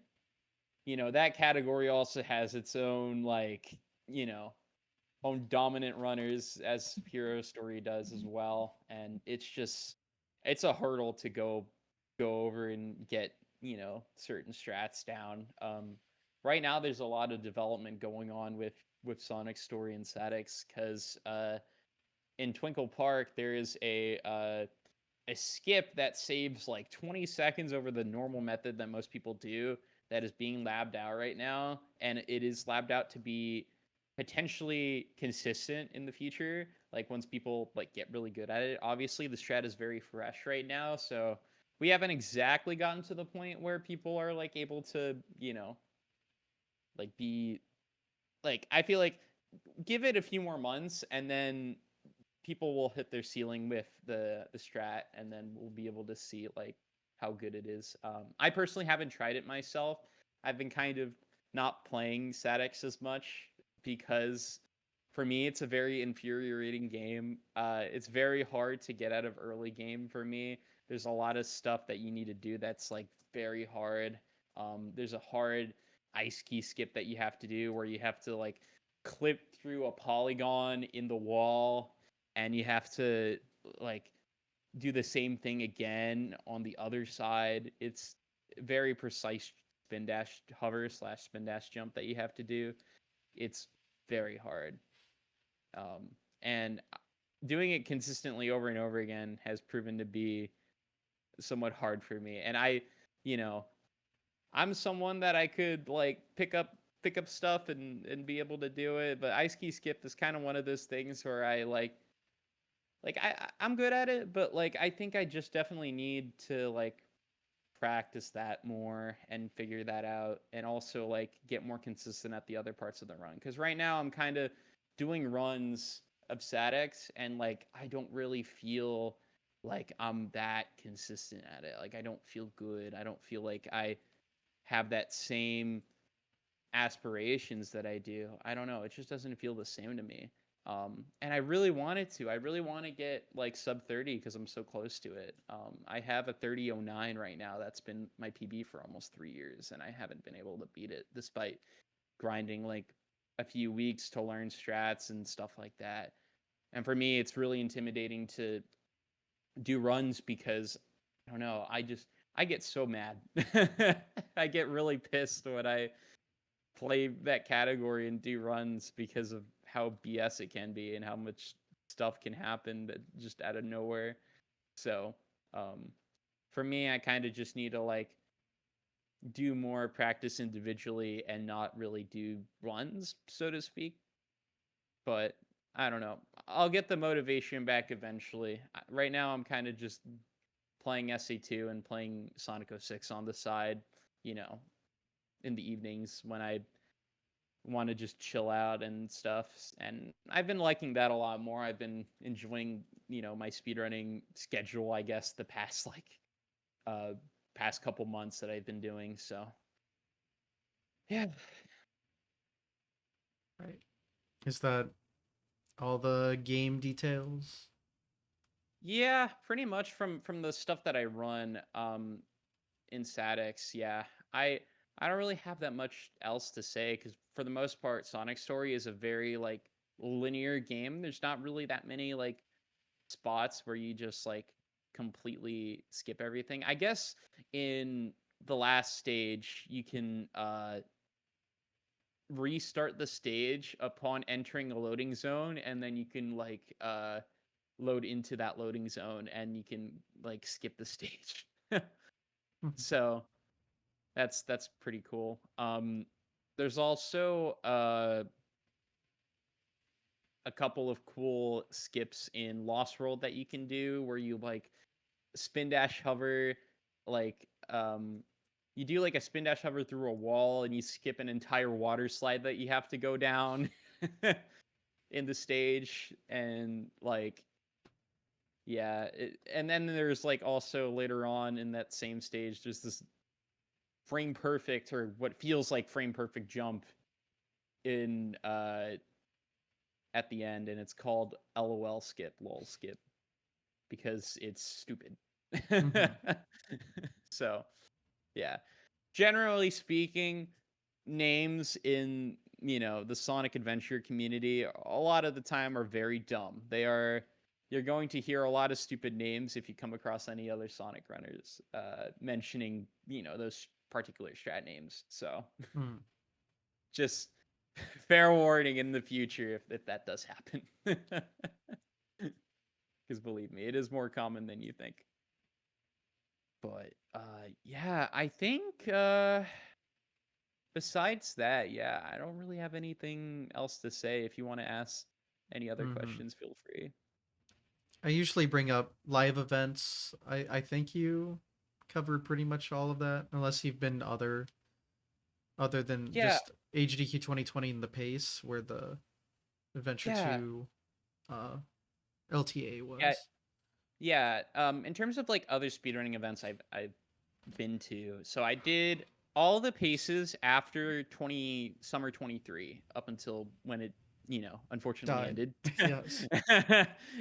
that category also has its own like you know own dominant runners, as Hero Story does as well, and it's a hurdle to go over and get certain strats down. Right now there's a lot of development going on with Sonic Story and Sadix, because in Twinkle Park, there is a skip that saves like 20 seconds over the normal method that most people do, that is being labbed out right now, and it is labbed out to be potentially consistent in the future, like once people like get really good at it. Obviously the strat is very fresh right now, so we haven't exactly gotten to the point where people are like able to like be like, I feel like give it a few more months and then people will hit their ceiling with the strat, and then we'll be able to see like how good it is. I personally haven't tried it myself. I've been kind of not playing Sadix as much because for me it's a very infuriating game. It's very hard to get out of early game for me. There's a lot of stuff that you need to do that's like very hard. There's a hard ice key skip that you have to do where you have to like clip through a polygon in the wall, and you have to like do the same thing again on the other side. It's very precise spin dash hover slash spin dash jump that you have to do. It's very hard. And doing it consistently over and over again has proven to be somewhat hard for me. And you know, I'm someone that I could like pick up stuff and be able to do it, but ice ski skip is kind of one of those things where I I'm good at it, but like I think I just definitely need to like practice that more and figure that out, and also like get more consistent at the other parts of the run, because right now I'm kind of doing runs of statics and like I don't really feel like I'm that consistent at it. Like I don't feel good. I don't feel like I have that same aspirations that I do. I don't know. It just doesn't feel the same to me. And I really wanted to. I really want to get like sub 30 because I'm so close to it. I have a 30:09 right now. That's been my PB for almost 3 years, and I haven't been able to beat it despite grinding like a few weeks to learn strats and stuff like that. And for me, it's really intimidating to do runs because I don't know. I get so mad. I get really pissed when I play that category and do runs because of how BS it can be and how much stuff can happen that just out of nowhere. So, um, for me, I kind of just need to like do more practice individually and not really do runs, so to speak. But I don't know. I'll get the motivation back eventually. Right now, I'm kind of just playing SA2 and playing Sonic 06 on the side, you know, in the evenings when I want to just chill out and stuff. And I've been liking that a lot more. I've been enjoying, my speedrunning schedule, I guess, the past uh past couple months that I've been doing. So yeah. Right. Is that all the game details? Yeah, pretty much from the stuff that I run in statics, yeah. I I don't really have that much else to say cuz for the most part Sonic Story is a very like linear game. There's not really that many like spots where you just like completely skip everything. I guess in the last stage you can restart the stage upon entering a loading zone, and then you can like load into that loading zone and you can like skip the stage. Mhm. So that's pretty cool. There's also a couple of cool skips in Lost World that you can do where you like spin dash hover, like you do like a spin dash hover through a wall and you skip an entire water slide that you have to go down in the stage. And like and then there's like also later on in that same stage there's this frame perfect, or what feels like frame perfect, jump in at the end, and it's called LOL skip, lol skip, because it's stupid. Mhm. So yeah, generally speaking, names in the Sonic Adventure community a lot of the time are very dumb. You're going to hear a lot of stupid names if you come across any other Sonic runners mentioning those particular strat names. So Mm. just fair warning in the future if that does happen. Because believe me, it is more common than you think. But yeah, I think besides that, yeah, I don't really have anything else to say. If you want to ask any other Mhm. questions, feel free. I usually bring up live events. I think you covered pretty much all of that, unless you've been other than Yeah, just HDQ 2020 and the pace where the Adventure yeah, 2 uh, LTA yeah, was. yeah. In terms of like other speedrunning events I've been to, so I did all the paces after 20 summer 23 up until when it unfortunately Died. ended. Yes.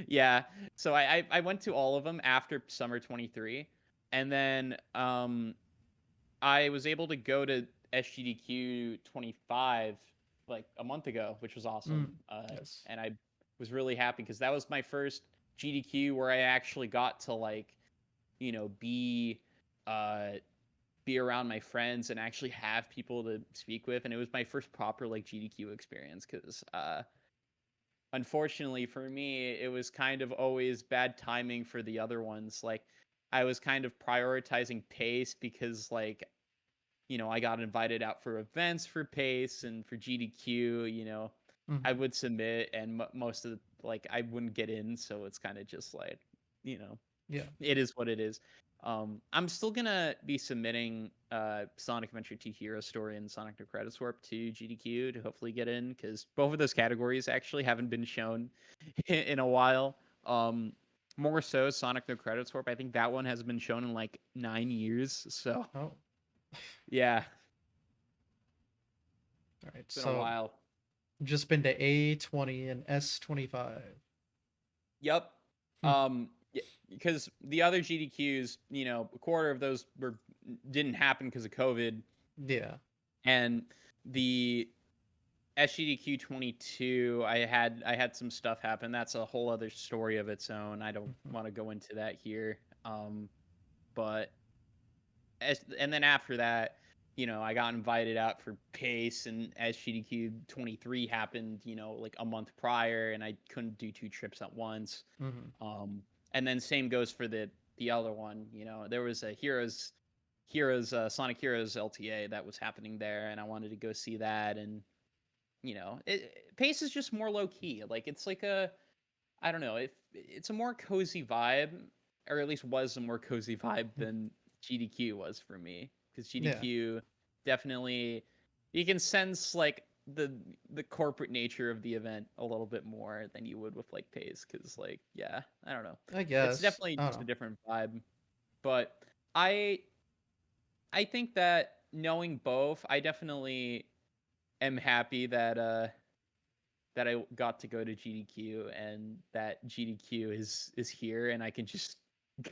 Yeah, so I went to all of them after summer 23, and then I was able to go to SGDQ 25 like a month ago, which was awesome. Mm. Yes. And I was really happy because that was my first GDQ where I actually got to like, be uh be around my friends and actually have people to speak with, and it was my first proper like GDQ experience because unfortunately for me, it was kind of always bad timing for the other ones. Like, I was kind of prioritizing pace because, like, I got invited out for events for pace and for GDQ. I Mm-hmm. would submit, and most of the, like, I wouldn't get in, so it's kind of just like, Yeah. it is what it is. I'm still gonna be submitting Sonic Adventure 2 Hero Story and Sonic No Credits Warp to GDQ to hopefully get in, because both of those categories actually haven't been shown in a while. Um, More so Sonic No Credits Warp. I think that one has been shown in like 9 years. So Oh, yeah, all right. it's been a So while. just been to A20 and S25. Yep. Because the other GDQs, a quarter of those didn't happen because of COVID, Yeah. and the SGDQ 22, I had some stuff happen. That's a whole other story of its own. I don't Mm-hmm. want to go into that here. But and then after that, I got invited out for Pace, and SGDQ 23 happened, like a month prior, and I couldn't do two trips at once. Mm-hmm. Um, and then same goes for the other one. There was a Heroes Sonic Heroes LTA that was happening there, and I wanted to go see that. And Pace is just more low key. Like, it's like a, I don't know, it's a more cozy vibe, or at least was a more cozy vibe than GDQ was for me. Because Yeah. GDQ definitely, you can sense like the corporate nature of the event a little bit more than you would with like Pace. Because, like, yeah, I don't know, I it's guess. definitely I don't just a know. different vibe. But I I think that knowing both, I definitely am happy that I got to go to GDQ, and that GDQ is here, and I can just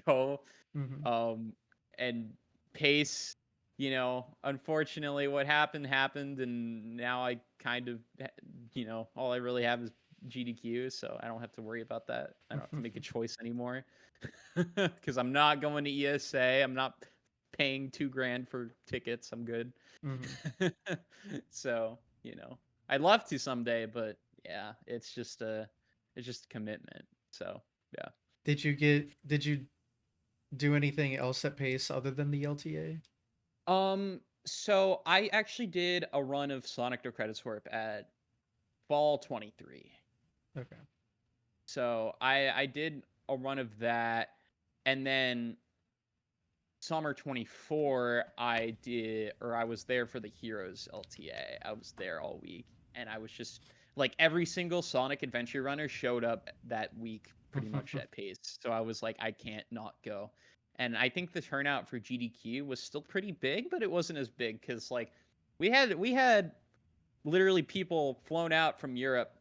go. Mm-hmm. um and Pace, unfortunately what happened, and now I kind of, all I really have is GDQ, so I don't have to worry about that. I don't have to make a choice anymore. Because I'm not going to ESA. I'm not paying $2,000 for tickets. I'm good. Mm-hmm. So, I'd love to someday, but yeah, it's just a commitment. So yeah. Did you do anything else at Pace other than the LTA? So I actually did a run of Sonic No Credits Warp at Fall 23. Okay. So I did a run of that, and then Summer 24, I was there for the Heroes LTA. I was there all week, and I was just like, every single Sonic Adventure runner showed up that week pretty much at pace. So I was like, I can't not go. And I think the turnout for GDQ was still pretty big, but it wasn't as big because, like, we had literally people flown out from Europe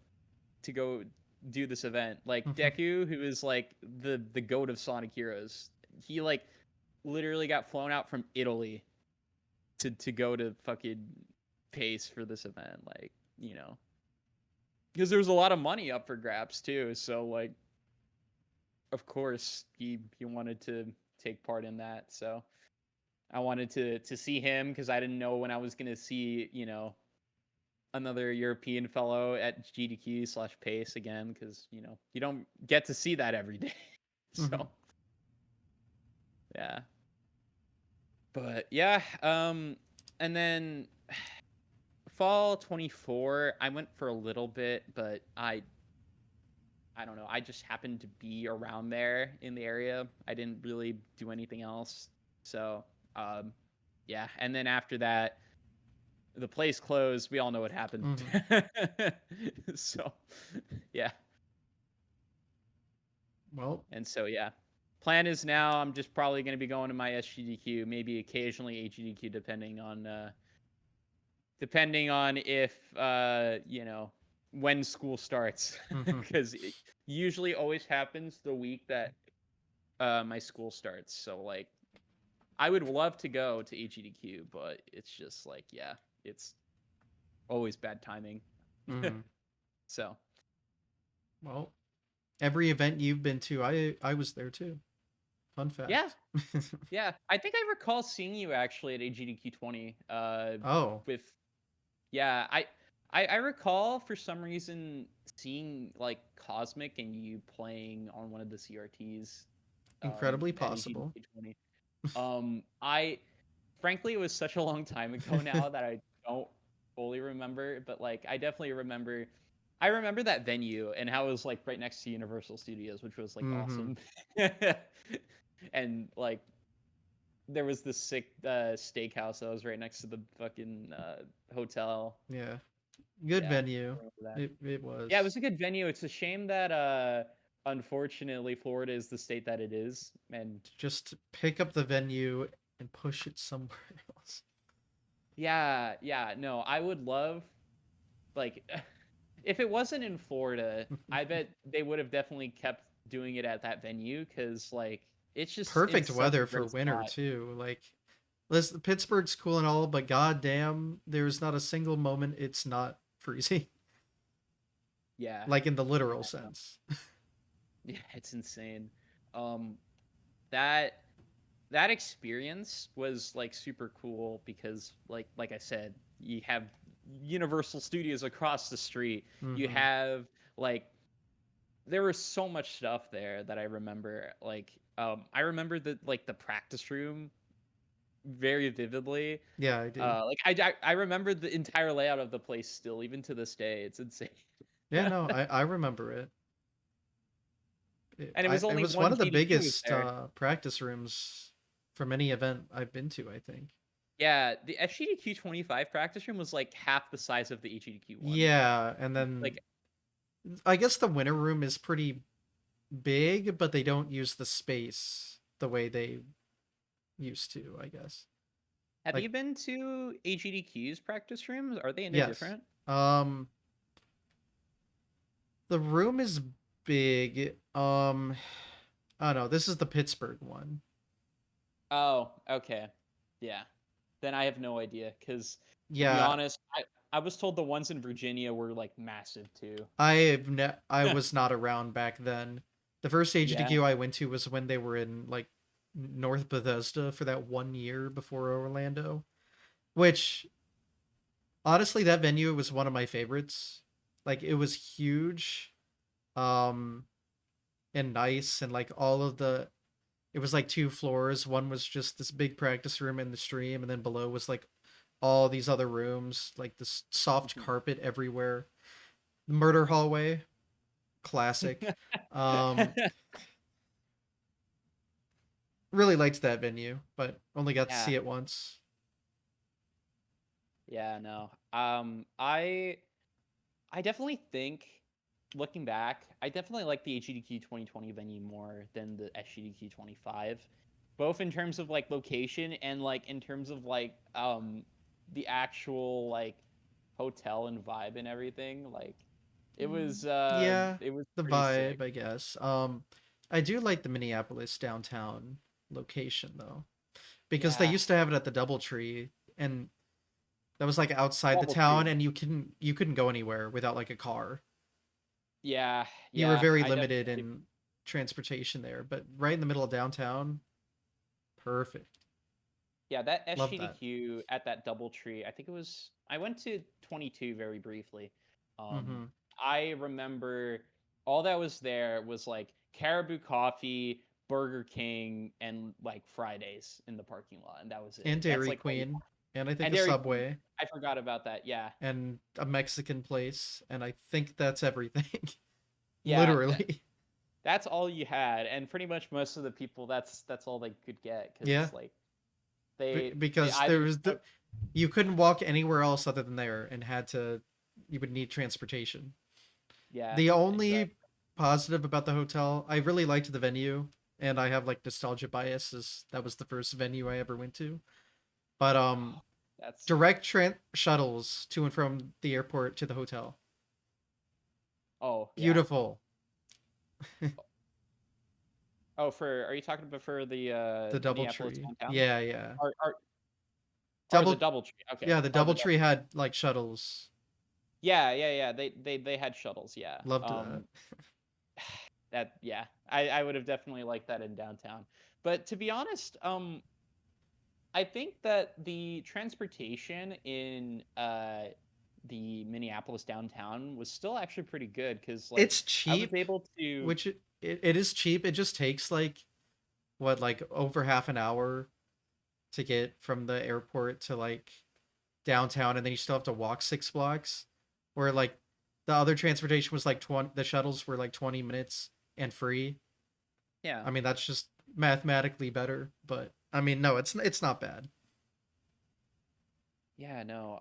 to go do this event. Like Deku, who is like the goat of Sonic Heroes, he like literally got flown out from Italy to go to fucking Pace for this event. Like, because there was a lot of money up for grabs too. So, like, of course he wanted to take part in that. So I wanted to see him, because I didn't know when I was gonna see, another European fellow at GDQ/Pace again, because you don't get to see that every day. Mm-hmm. So yeah. But yeah, and then Fall 24, I went for a little bit, but I don't know. I just happened to be around there in the area. I didn't really do anything else. So, um, yeah. And then after that, the place closed. We all know what happened. Mm-hmm. So, yeah. Well. And so, yeah. Plan is now I'm just probably going to be going to my SGDQ, maybe occasionally AGDQ, depending on if when school starts. Mm-hmm. Because it usually always happens the week that my school starts. So, like, I would love to go to HEDQ, but it's just like, yeah, it's always bad timing. Mm-hmm. So Well, every event you've been to, I was there too. Fun yeah, fact. yeah, I think I recall seeing you actually at AGDQ 20. Oh. With Yeah, I recall for some reason seeing like Cosmic and you playing on one of the CRTs Incredibly at possible. EGDQ 20. I frankly, it was such a long time ago now that I don't fully remember, but like I definitely remember. I remember that venue and how it was like right next to Universal Studios, which was like Mm-hmm. awesome. And like there was this sick steakhouse that was right next to the fucking hotel. Yeah. Good Yeah, venue. I remember that. It Yeah, it was. was a good venue. It's a shame that unfortunately Florida is the state that it is, and Just pick up the venue and push it somewhere else. yeah, no, I would love like if it wasn't in Florida, I bet they would have definitely kept doing it at that venue because like it's just in Perfect such a weather for great winter spot. too. Like, listen, Pittsburgh's cool and all, but goddamn, there's not a single moment it's not freezing. Yeah, Like in the yeah, literal no. sense. Yeah, it's insane. Um, that that experience was like super cool because like I said, you have Universal Studios across the street. You Mm-hmm. have like there was so much stuff there that I remember. Like I remember the practice room very vividly. Yeah, I do. I remember the entire layout of the place still, even to this day. It's insane. Yeah, no, I remember it. And it was It only was one one of the GDQ was biggest there. practice rooms from any event I've been to, I think. Yeah, the SGDQ 25 practice room was like half the size of the HGDQ one. Yeah, and then Like, I guess the winter room is pretty big, but they don't use the space the way they used to, I guess. have you Like, been to HGDQ's practice rooms? Are they any yes. different? The room is big. I don't know. This is the Pittsburgh one. Oh, okay. Yeah. Then I have no idea because to be Yeah, honest, I was told the ones in Virginia were like massive too. I was not around back then. The first Yeah. HDQ I went to was when they were in like North Bethesda for that 1 year before Orlando, which honestly that venue was one of my favorites. Like it was huge, um, and nice, and like all of the it was like two floors. One was just this big practice room in the stream, and then below was like all these other rooms, like this soft carpet everywhere. The murder hallway, classic. Um, really liked that venue, but only got to Yeah. see it once. Yeah, no. I definitely think, looking back, I definitely like the HGDQ 2020 venue more than the SGDQ 25, both in terms of like location and like in terms of like the actual like hotel and vibe and everything. Like Yeah, it was the pretty sick. vibe, I guess. I do like the Minneapolis downtown location though, because they Yeah, used to have it at the DoubleTree, and that was like outside the town, DoubleTree. and you couldn't go anywhere without like a car. Yeah, You were yeah. very I limited definitely in transportation there, but right in the middle of downtown, perfect. Yeah, that Love that. SGDQ at that DoubleTree, I think it was I went to 22 very briefly. Um Mm-hmm. I remember all that was there was like Caribou Coffee, Burger King, and like Fridays in the parking lot, and that was it. And That's Dairy like all you Queen, and I think and a Dairy Queen. Subway, I forgot about that. Yeah. and a Mexican place, and I think that's everything. Yeah, Literally. that's all you had, and pretty much most of the people that's all they could get Yeah, cuz like they because there either was you couldn't walk anywhere else other than there, and you would need transportation. yeah, The only exactly. positive about the hotel, I really liked the venue, and I have like nostalgia biases. That was the first venue I ever went to. But That's direct shuttles to and from the airport to the hotel. oh, yeah. Beautiful. Oh, for are you talking about for the The Minneapolis DoubleTree. downtown? Yeah, yeah. Or the Double DoubleTree? Okay. yeah, the Oh, the DoubleTree double. had like shuttles. Yeah. They had shuttles. Yeah. Loved that. That yeah. I would have definitely liked that in downtown. But to be honest, I think that the transportation in the Minneapolis downtown was still actually pretty good because like It's I was cheap, able to. which it is cheap. It just takes like what, like over half an hour to get from the airport to like downtown, and then you still have to walk 6 blocks. Where like the other transportation was like 20, the shuttles were like 20 minutes and free. Yeah. I mean, that's just mathematically better, but I mean, no, it's not bad. Yeah, no.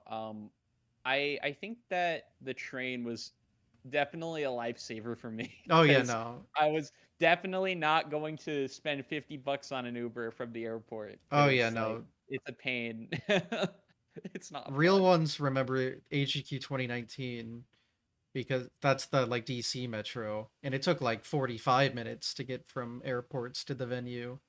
I think that the train was definitely a lifesaver for me Oh yeah, because no. I was definitely not going to spend $50 on an Uber from the airport Oh yeah, because like no. it's a pain. It's not Real fun. ones remember AGQ 2019 because that's the like DC metro, and it took like 45 minutes to get from airports to the venue.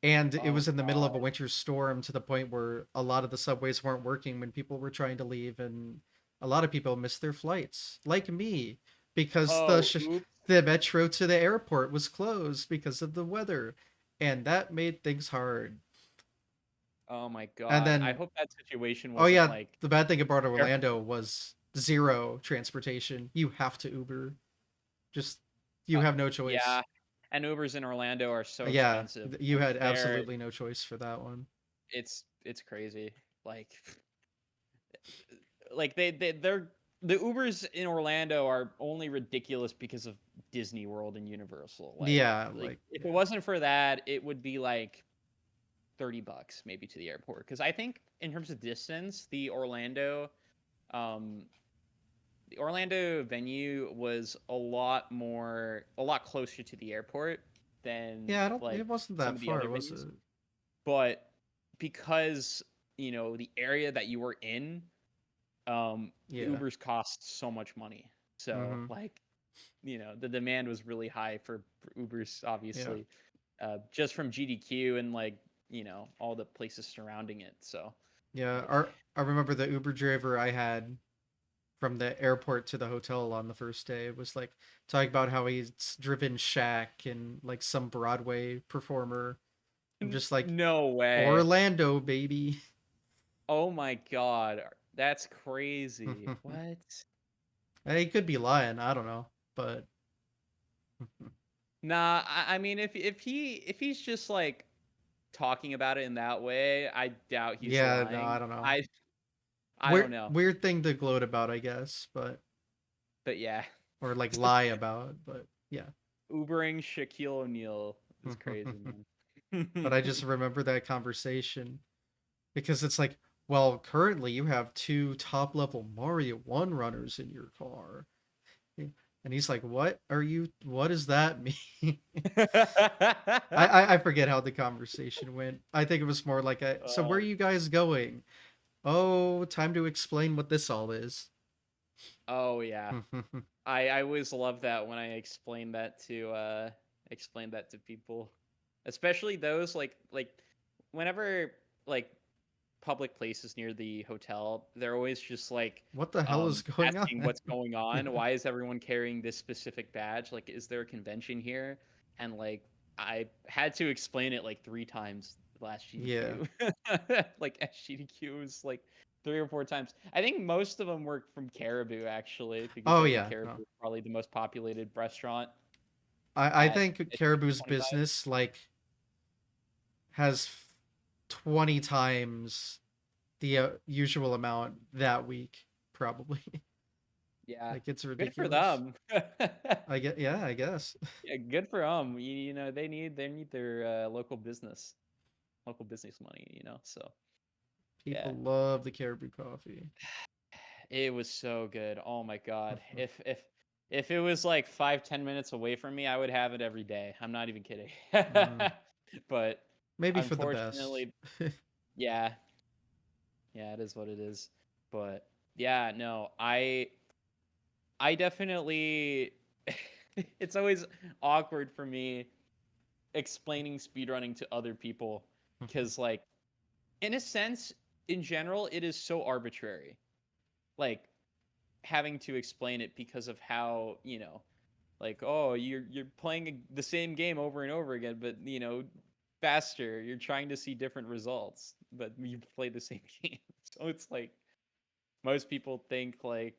And it Oh was in the middle of a God. winter storm to the point where a lot of the subways weren't working when people were trying to leave, and a lot of people missed their flights, like me, because Oh, oops. the metro to the airport was closed because of the weather, and that made things hard. Oh my And God. I then, hope that situation oh wasn't yeah, like the bad thing about Orlando terrible. was zero transportation. You have to Uber. Just you Uh, have no choice. yeah. And Ubers in Orlando are so Yeah, expensive. you Like had they're absolutely no choice for that one. it's crazy. Like they're the Ubers in Orlando are only ridiculous because of Disney World and Universal. Yeah, Like like if it yeah. wasn't for that, it would be like $30 maybe to the airport. Because I think in terms of distance, um, the Orlando venue was a lot closer to the airport than Yeah, I don't. like It wasn't some that of the other far, was venues. it? But because the area that you were in, the Yeah. Ubers cost so much money. So Mm-hmm. like the demand was really high for Ubers, Yeah. obviously, just from GDQ and like all the places surrounding it. So Yeah. like I remember the Uber driver I had from the airport to the hotel on the first day was like talking about how he's driven Shaq and like some Broadway performer. I'm just like, no way. Orlando, baby. Oh my god, that's crazy. What? He could be lying. I don't know, but Nah, I mean if he's just like talking about it in that way, I doubt he's yeah, no, I lying. don't know. I don't know. Weird thing to gloat about, I guess, but But yeah. or like lie about, but yeah. Ubering Shaquille O'Neal is crazy, But man. I just remember that conversation because it's like, well, currently you have two top level Mario 1 runners in your car. And he's like, what does that mean? I forget how the conversation went. I think it was more like so where are um, you guys going? Oh, time to explain what this all is. oh yeah. I always love that when I explain that to people. Especially those like whenever like public places near the hotel, they're always just like What the hell is going on? asking what's going Yeah. on. Why is everyone carrying this specific badge? Like, is there a convention here? And like, I had to explain it like 3 times last Yeah. GDQ. Like SGDQ was like 3 or 4 times. I think most of them were from Caribou actually, because Oh I think yeah, no. Caribou is probably the most populated restaurant I at think SGDQ Caribou's 25. business like has 20 times the usual amount that week probably. Yeah, Like it's good for ridiculous. them. I get yeah, I guess. Yeah, good for them. They need their local business money. So yeah, People love the Caribou coffee. it was so good. Oh my god, if it was like 5-10 minutes away from me, I would have it every day. I'm not even kidding. Mm, But maybe for the best. unfortunately, yeah, yeah, it is what it is. But yeah, no, I definitely. It's always awkward for me explaining speedrunning to other people because like in a sense in general it is so arbitrary, like having to explain it because of how like, oh, you're playing the same game over and over again, but faster, you're trying to see different results, but you play the same game. So it's like most people think like,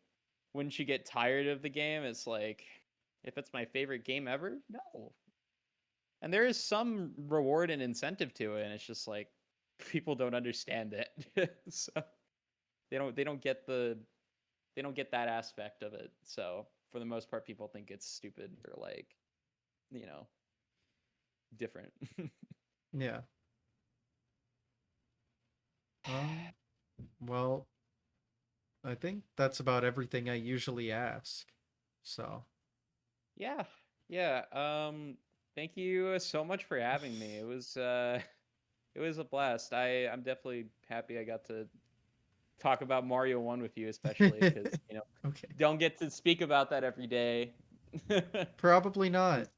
wouldn't you get tired of the game? It's like, if it's my favorite game ever, no. And there is some reward and incentive to it, and it's just like people don't understand it. So they don't get they don't get that aspect of it. So for the most part, people think it's stupid or like, you know, different. Yeah. Well, I think that's about everything I usually ask. So, Yeah, yeah. Thank you so much for having me. It was a blast. I'm definitely happy I got to talk about Mario 1 with you, especially because, okay. don't get to speak about that every day. Probably not.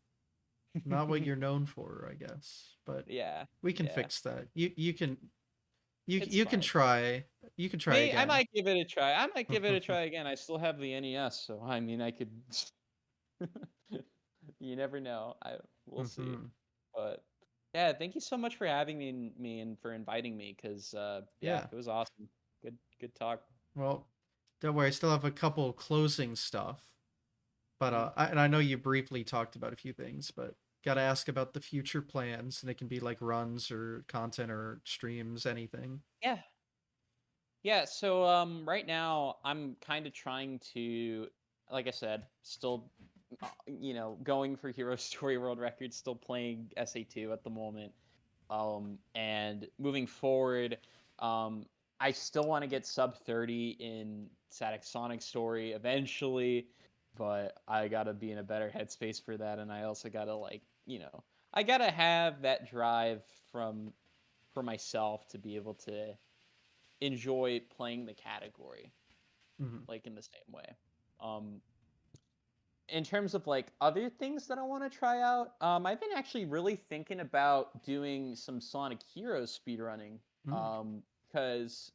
Not what you're known for, I guess. But Yeah, we can yeah. fix that. You can you It's you can fine. try. You can try I again. might give it a try. I might give it a try again. I still have the NES, so I mean, I could. You never know. We'll see. Mhm. But yeah, thank you so much for having me and for inviting me. Cause yeah, Yeah. it was awesome. Good talk. Well, don't worry. I still have a couple closing stuff. But Mhm. and I know you briefly talked about a few things, but got to ask about the future plans, and it can be like runs or content or streams, anything. Yeah, yeah. So right now I'm kind of trying to, like I said, still, going for Hero Story World Records, still playing SA2 at the moment. And moving forward, um, I still want to get sub 30 in Static Sonic Story eventually, but I gotta be in a better headspace for that, and I also gotta I gotta have that drive for myself to be able to enjoy playing the category Hmm. like in the same way. Um, in terms of like other things that I want to try out, I've been actually really thinking about doing some Sonic Heroes speedrunning. Mm. Because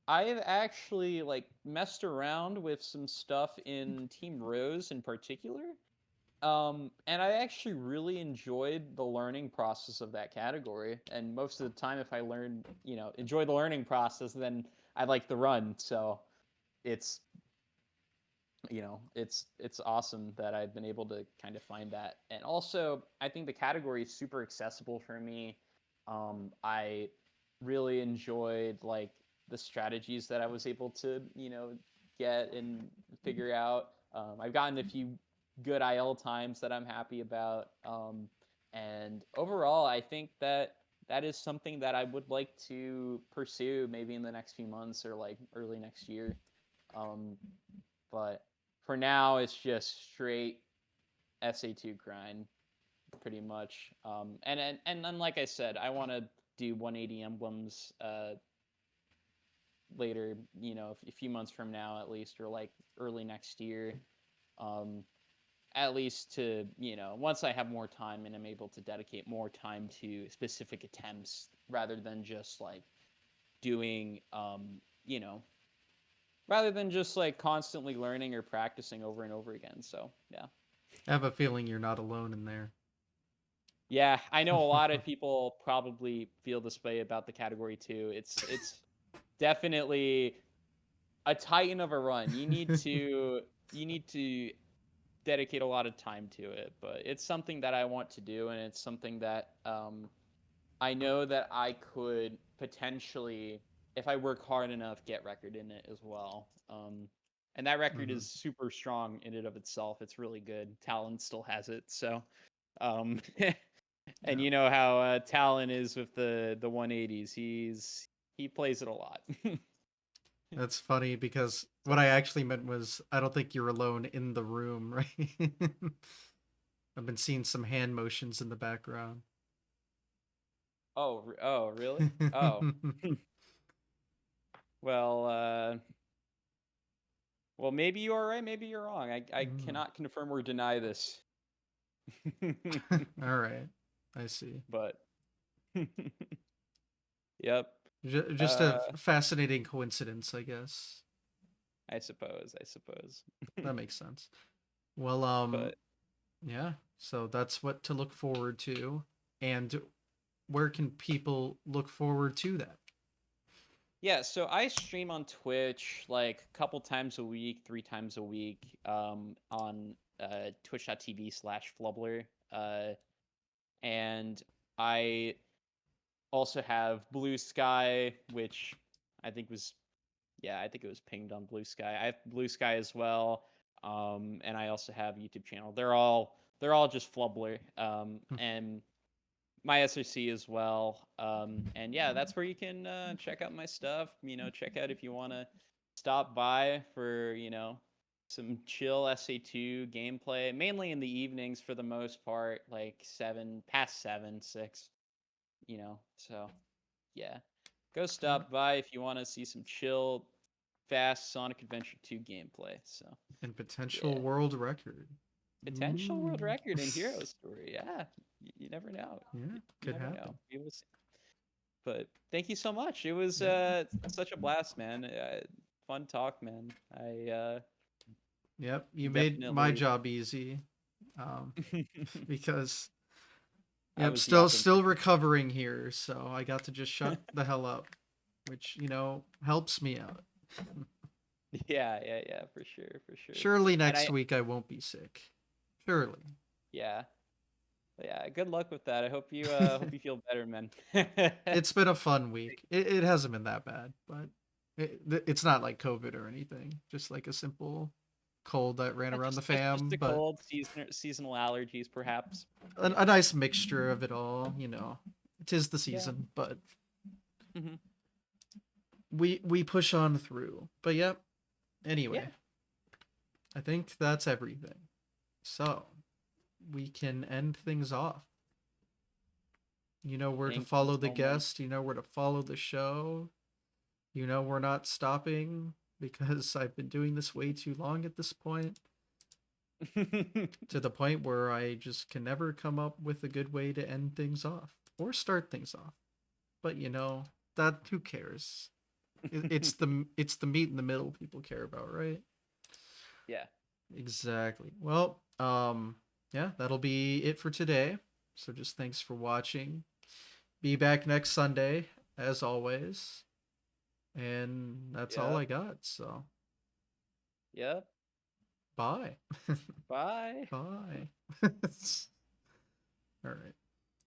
I've actually like messed around with some stuff in Team Rose in particular. And I actually really enjoyed the learning process of that category. And most of the time, if I enjoy the learning process, then I like the run. So it's it's awesome that I've been able to kind of find that. And also, I think the category is super accessible for me. I really enjoyed like the strategies that I was able to get and figure out. I've gotten a few good IL times that I'm happy about. And overall, I think that that is something that I would like to pursue maybe in the next few months or like early next year. Um, but for now, it's just straight SA2 grind, pretty much. And then, like I said, I want to do 180 emblems later, a few months from now at least, or like early next year. Um, at least to, once I have more time and I'm able to dedicate more time to specific attempts rather than just like doing, you know, rather than just like constantly learning or practicing over and over again. So, yeah. I have a feeling you're not alone in there. Yeah, I know a lot of people probably feel this way about the category too. It's definitely a titan of a run. You need to dedicate a lot of time to it, but it's something that I want to do, and it's something that I know that I could potentially, if I work hard enough, get record in it as well. And that record Hmm. is super strong in and of itself. It's really good. Talon still has it, so um, and Yeah. you know how Talon is with the 180s. He plays it a lot. That's funny because what So, I actually meant was I don't think you're alone in the room, right? I've been seeing some hand motions in the background. oh, really? Oh, well, well, maybe you are right. Maybe you're wrong. I Mm. cannot confirm or deny this. All right. I see. But yep. Just a Uh, fascinating coincidence, I guess. I suppose. I suppose. That makes sense. Well, But yeah. So that's what to look forward to. And where can people look forward to that? Yeah, so I stream on Twitch like a couple times a week, 3 times a week, on twitch.tv/Flubbler. And I also have Blue Sky, which I think was, yeah, I think it was pinged on Blue Sky. I have Blue Sky as well. And I also have a YouTube channel. They're all just Flubbler. And my SRC as well. And yeah, that's where you can check out my stuff. Check out if you want to stop by for some chill SA2 gameplay, mainly in the evenings for the most part, like past 7, 6. So yeah, go Yeah. stop by if you want to see some chill, fast Sonic Adventure 2 gameplay. So And potential yeah, world record. potential world Ooh. record in Hero Story. Yeah, you never know. Yeah, You could never know. happen. We will see. But thank you so much. It was Yeah. such a blast, man. Fun talk, man. I Yep, you made my definitely. job easy. Um, because I yep, was still yapping still pretty. recovering here, so I got to just shut the hell up, which, helps me out. Yeah, yeah, yeah, for sure, for sure. Surely And next week I won't be sick. Surely. yeah, yeah. Good luck with that. I hope you feel better, man. It's been a fun week. It hasn't been that bad, but it's not like COVID or anything. Just like a simple cold that ran around the Just fam, a but cold seasonal allergies, perhaps. a nice mixture of it all. Tis the Yeah. season, but Hmm. we push on through. But yep. Yeah. Anyway, I think that's everything. So we can end things off. You know where to Thank you follow the so much. guest. You know where to follow the show. We're not stopping because I've been doing this way too long at this point. To the point where I just can never come up with a good way to end things off or start things off. But that who cares? It's the meat in the middle people care about, right? Yeah. Exactly. Well, yeah, that'll be it for today. So just thanks for watching. Be back next Sunday, as always. And that's all Yep. I got. So Yep. bye. Bye. Bye.